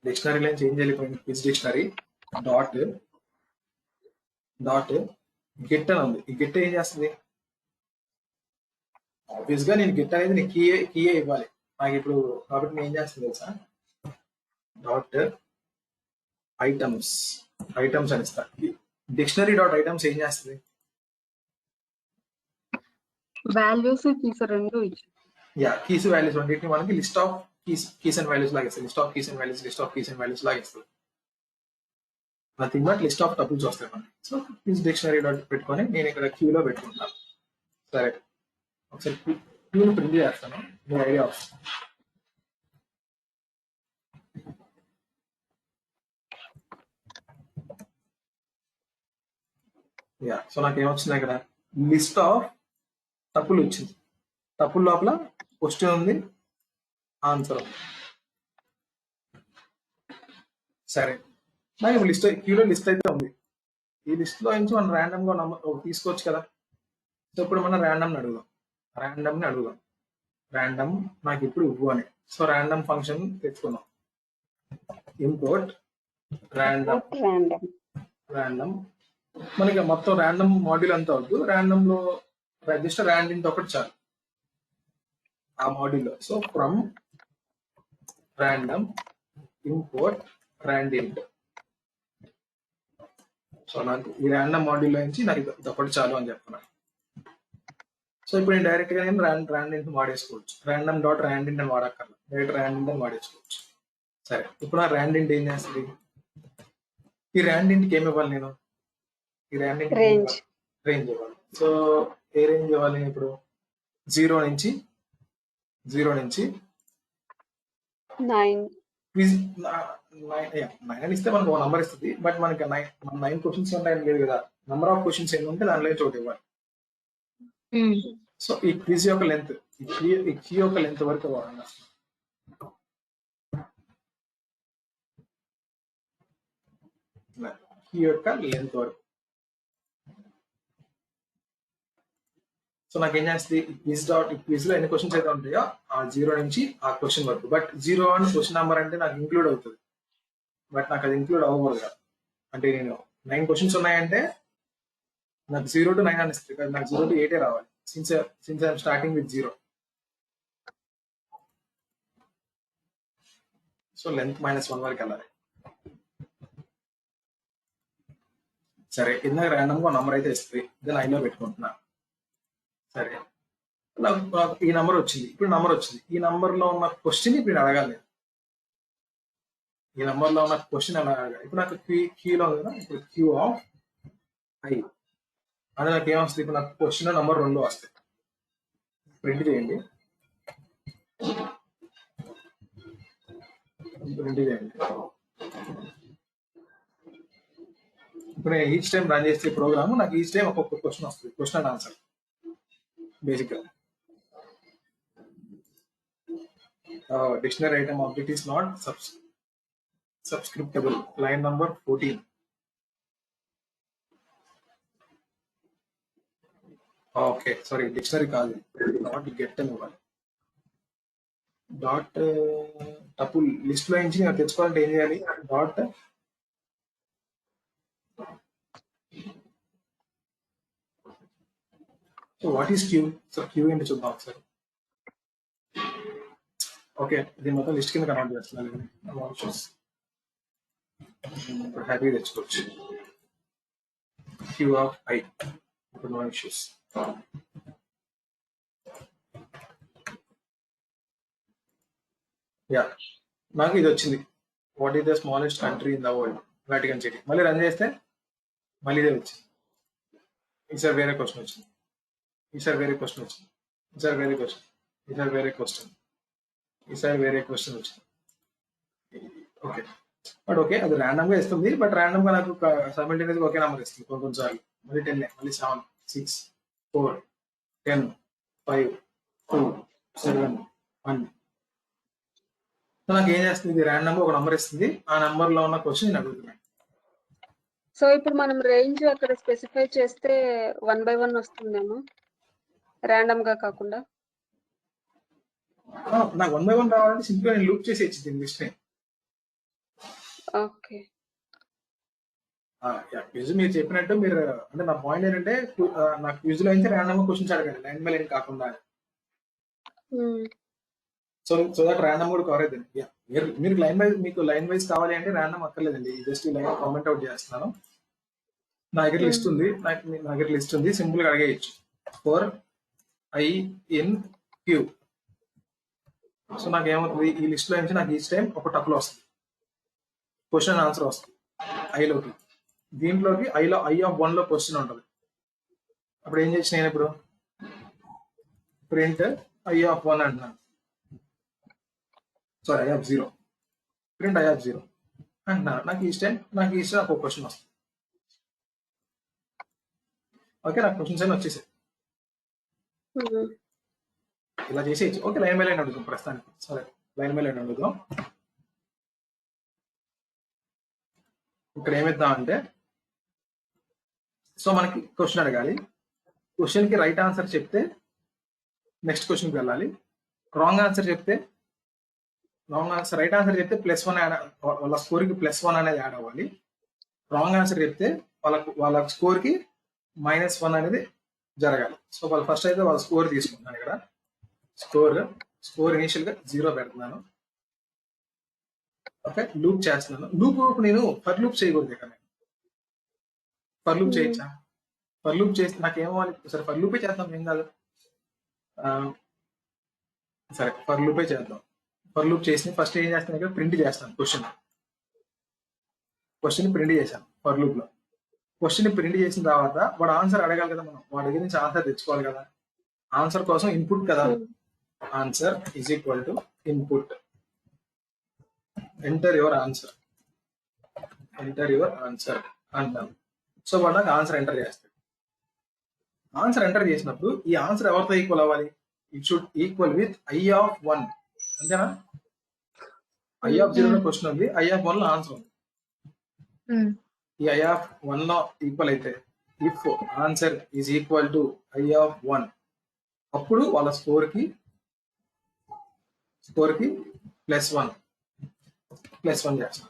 [SPEAKER 1] డిక్షనరీలో నుంచి ఏం చేయాలి? క్విజ్ డిక్షనరీ డాట్ గెట్ అని ఉంది. ఈ గెట్ ఏం చేస్తుంది? ఆబ్వియస్ గా నేను గెట్ అనేది కీయే ఇవ్వాలి నాకు ఇప్పుడు. కాబట్టి నేను ఏం చేస్తుంది తెలుసా? డాట్ ఐటమ్స్ అని ఇస్తా. డిక్షనరీ డాట్ ఐటమ్స్ ఏం చేస్తుంది?
[SPEAKER 3] వాల్యూస్ కీస్ రెండు
[SPEAKER 1] కీస్ వాల్యూస్ రెండింటిని మనకి list of keys and values లాగా ఇస్తుంది. List of keys and values లాగా ఇస్తుంది. Nothing but list of tuples వస్తాయి మనకి. సో క్విజ్ డిక్షనరీ డాట్ పెట్టుకొని నేను ఇక్కడ క్యూలో పెట్టుకుంటాను. సరే, ఒకసారి క్యూని ప్రింట్ చేస్తాను. మీ ఐడియా వస్తుంది. సో నాకు ఏమొచ్చింది? ఇక్కడ లిస్ట్ ఆఫ్ టపుల్ వచ్చింది. టపుల్ లోపల క్వశ్చన్ ఉంది, ఆన్సర్ ఉంది. సరే, నాకు క్యూలో లిస్ట్ అయితే ఉంది. ఈ లిస్ట్ లో నుంచి మనం ర్యాండమ్ గా తీసుకోవచ్చు కదా. సో ఇప్పుడు మనం ర్యాండమ్ ని అడుగుదాం. ర్యాండమ్ నాకు ఇప్పుడు ఇవ్వు అని. సో ర్యాండమ్ ఫంక్షన్ తెచ్చుకుందాం. ఇంపోర్ట్ ర్యాండమ్ మనకి మొత్తం ర్యాండమ్ మాడ్యూల్ అంతా వద్దు. ర్యాండమ్ లో రిజిస్టర్ ర్యాండమ్ ఒకటి చాలు ఆ మాడ్యూల్లో. So from random import random. So నాకు ఈ ర్యాండమ్ మాడ్యూల్ నుంచి నాకు ఇది ఒకటి చాలు అని చెప్తున్నాను. సో ఇప్పుడు నేను డైరెక్ట్ గా నేను ర్యాండమ్ వాడేసుకోవచ్చు. ర్యాండమ్ డాట్ ర్యాండమ్ అని వాడక్కర్లేదు, డైరెక్ట్ ర్యాండమ్ అని వాడేసుకోవచ్చు. సరే, ఇప్పుడు ఆ ర్యాండమ్ ఏం చేస్తుంది? ఈ ర్యాండమ్కి ఏమి ఇవ్వాలి? నేను ఈ ర్యాండమ్ రేంజ్ ఇవ్వాలి. సో ఏ రేంజ్ ఇవ్వాలి? ఇప్పుడు 0 నుంచి 9 ఇస్తే మనకు ఒక నంబర్ ఇస్తుంది. బట్ మనకి 9 క్వశ్చన్స్ ఉంటాయని లేదు కదా. నంబర్ ఆఫ్ క్వశ్చన్స్ ఎన్ని ఉంటే దానిలో చోటు ఇవ్వాలి. సో ఈ క్విజ్ యొక్క లెంత్, ఈ కీ యొక్క లెంత్ వరకు వాడండి. కీ యొక్క లెంత్ వరకు. సో నాకు ఏం చేస్తుంది? ఈ క్విజ్ లో ఎన్ని క్వశ్చన్స్ అయితే ఉంటాయో ఆ 0 నుంచి ఆ క్వశ్చన్ వరకు. బట్ 0 అని క్వశ్చన్ నెంబర్ అంటే నాకు ఇంక్లూడ్ అవుతుంది. బట్ నాకు అది ఇంక్లూడ్ అవ్వకూడదు కదా. అంటే నేను 9 క్వశ్చన్స్ ఉన్నాయంటే నాకు 0 to 9 అని ఇస్తుంది. నాకు 0 to 8 రావాలి. Since I'm starting with 0. So length -1 వరకు వెళ్ళాలి. సరే, ఇందాక ర్యాండమ్ గా నంబర్ అయితే ఇస్తుంది. ఇది 9 లో పెట్టుకుంటున్నా. సరే, నాకు ఈ నంబర్ వచ్చింది. ఇప్పుడు నంబర్ వచ్చింది. ఈ నంబర్ లో ఉన్న క్వశ్చన్ ఇప్పుడు నేను అడగాలి. ఈ నంబర్ లో ఉన్న క్వశ్చన్ ఎలా అడగాలి? ఇప్పుడు నాకు క్యూలో ఉంది కదా. ఇప్పుడు క్యూ ఆఫ్ ఐ అంటే నాకు ఏమొస్తుంది? ఇప్పుడు నాకు క్వశ్చన్ నంబర్ 2 వస్తాయి. ప్రింట్ చేయండి. ఇప్పుడు నేను ఈచ్ టైం రన్ చేసే ప్రోగ్రామ్ నాకు ఈచ్ టైం ఒక్కొక్క క్వశ్చన్ వస్తుంది. క్వశ్చన్ అండ్ ఆన్సర్ బేసిక్ గా. Dictionary item object is not subscriptable line number 14. Okay sorry dictionary కాదు, డాట్ గెట్ అని ఇవ్వాలి. డాట్ టపుల్ లిస్ట్ లో నుంచి నేను తెచ్చుకోవాలంటే ఏం చేయాలి? Dot so what is queue? So queue ఏంటి చూద్దాం ఒకసారి. ఓకే ఇది మొత్తం లిస్ట్ కింద కన్వర్ట్ చేస్తున్నాను. ఇప్పుడు హ్యాపీ తెచ్చుకోవచ్చు. క్యూ ఆఫ్ ఐ, ఇప్పుడు నో ఇష్యూస్. యా నాకు ఇది వచ్చింది. What is the smallest country in the world? Vatican city. మళ్ళీ రన్ చేస్తే మళ్ళీ ఇదే వచ్చింది. ఈసారి వేరే క్వశ్చన్ వచ్చింది. ఈసారి వేరే క్వశ్చన్ వచ్చింది. ఈసారి వేరే క్వశ్చన్. ఈసారి వేరే క్వశ్చన్. ఈసారి వేరే క్వశ్చన్ వచ్చింది. ఓకే బట్ ఓకే అది ర్యాండమ్ గా ఇస్తుంది. బట్ ర్యాండమ్ గా నాకు సైమల్టేనియస్ ఒకే నెంబర్ ఇస్తుంది కొన్నిసార్లు. మళ్ళీ 10, మళ్ళీ 7, 6, 4, 10, 5, 2, 7, 1. సో నాకు ఏం చేస్తుంది? ఇది ర్యాండమ్ గా ఒక నెంబర్ ఇస్తుంది. ఆ నెంబర్ లో ఉన్న క్వశ్చన్ నేను అడుగుతున్నాను.
[SPEAKER 3] సో ఇప్పుడు మనం రేంజ్ అక్కడ స్పెసిఫై చేస్తే 1 by 1 వస్తుందేమో, ర్యాండమ్ గా కాకుండా.
[SPEAKER 1] నాకు 1 by 1 రావాలంటే సింపుల్ నేను లూప్ చేసి ఇచ్చింది లిస్ట్ ని.
[SPEAKER 3] ఓకే
[SPEAKER 1] క్విజ్ మీరు చెప్పినట్టు మీరు అంటే నా పాయింట్ ఏంటంటే నాకు క్విజ్ లో అయితే ర్యాండమ్ గా క్వశ్చన్స్ అడగండి, లైన్ బై లైన్ కాకుండా. సో దట్ ర్యాండమ్ కూడా కవర్ అవుతుంది. మీరు లైన్ వైజ్, మీకు లైన్ వైజ్ కావాలి అంటే ర్యాండమ్ అక్కర్లేదండి. జస్ట్ లైన్ కామెంట్ అవుట్ చేస్తున్నాను. నా దగ్గర లిస్ట్ ఉంది, నా దగ్గర లిస్ట్ ఉంది, సింపుల్ గా అడిగేయచ్చు. For I in Q. So నాకు ఏమవుతుంది? ఈ లిస్ట్ లో నుంచి నాకు ఈచ్ టైం ఒక టపుల్ వస్తుంది, క్వశ్చన్ ఆన్సర్ వస్తుంది ఐలోకి. దీంట్లోకి ఐలో ఐ ఆఫ్ 1 లో క్వశ్చన్ ఉంటుంది. అప్పుడు ఏం చేసి నేను ఇప్పుడు ప్రింట్ ఐ ఆఫ్ 1 అంటున్నాను. Sorry I of 0. Print I of 0 అంటున్నాను. నాకు ఈచ్ టైం నాకు ఒక క్వశ్చన్ వస్తుంది. ఓకే నాకు క్వశ్చన్స్ అన్నీ వచ్చేసాయి. ఇలా చేసేయచ్చు. ఓకే లైన్ బై లైన్ అడుగుదాం ప్రస్తుతానికి. సరే లైన్ బై లైన్ అడుగుదాం. ఇక్కడ ఏమిద్దాం అంటే, సో మనకి క్వశ్చన్ అడగాలి. క్వశ్చన్ కి రైట్ ఆన్సర్ చెప్తే నెక్స్ట్ క్వశ్చన్కి వెళ్ళాలి. రాంగ్ ఆన్సర్ చెప్తే రైట్ ఆన్సర్ చెప్తే +1 యాడ్, వాళ్ళ స్కోర్ కి +1 అనేది యాడ్ అవ్వాలి. రాంగ్ ఆన్సర్ చెప్తే వాళ్ళ స్కోర్ కి -1 అనేది జరగాలి. సో వాళ్ళు ఫస్ట్ అయితే వాళ్ళ స్కోర్ తీసుకుంటున్నాను. ఇక్కడ స్కోర్ ఇనిషియల్ గా 0 పెడుతున్నాను. ఓకే లూప్ చేస్తున్నాను. లూప్ నేను ఫర్ లూప్ చేయకూడదు. ఇక్కడ ఫర్ లూప్ చేయొచ్చా? ఫర్ లూప్ చేస్తే నాకు ఏమవ్వాలి? సరే ఫర్ లూపే చేద్దాం, ఏం కాదు. సరే ఫర్ లూపే చేద్దాం. ఫర్ లూప్ చేసి ఫస్ట్ ఏం చేస్తాను? ఇక్కడ ప్రింట్ చేస్తాను. క్వశ్చన్ ప్రింట్ చేశాను ఫర్ లూప్ లో. క్వశ్చన్ ప్రింట్ చేసిన తర్వాత వాడు ఆన్సర్ అడగాలి కదా, మనం వాడి దగ్గర నుంచి ఆన్సర్ తెచ్చుకోవాలి కదా. ఆన్సర్ కోసం ఇన్పుట్ కదా. Answer is equal to input. Enter your answer అంటాను. సో వాడు నాకు ఆన్సర్ ఎంటర్ చేస్తాడు. ఆన్సర్ ఎంటర్ చేసినప్పుడు ఈ ఆన్సర్ ఎవరితో ఈక్వల్ అవ్వాలి? It should equal with I of 1. అంతేనా? ఐ ఆఫ్ 0 లో క్వశ్చన్ ఉంది, ఐ ఆఫ్ 1 లో ఆన్సర్ ఉంది. ఈ ఐ ఆఫ్ 1 లో ఈక్వల్ అయితే, if answer is equal to I of 1, అప్పుడు వాళ్ళ స్కోర్ కి +1 చేస్తాం.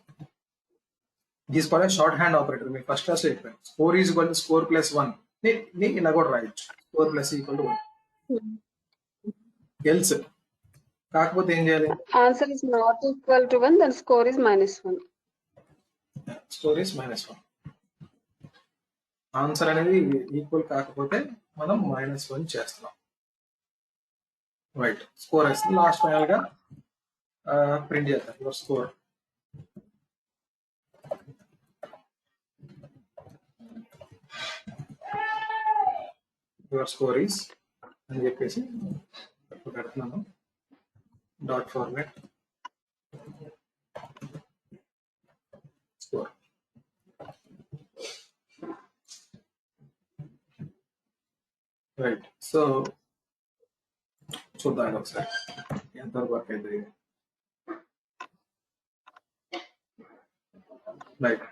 [SPEAKER 1] తీసుకోవాలి షార్ట్ హ్యాండ్ ఆపరేటర్. మీకు ఫస్ట్ క్లాస్ లో చెప్పాను. Score is equal to score +1 ని ఇలా కూడా రాయొచ్చు. స్కోర్ +1. ఎల్స్ కాకపోతే ఏం చేయాలి?
[SPEAKER 3] Answer is not equal to 1, then score is -1.
[SPEAKER 1] Score is -1. Answer అనేది ఈక్వల్ కాకపోతే మనం -1 చేస్తున్నాం. రైట్ స్కోర్ వస్తుంది. లాస్ట్ ఫైనల్ గా ప్రింట్ చేద్దాం your score. Your score is అని చెప్పేసి పెడుతున్నాను. Dot format score. Right so చూద్దాం ఒకసారి ఎంతవరకు వర్క్ అవుతుంది. రైట్.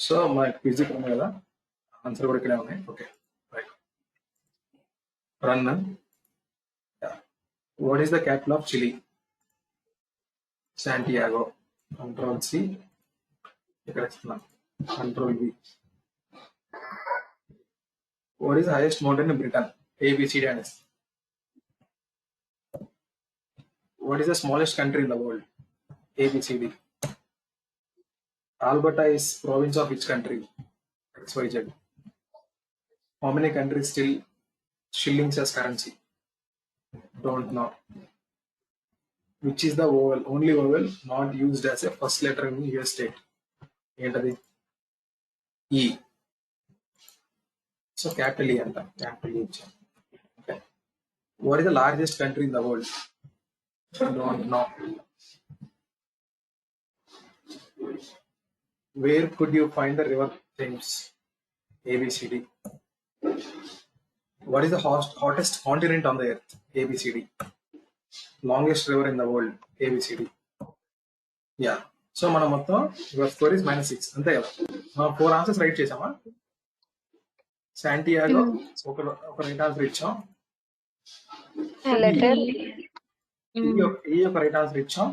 [SPEAKER 1] సో మా క్విజ్ ఇక్కడ ఉంది కదా, ఆన్సర్ కూడా ఇక్కడే ఉన్నాయి. Okay right. Run. What is the capital of Chile? Santiago. Control C, ఇక్కడ ఇస్తున్నాం control V. What is the highest mountain in Britain? ABCD and S. What is the smallest country in the world? ABCD. Alberta is province of which country? XYZ. How many countries still shillings as currency? Don't know. Which is the vowel, only vowel not used as a first letter in US state? ఏంటది? E. So capital E అంట. Capital E ఇచ్చాం. Okay. What is the largest country in the world? Don't know. Where could you find the river Thames? ABCD. What is the hottest continent on the earth? ABCD. Longest river in the world? ABCD. Yeah. So మనం మొత్తం your score is -6 అంతే కదా. మనం 4 answers right చేసామా? Santiago ఒక right answer ఇచ్చాం.
[SPEAKER 3] Letter
[SPEAKER 1] ఈ ఒక రైట్ ఆన్సర్ ఇచ్చాం.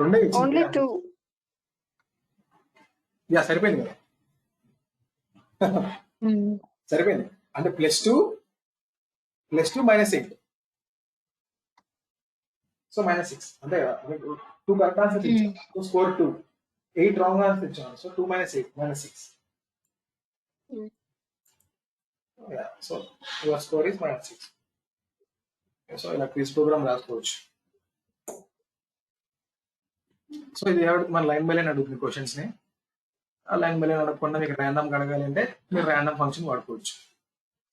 [SPEAKER 1] రెండే ఇచ్చాం.
[SPEAKER 3] ఓన్లీ 2.
[SPEAKER 1] యా సరిపోయింది కదా. సరిపోయింది అంటే +2 -8. సో -6 అంతే కదా. 2 కరెక్ట్ ఆన్సర్ ఇచ్చాం. So score 2. 8 రాంగ్ ఆన్సర్ ఇచ్చాం. So 2 - 8 -6. Yeah, so your score is -6. So ఇలా క్విజ్ ప్రోగ్రామ్ రాసుకోవచ్చు. సో ఇది మన లైన్ బై లైన్ అడుగుతుంది క్వశ్చన్స్ ని. ఆ లైన్ బై లైన్ అడగకుండా మీకు ర్యాండమ్ అడగాలి అంటే మీరు ర్యాండమ్ ఫంక్షన్ వాడుకోవచ్చు.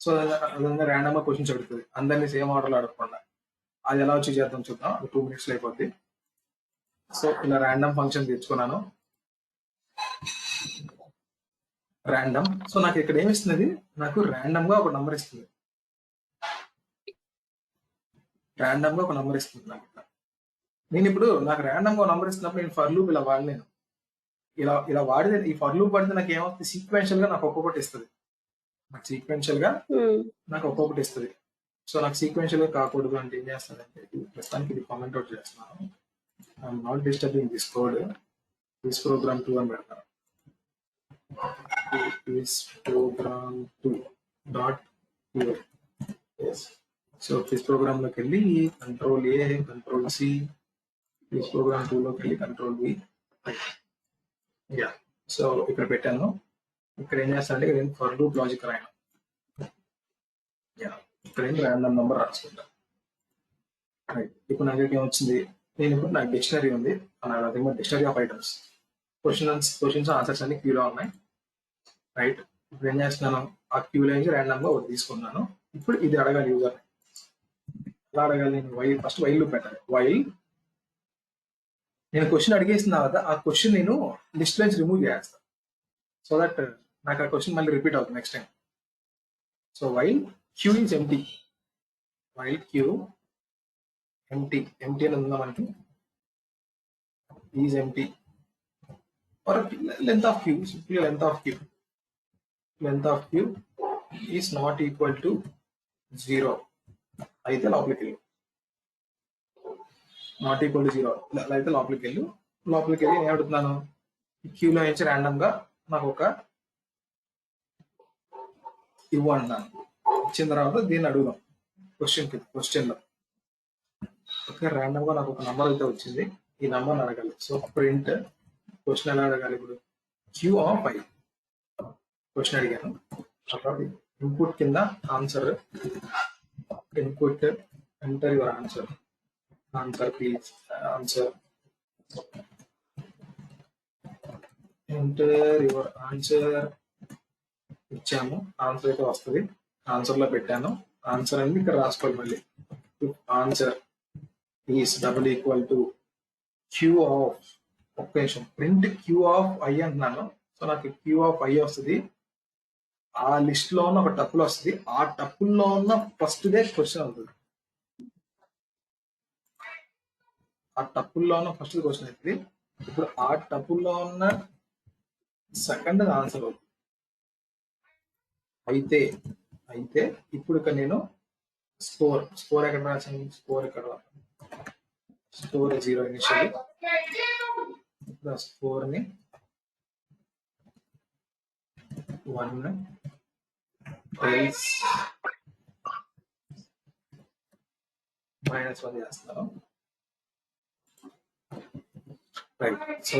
[SPEAKER 1] సో అదే ర్యాండమ్ గా క్వశ్చన్స్ అడుగుతుంది, అందరినీ సేమ్ ఆర్డర్లో అడగకుండా. అది ఎలా వచ్చి చేద్దాం చూద్దాం. అది 2 minutes అయిపోద్ది. సో ఇలా ర్యాండమ్ ఫంక్షన్ తెచ్చుకున్నాను. ర్యాండమ్. సో నాకు ఇక్కడ ఏమి ఇస్తుంది? నాకు ర్యాండమ్ గా ఒక నంబర్ ఇస్తుంది. ర్యాండమ్ గా ఒక నంబర్ ఇస్తుంది నాకు. నేను ఇప్పుడు నాకు ర్యాండమ్ గా నంబర్ ఇస్తున్నప్పుడు నేను ఫర్ లూప్ ఇలా వాడలేను. ఇలా వాడితే ఈ ఫర్ లూప్ వాడితే నాకు ఏమవుతుంది? సీక్వెన్షియల్ గా నాకు ఒక్కొక్కటి ఇస్తుంది. నాకు సీక్వెన్షియల్ గా నాకు ఒక్కొక్కటి ఇస్తుంది. సో నాకు సీక్వెన్షియల్ గా కాకూడదు అంటే ఏం చేస్తానంటే ప్రస్తుతానికి ఇది కామెంట్ అవుట్ చేస్తున్నాను. I'm not disturbing this code, this program 2 అని పెడతాను. This program 2 dot here. Yes. So this program లోకి వెళ్ళి control A, control C, this program 2 లోకి వెళ్ళి కంట్రోల్ V. యా. సో ఇక్కడ పెట్టాను. ఇక్కడ ఏం చేస్తానంటే ఇక్కడ ఫర్ లూప్ లాజిక్ రాయను. యా. ఇక్కడ ఏం ర్యాండమ్ నెంబర్ రాసుకుంటా. రైట్. ఇప్పుడు నాకు ఏమొచ్చింది? నేను ఇప్పుడు నాకు డిక్షనరీ ఉంది. Dictionary of items. Questions answers అన్ని క్యూలో ఉన్నాయి. రైట్. ఇప్పుడు ఏం చేస్తున్నాను? ఆ క్యూలో నుంచి ర్యాండమ్ గా ఒకటి తీసుకున్నాను. ఇప్పుడు ఇది అడగాలి యూజర్. ఎలా అడగాలి? నేను ఫస్ట్ వైల్ లూప్ పెట్టాలి. వైల్ నేను క్వశ్చన్ అడిగేసిన తర్వాత ఆ క్వశ్చన్ నేను లిస్ట్ నుంచి రిమూవ్ చేస్తాను. సో దట్ నాకు ఆ క్వశ్చన్ మళ్ళీ రిపీట్ అవుతుంది next time. So while queue is empty. While queue empty. Empty అని ఉందా మనకి? Is empty. Or length of queue. Simply length of queue. Length of queue is not equal to 0. అయితే లోపలికి వెళ్ళు. నాట్ ఈక్వల్ టు 0 అయితే లోపలికి వెళ్ళి నేను అడుగుతున్నాను క్యూలో నుంచి ర్యాండమ్ గా నాకు ఒక ఇవ్వన్నాను. ఇచ్చిన తర్వాత దీన్ని అడుగుదాం క్వశ్చన్ లో. ఓకే, ర్యాండమ్ గా నాకు ఒక నంబర్ అయితే వచ్చింది. ఈ నంబర్ అడగాలి. సో ప్రింట్ క్వశ్చన్ ఎలా అడగాలి? ఇప్పుడు క్యూ ఆఫ్ ఐ క్వశ్చన్ అడిగాను. ఇన్పుట్ కింద answer. Input enter your answer. Answer please. Answer enter your answer ఇచ్చాము. ఆన్సర్ అయితే వస్తుంది. ఆన్సర్ లో పెట్టాను. ఆన్సర్ అనేది ఇక్కడ రాసుకోవాలి. మళ్ళీ answer is double equal to queue of, ఒక్క నిమిషం, ప్రింట్ క్యూ ఆఫ్ ఐ అంటున్నాను. సో నాకు క్యూ ఆఫ్ ఐ వస్తుంది. ఆ లిస్ట్ లో ఉన్న ఒక టపుల్ వస్తుంది. ఆ టపుల్ లో ఉన్న ఫస్ట్ దే క్వశ్చన్ అవుతుంది. ఆ టపుల్ లో ఉన్న ఫస్ట్ క్వశ్చన్ అవుతుంది. ఇప్పుడు ఆ టపుల్లో ఉన్న సెకండ్ ఆన్సర్ అవుతుంది. అయితే అయితే ఇప్పుడు ఇక్కడ నేను స్కోర్ ఎక్కడ రాసాను, స్కోర్ ఎక్కడ రాసాను, స్కోర్ 0 ఇనిషియల్. ఇప్పుడు ఆ స్కోర్ ని 1 ఎల్స్ -1 చేస్తాను. రైట్. సో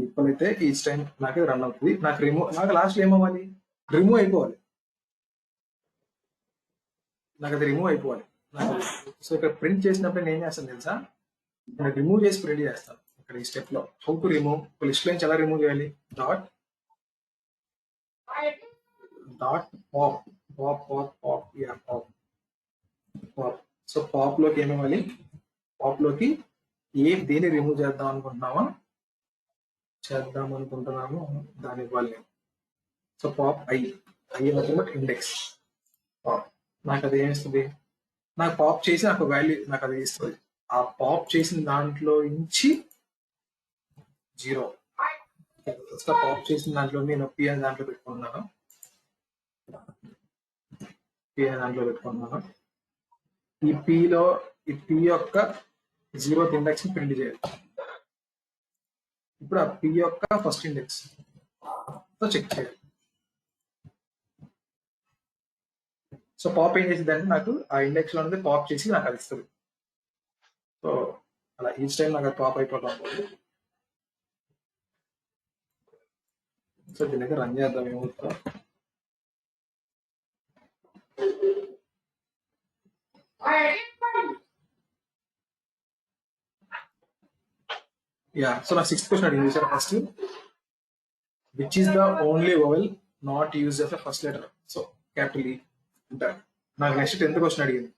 [SPEAKER 1] ఇప్పుడైతే ఈ టైం నాకు రన్ అవుతుంది. నాకు లాస్ట్ ఏమవ్వాలి, రిమూవ్ అయిపోవాలి. నాకు అది రిమూవ్ అయిపోవాలి. సో ఇక్కడ ప్రింట్ చేసినప్పుడు నేను ఏం చేస్తాను తెలుసా, నేను రిమూవ్ చేసి ప్రింట్ చేస్తాను. ఇక్కడ ఈ స్టెప్ లో హౌ టు రిమూవ్, లిస్ట్ లో నుంచి ఎలా రిమూవ్ చేయాలి, dot pop pop pop pop pop pop. So pop లోకి ఏమివ్వాలి, పాప్ లోకి దేన్ని రిమూవ్ చేద్దాం అనుకుంటున్నామో దాన్ని ఇవ్వాలి నేను. సో పాప్ ఐ మాత్రం ఇండెక్స్ పాప్. నాకు అది ఏమిస్తుంది, నాకు పాప్ చేసి నాకు వాల్యూ నాకు అది ఇస్తుంది. ఆ పాప్ చేసిన దాంట్లో నుంచి 0. పాప్ చేసిన దాంట్లో నేను పి అని దాంట్లో పెట్టుకుంటున్నాను. ఈ పి యొక్క 0th ఇండెక్స్ ని ప్రింట్ చేయాలి. ఇప్పుడు ఆ పి యొక్క ఫస్ట్ ఇండెక్స్ తో చెక్ చేయాలి. సో పాప్ ఏం చేసింది అంటే నాకు ఆ ఇండెక్స్ లో అనేది పాప్ చేసి నాకు అది ఇస్తుంది. సో అలా ఈ టైం నాకు అది పాప్ అయిపోతాం. సో దీనికి రన్ చేద్దాం ఏమవుతుందో. యా, సో నా 6th క్వశ్చన్ అడిగింది sir. First, which is the only vowel not use as first letter. So capital E అంటారు. నాకు నెక్స్ట్ 10th క్వశ్చన్ అడిగింది.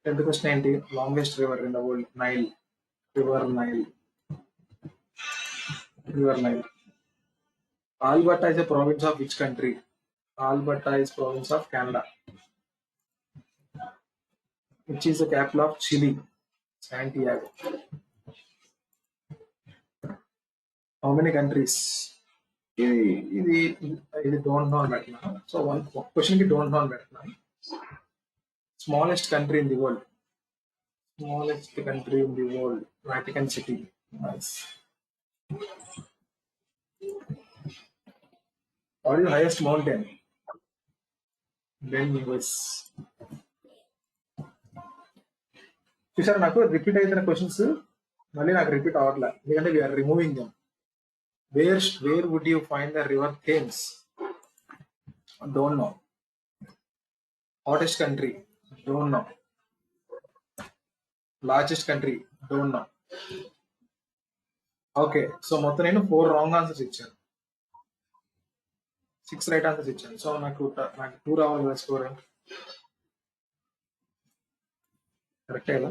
[SPEAKER 1] 10th క్వశ్చన్ ఏంటి, longest river in the world, Nile. River Nile. Alberta is a province of which country? Alberta is province of Canada. Which is the capital of Chile? Santiago. How many countries? ఇది don't know పెట్టినా. So one question కి don't know పెట్టినా. Smallest country in the world. Vatican City. Nice. What is the highest mountain? Then US. చూసారు, నాకు repeat అవుతున్న questions మళ్ళీ నాకు repeat అవ్వట్లే, ఎందుకంటే we're removing them. Where would you find the river Thames? Don't know. Hottest country? Don't know. Largest country? Don't know. Okay, so మొత్తం నేను 4 wrong answers ఇచ్చాను, 6 రైట్ ఆన్సర్స్ ఇచ్చాను. సో నాకు 2 రావాలి కదా స్కోర్. కరెక్టే కదా?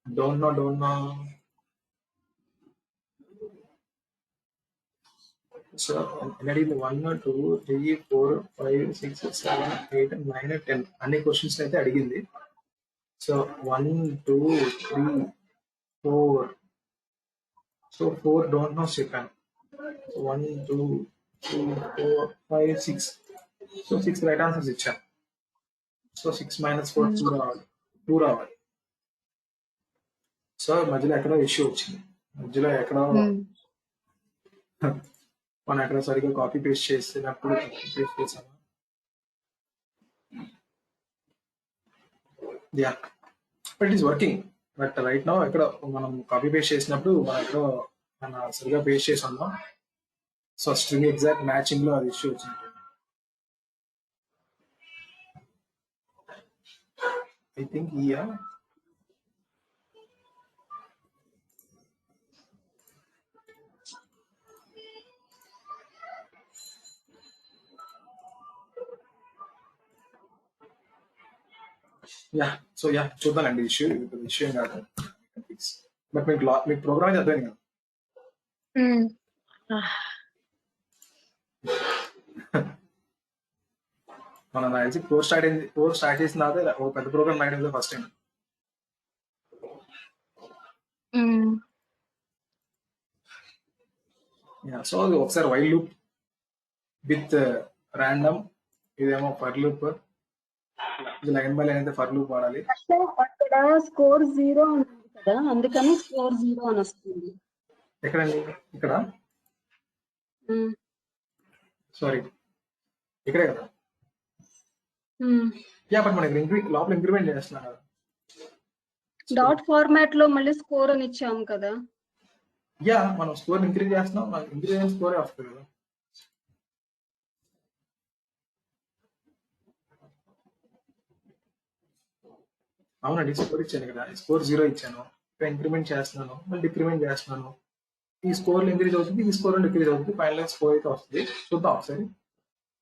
[SPEAKER 1] Don't know. సో అడిగింది 1 2 3 4 5 6 7 8 9 10 అన్ని క్వశ్చన్స్ అయితే అడిగింది. సో 1 2 3 4. సో 4 డోంట్ నో చెప్పాను. 1 2 3 4 5 6. సో 6 రైట్ ఆన్సర్స్ ఇచ్చాను. సో 6 - 4 2 రావాలి. సో మధ్యలో ఎక్కడో ఇష్యూ వచ్చింది. మనం ఎక్కడ సరిగ్గా కాపీ పేస్ట్ చేసినప్పుడు పేస్ట్ చేసాము. Yeah, but is working. But right now ఎక్కడ మనం కాపీ పేస్ట్ చేసినప్పుడు మనం సరిగ్గా పేస్ట్ చేసి ఉన్నాం. సో స్ట్రింగ్ ఎగ్జాక్ట్ మ్యాచింగ్ లో అది ఇష్యూ వచ్చింది. ఐ థింక్ చూద్దామండి. ఇష్యూ ఏం కాదు. బట్ మీకు ప్రోగ్రామ్ చదివాను కదా. మన నాకు తెలిసి కోర్స్ స్టార్ట్ చేసిన తర్వాత ఒక పెద్ద ప్రోగ్రామ్ రాయడం ఫస్ట్ టైం. సో ఒకసారి వైల్ లూప్ విత్ ర్యాండమ్, ఇదేమో ఫర్ లూప్, ఇది లైన్ బై లైన్ అయితే ఫర్ లూప్ వాడాలి.
[SPEAKER 3] అంటే అక్కడ స్కోర్ 0 ఉంటుంది కదా, అందుకని స్కోర్ 0 అని వస్తుంది.
[SPEAKER 1] ఎక్కడండి? ఇక్కడ
[SPEAKER 3] ఉమ్,
[SPEAKER 1] సారీ, ఇక్కడే కదా.
[SPEAKER 3] ఉమ్.
[SPEAKER 1] బట్ మనకి లోపల ఇంక్రిమెంట్ చేస్తున్నాం కదా.
[SPEAKER 3] డాట్ ఫార్మాట్ లో మళ్ళీ స్కోర్ అని ఇచ్చాము కదా.
[SPEAKER 1] మనం స్కోర్ ఇంక్రీజ్ చేస్తున్నాం, మనకి ఇంక్రీజ్ స్కోరే వస్తుంది కదా. అవునండి, స్కోర్ ఇచ్చాను కదా, స్కోర్ 0 ఇచ్చాను, ఇక్కడ ఇంక్రిమెంట్ చేస్తున్నాను, మళ్ళీ డిక్రిమెంట్ చేస్తున్నాను. ఈ స్కోర్ ఇంక్రీజ్ అవుతుంది, ఈ స్కోర్ డిక్రీజ్ అవుతుంది, ఫైనల్ స్కోర్ అయితే వస్తుంది. చూద్దాం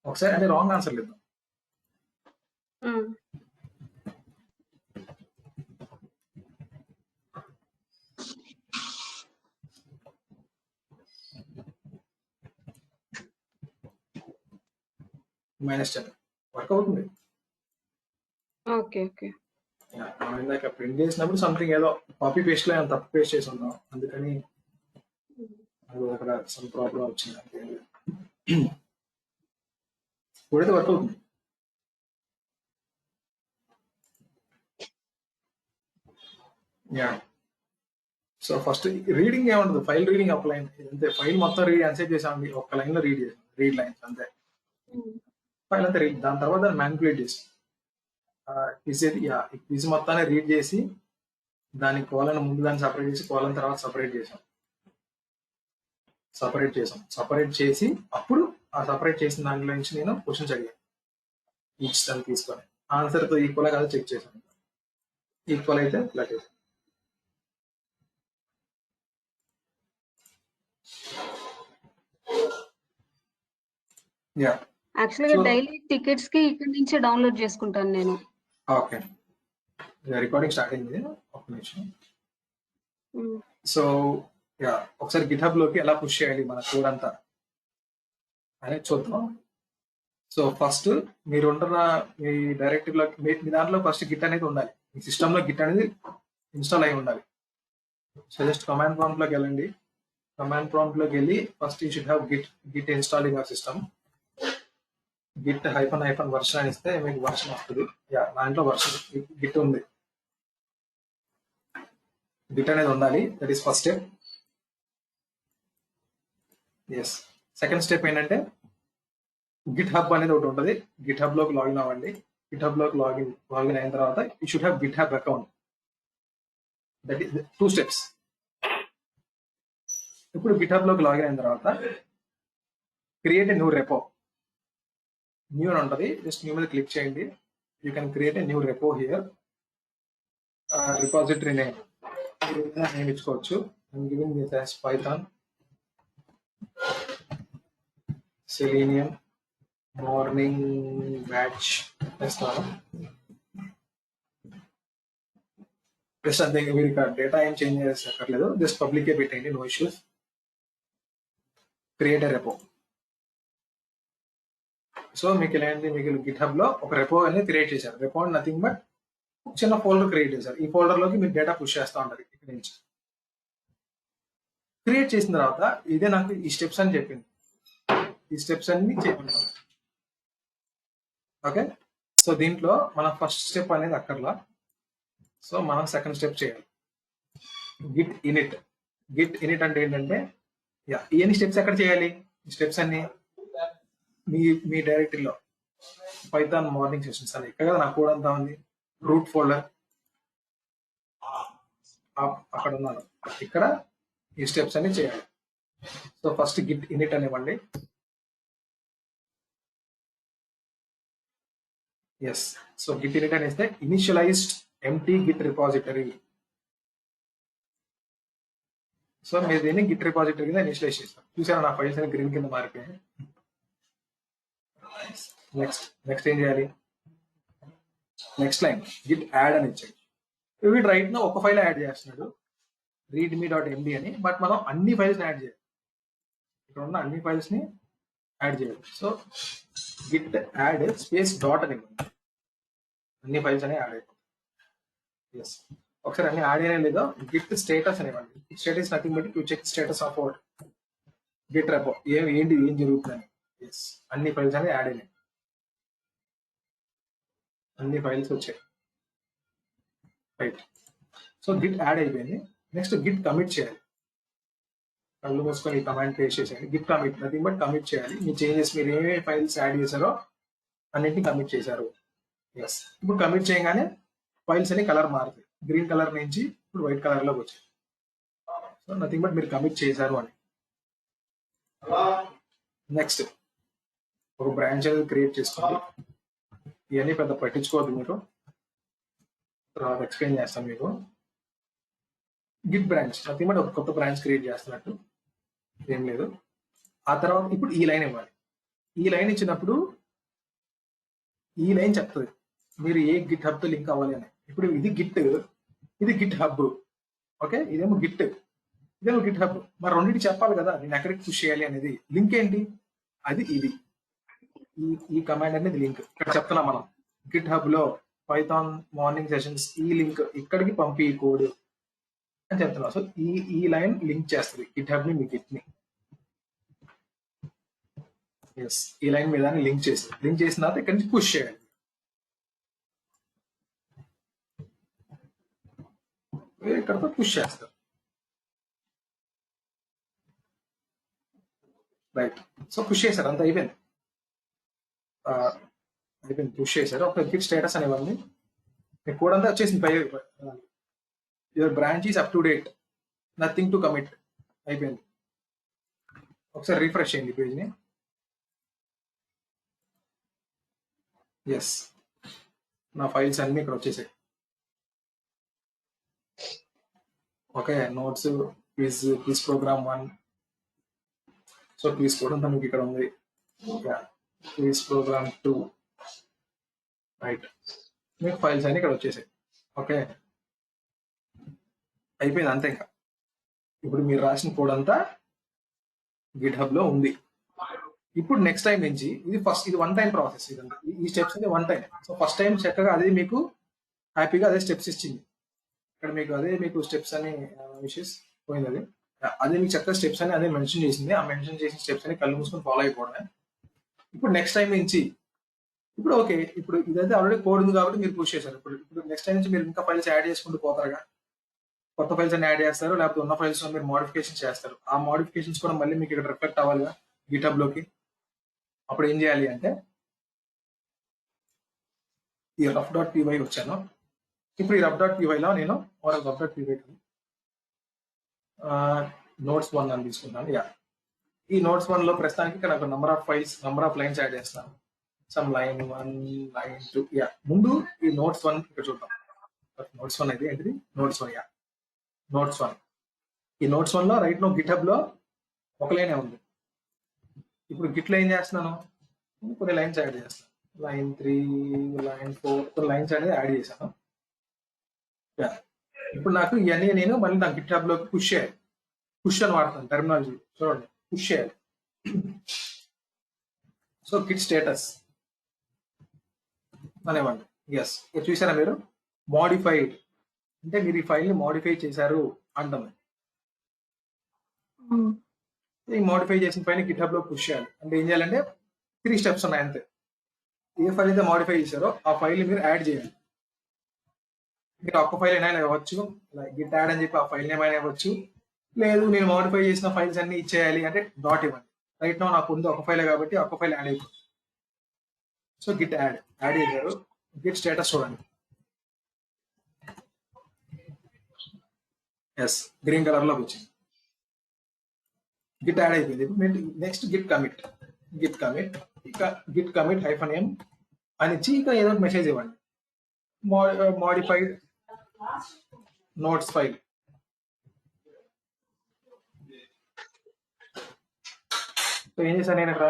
[SPEAKER 1] ఒకసారి అంటే రాంగ్ ఆన్సర్ లేదు.
[SPEAKER 3] ఉమ్.
[SPEAKER 1] -10 వర్క్ అవుతుంది.
[SPEAKER 3] Okay okay.
[SPEAKER 1] మనం ఇందాక ప్రింట్ చేసినప్పుడు సంథింగ్ ఏదో కాపీ పేస్ట్ లో తప్పు పేస్ట్ చేసి ఉన్నాం, అందుకని అది అక్కడ సమ్ ప్రాబ్లం వచ్చింది. అంతే, ఇప్పుడైతే వర్క్ అవుతుంది. సో ఫస్ట్ రీడింగ్ ఏముండదు, ఫైల్ రీడింగ్ ఒక లైన్ అంతే. ఫైల్ మొత్తం అన్సెట్ చేసామండి, ఒక్క లైన్ లో రీడ్ లైన్స్ అంతే. ఫైల్ అంతా రీడ్, దాని తర్వాత దాన్ని మ్యానిపులేట్ చేసి క్విజ్ మొత్తాన్ని రీడ్ చేసి దాని కోలన్ ముందు దాన్ని సపరేట్ చేసి కోలన్ తర్వాత సపరేట్ చేసి అప్పుడు ఆ సపరేట్ చేసిన దాంట్లో నుంచి నేను క్వశ్చన్స్ అడిగాను. ఈచ్ దాన్ని తీసుకొని ఆన్సర్ తో ఈక్వల్ కాదు చెక్ చేశాను. ఈక్వల్ అయితే ఇలా చేశాను.
[SPEAKER 3] యాక్చువల్గా డైలీ టికెట్స్ కి ఇక్కడ నుంచే డౌన్లోడ్ చేసుకుంటాను నేను.
[SPEAKER 1] ఓకే, రికార్డింగ్ స్టార్ట్ అయింది, ఒక నిమిషం. సో ఒకసారి గిట్హబ్ లోకి ఎలా పుష్ చేయాలి మన కోడ్ అంతా అనేది చూద్దాం. సో ఫస్ట్ మీరు ఉంటున్న మీ డైరెక్టివ్ లో మీ దాంట్లో ఫస్ట్ గిట్ అనేది ఉండాలి, మీ సిస్టమ్ లో గిట్ అనేది ఇన్స్టాల్ అయి ఉండాలి. సో జస్ట్ కమాండ్ ప్రాంప్ట్ లోకి వెళ్ళండి. కమాండ్ ప్రాంప్ట్ లోకి వెళ్ళి first you should have Git install in your system. Git hyphen version అని ఇస్తే మీకు వర్షన్ వస్తుంది. దాంట్లో వర్షన్ గిట్ ఉంది, గిట్ అనేది ఉండాలి. That is first step. Second step ఏంటంటే గిట్ హబ్ అనేది ఒకటి ఉంటుంది. గిట్ హబ్ లోకి లాగిన్ అవ్వండి. గిట్ హబ్ లోకి లాగిన్ అయిన తర్వాత you should have GitHub account. That is 2 steps. ఇప్పుడు గిట్ హబ్ లోకి లాగిన్ అయిన తర్వాత create a new repo, new అని ఉంటుంది. జస్ట్ న్యూ మీద క్లిక్ చేయండి. You can create a new repo here. Repository name ఇచ్చుకోవచ్చు. I'm giving this as Python Selenium morning batch చేస్తాను. జస్ట్ అంతే, మీరు డేటా ఏం చేంజ్ చేసేక్కర్లేదు, జస్ట్ పబ్లికే పెట్టండి, no issues. Create a repo. So మీకు ఇలాంటి మీకు గిట్ హబ్ లో ఒక రెపో అనేది క్రియేట్ చేశారు. రెపో నథింగ్ బట్ చిన్న ఫోల్డర్ క్రియేట్ చేశారు. ఈ ఫోల్డర్ లోకి మీరు డేటా పుష్ చేస్తూ ఉంటారు. ఇక్కడ నుంచి క్రియేట్ చేసిన తర్వాత ఇదే నాకు ఈ స్టెప్స్ అని చెప్పింది, ఈ స్టెప్స్ అన్ని చేయమంటారు. ఓకే, సో దీంట్లో మన ఫస్ట్ స్టెప్ అనేది అక్కర్లా. సో మనం సెకండ్ స్టెప్ చేయాలి. గిట్ ఇనిట్ అంటే ఏంటంటే ఇవన్నీ స్టెప్స్ ఎక్కడ చేయాలి? ఈ స్టెప్స్ అన్ని మీ డైరెక్టరీలో పైథాన్ మార్నింగ్ సెషన్స్ అని ఇక్కడ కదా నా కోడ్ అంతా ఉంది. రూట్ ఫోల్డర్ అక్కడ ఉన్నాను. ఇక్కడ ఈ స్టెప్స్ అన్ని చేయాలి. సో ఫస్ట్ గిట్ ఇనిట్ అనివ్వండి. సో గిట్ ఇనిట్ అని ఇస్తే initialized empty git repository. So మీరు దీన్ని గిట్ రిపాజిటరీ కింద ఇనిషియలైజ్ చేస్తారు. చూసారా నా ఫైల్స్ అని గ్రీన్ కింద మారిపోయాయి. నెక్స్ట్ ఏం చేయాలి? నెక్స్ట్ లైన్ గిట్ యాడ్ అని ఇచ్చాయి. వీడు రైట్ నా ఒక ఫైల్ యాడ్ చేస్తున్నాడు, readme.md అని. బట్ మనం అన్ని ఫైల్స్ యాడ్ చేయాలి, ఇక్కడ ఉన్న అన్ని ఫైల్స్ ని యాడ్ చేయాలి. So Git add space dot అని అన్ని ఫైల్స్ అని యాడ్ అయిపోతాయి. ఒకసారి అన్ని యాడ్ అయినా లేదో గిట్ స్టేటస్ అనివ్వండి. Status nothing but to check status of what git repo ఏంటి ఏం జరుగుతుందని. ఎస్, అన్ని ఫైల్స్ అనేవి యాడ్ అయినాయి, అన్ని ఫైల్స్ వచ్చాయి. రైట్. సో గిట్ యాడ్ అయిపోయింది. నెక్స్ట్ గిట్ కమిట్ చేయాలి. కళ్ళు మూసుకొని ఈ కమాండ్ పేస్ట్ చేసేయండి. Git commit, nothing but commit చేయాలి. మీ చేంజెస్ మీరు ఏమేమి ఫైల్స్ యాడ్ చేశారో అన్నింటినీ కమిట్ చేశారు. ఎస్, ఇప్పుడు కమిట్ చేయగానే ఫైల్స్ అన్ని కలర్ మారుతాయి. గ్రీన్ కలర్ నుంచి ఇప్పుడు వైట్ కలర్ లోకి వచ్చాయి. సో నథింగ్ బట్ మీరు కమిట్ చేశారు అని. నెక్స్ట్ ఒక బ్రాంచ్ అనేది క్రియేట్ చేసుకోండి. ఇవన్నీ పెద్ద పట్టించుకోవద్దు మీరు, తర్వాత ఎక్స్ప్లెయిన్ చేస్తాను మీకు. గిట్ బ్రాంచ్, నథింగ్ బట్ ఒక కొత్త బ్రాంచ్ క్రియేట్ చేస్తున్నట్టు, ఏం లేదు. ఆ తర్వాత ఇప్పుడు ఈ లైన్ ఇవ్వాలి. ఈ లైన్ ఇచ్చినప్పుడు ఈ లైన్ చెప్తుంది మీరు ఏ గిట్ హబ్ తో లింక్ అవ్వాలి అని. ఇప్పుడు ఇది గిట్, ఇది గిట్ హబ్. ఓకే, ఇదేమో గిట్, ఇదేమో గిట్ హబ్. మరి రెండింటి చెప్పాలి కదా నేను ఎక్కడికి పుష్ చేయాలి అనేది. లింక్ ఏంటి? అది ఇది, ఈ కమాండ్ అనేది లింక్. ఇక్కడ చెప్తున్నాం మనం గిట్ హబ్ లో పైథాన్ మార్నింగ్ సెషన్స్ ఈ లింక్ ఇక్కడికి పంపి ఈ కోడ్ అని చెప్తున్నాం. సో ఈ లైన్ లింక్ చేస్తుంది గిట్ హబ్ ని మీ గిట్ ని. ఎస్, ఈ లైన్ మీద లింక్ చేస్తుంది. లింక్ చేసిన తర్వాత ఇక్కడి నుంచి పుష్ చేయాలి. ఇక్కడతో పుష్ చేస్తారు. రైట్. సో పుష్ చేశారు, అంతా అయిపోయింది. అయిపోయింది, పుష్ చేశారు. ఒక గిట్ స్టేటస్ అనేవాళ్ళని మీ కోడ్ అంతా వచ్చేసింది. పై your branch is up to date, nothing to commit, అయిపోయింది. ఒకసారి రిఫ్రెష్ చేయండి పేజ్ని. ఎస్, నా ఫైల్స్ అన్ని ఇక్కడ వచ్చేసాయి. Okay, notes, quiz program 1. So quiz code అంతా మీకు ఇక్కడ ఉంది. Quiz program 2. రైట్, మీకు ఫైల్స్ అన్ని ఇక్కడ వచ్చేసాయి. ఓకే, అయిపోయింది అంతే. ఇంకా ఇప్పుడు మీరు రాసిన కోడ్ అంతా గిట్ హబ్ లో ఉంది. ఇప్పుడు నెక్స్ట్ టైం నుంచి ఇది వన్ టైం ప్రాసెస్. ఇదంతా ఈ స్టెప్స్ అనేది one time. So first time చక్కగా అదే మీకు హ్యాపీగా అదే స్టెప్స్ ఇచ్చింది. ఇక్కడ మీకు అదే మీకు స్టెప్స్ అని విషెస్ పోయింది. అదే మీకు చక్కగా స్టెప్స్ అని అదే మెన్షన్ చేసింది. ఆ మెన్షన్ చేసిన స్టెప్స్ అని కళ్ళు మూసుకొని ఫాలో అయిపోవడమే. ఇప్పుడు నెక్స్ట్ టైం నుంచి ఇప్పుడు ఓకే, ఇప్పుడు ఇదైతే ఆల్రెడీ కోడ్ ఉంది కాబట్టి మీరు పుష్ చేశారు. ఇప్పుడు నెక్స్ట్ టైం నుంచి మీరు ఇంకా ఫైల్స్ యాడ్ చేసుకుంటూ పోతారుగా. కొత్త ఫైల్స్ అన్ని యాడ్ చేస్తారు, లేకపోతే ఉన్న ఫైల్స్ మీరు మోడిఫికేషన్ చేస్తారు. ఆ మోడిఫికేషన్స్ కూడా మళ్ళీ మీకు ఇక్కడ రిఫ్లెక్ట్ అవ్వాలిగా గిటబ్ లోకి. అప్పుడు ఏం చేయాలి అంటే ఈ రఫ్ డాట్ పీవై వచ్చాను. ఇప్పుడు ఈ రఫ్ డాట్ పీవైలో నేను రఫ్ డాట్ పీవై నోట్స్ 1 అని తీసుకుంటాను. యా, ఈ నోట్స్ 1 లో ప్రస్తుతానికి ఇక్కడ ఒక number of files, number of lines add చేస్తాను. Some line 1, line 2. యా, ముందు ఈ నోట్స్ 1 ఇక్కడ చూద్దాం. నోట్స్ 1 అయితే ఏంటిది? నోట్స్ 1. Yeah, notes 1. ఈ నోట్స్ 1 లో రైట్ నో గిట్ హబ్ లో ఒక లైనే ఉంది. ఇప్పుడు గిట్ లో ఏం చేస్తున్నాను, కొన్ని లైన్స్ యాడ్ చేస్తాను. లైన్ 3, లైన్ 4, కొన్ని లైన్స్ అనేది యాడ్ చేశాను. ఇప్పుడు నాకు ఇవన్నీ నేను మళ్ళీ నా గిట్ హబ్ లోకి పుష్ చేయాలి. పుష్ అని వాడతాను టెర్మినాలజీ, చూడండి, పుష్ చేయాలి. సో గిట్ స్టేటస్ అనేవాడి. ఎస్, చూసారా మీరు, మోడిఫైడ్ అంటే మీరు ఈ ఫైల్ ని మోడిఫై చేశారు అంటుంది. ఈ మోడిఫై చేసిన ఫైల్ గిట్ హబ్ లో పుష్ చేయాలి. అంటే ఏం చేయాలంటే 3 స్టెప్స్ ఉన్నాయి అంతే. ఏ ఫైల్ అయితే మోడిఫై చేశారో ఆ ఫైల్ మీరు యాడ్ చేయాలి. మీరు ఒక్క ఫైల్ అయినా ఇవ్వచ్చు, గిట్ యాడ్ అని చెప్పి ఆ ఫైల్ నేమ్ అయినా ఇవ్వచ్చు. లేదు నేను మోడిఫై చేసిన ఫైల్స్ అన్ని ఇచ్చేయాలి అంటే డాట్ ఇవ్వండి. రైట్ నో నాకు ఉంది ఒక ఫైల్ కాబట్టి ఒక్క ఫైల్ యాడ్ అయిపోతుంది. సో గిట్ యాడ్ చేశారు. గిట్ స్టేటస్ చూడండి. ఎస్, గ్రీన్ కలర్ లోకి వచ్చింది. గిట్ యాడ్ అయిపోయింది. నెక్స్ట్ గిట్ కమిట్ ఇక గిట్ కమిట్ -m అని ఇచ్చి ఇక ఏదో ఒక మెసేజ్ ఇవ్వండి. Modified notes file. సో ఏం చేశాను నేను ఇక్కడ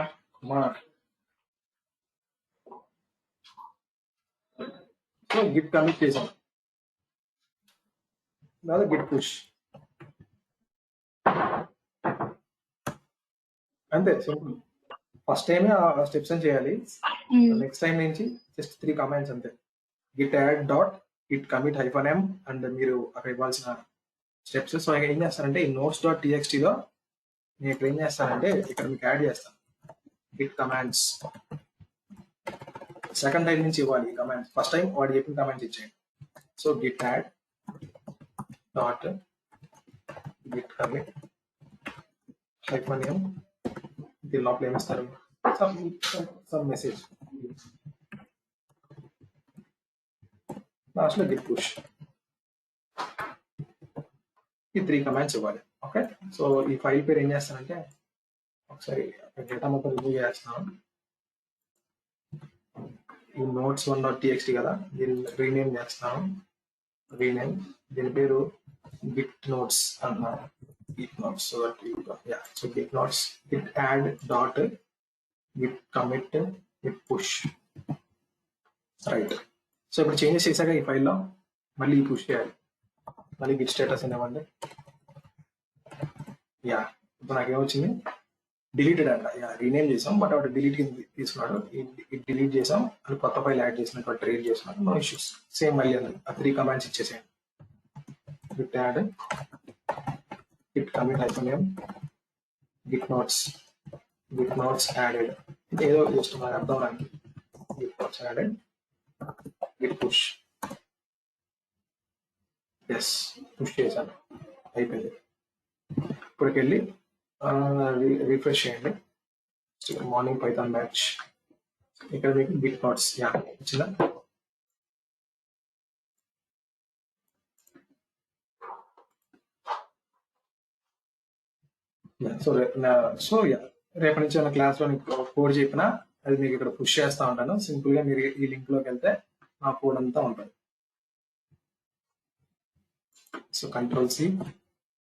[SPEAKER 1] సో గిట్ కమిట్ చేశాను, లేదా గిట్ పుష్, అంతే సింపుల్. ఫస్ట్ టైమే ఆ స్టెప్స్ అని చేయాలి. నెక్స్ట్ టైం నుంచి జస్ట్ 3 కమాండ్స్ అంతే. Git add dot Git commit -m and మీరు అక్కడ ఇవ్వాల్సిన స్టెప్స్. సో ఏం చేస్తారంటే ఈ నోట్స్ డాట్ txt లో నేను ఇక్కడ ఏం చేస్తానంటే ఇక్కడ మీకు యాడ్ చేస్తాను గిట్ కమాండ్స్. సెకండ్ టైం నుంచి ఇవ్వాలి ఈ కమాండ్స్. ఫస్ట్ టైం వాడు చెప్పిన కమాండ్స్ ఇచ్చేయండి. So Git add dot Git commit -m దీని లోపల ఏమిస్తారు సమ్ మెసేజ్, లాస్ట్లో గిట్ పుష్. ఈ 3 కమాండ్స్ ఇవ్వాలి. ఓకే, సో ఈ ఫైల్ పేరు ఏం చేస్తానంటే ఒకసారి డేటా మొత్తం రిమూవ్ చేస్తున్నాను. ఈ notes1.txt కదా, దీన్ని రీనేమ్ చేస్తున్నాను. రీనేమ్, దీని పేరు గిట్ నోట్స్ అంటున్నాను. Git notes. So so Git notes Git add dot Git commit Git push. Right. So ఇప్పుడు చేంజెస్ చేశాక ఈ ఫైల్లో మళ్ళీ పుష్ చేయాలి. మళ్ళీ గిట్ స్టేటస్ అనేవ్వండి. యా, ఇప్పుడు నాకేమొచ్చింది, డిలీటెడ్ అంట. యా, రీనేమ్ చేసాం బట్ అక్కడ డిలీట్ కింద తీసుకున్నాడు. ఇది డిలీట్ చేసాం అని కొత్త ఫైల్ యాడ్ చేసినట్టు ట్రేడ్ చేసినాడు. No issues. సేమ్ మళ్ళీ ఆ 3 కమాండ్స్ ఇచ్చేసేయండి. Git add git commit -m git notes added. ఏదో జస్ట్ మనకు అర్థం రానికి git notes added git push. Yes, push చేశాను, అయిపోయింది. ఇప్పటికెళ్ళి రిఫ్రెష్ చేయండి. మార్నింగ్ పైథాన్ బ్యాచ్, ఇక్కడ మీకు గిట్ నోట్స్ యా వచ్చిందా? సో రేపటి నుంచి ఏమైనా క్లాస్లో కోడ్ చెప్పినా అది మీకు ఇక్కడ పుష్ చేస్తూ ఉంటాను. సింపుల్గా మీరు ఈ లింక్లోకి వెళ్తే నా కోడ్ అంతా ఉంటుంది. సో Ctrl+C,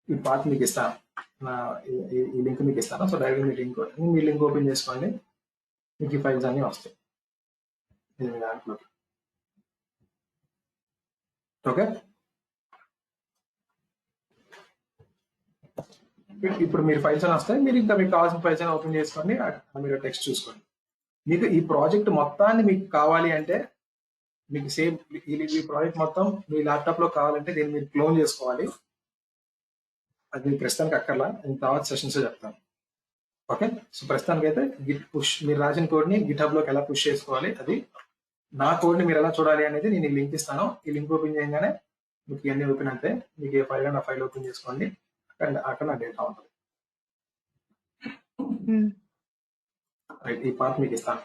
[SPEAKER 1] ఈ పాత్ మీకు ఇస్తాను, ఈ లింక్ మీకు ఇస్తాను. సో డైరెక్ట్ మీ లింక్ ఓపెన్ చేసుకోండి, మీకు ఈ ఫైల్స్ అన్నీ వస్తాయి మీ దాంట్లో. ఓకే, ఇప్పుడు మీరు ఫైల్స్ అని వస్తాయి. మీరు ఇంకా మీకు కావాల్సిన ఫైల్స్ అని ఓపెన్ చేసుకోండి, మీరు టెక్స్ట్ చూసుకోండి. మీకు ఈ ప్రాజెక్ట్ మొత్తాన్ని మీకు కావాలి అంటే మీకు సేమ్ ఈ ప్రాజెక్ట్ మొత్తం మీ ల్యాప్టాప్ లో కావాలంటే దీన్ని మీరు క్లోన్ చేసుకోవాలి. అది మీకు ప్రస్తుతానికి అక్కర్లా, నేను తర్వాత సెషన్స్ చెప్తాను. ఓకే, సో ప్రస్తుతానికి అయితే గిట్ పుష్, మీరు రాసిన కోడ్ ని గిట్ హబ్ లోకి ఎలా పుష్ చేసుకోవాలి, అది నా కోడ్ ని మీరు ఎలా చూడాలి అనేది నేను ఈ లింక్ ఇస్తాను. ఈ లింక్ ఓపెన్ చేయగానే మీకు ఇవన్నీ ఓపెన్ అయితే మీకు ఏ ఫైల్ నా ఫైల్ ఓపెన్ చేసుకోండి, అండ్ అక్కడ నా డేటా ఉంటుంది. రైట్, ఈ పార్ట్ మీకు ఇస్తాను.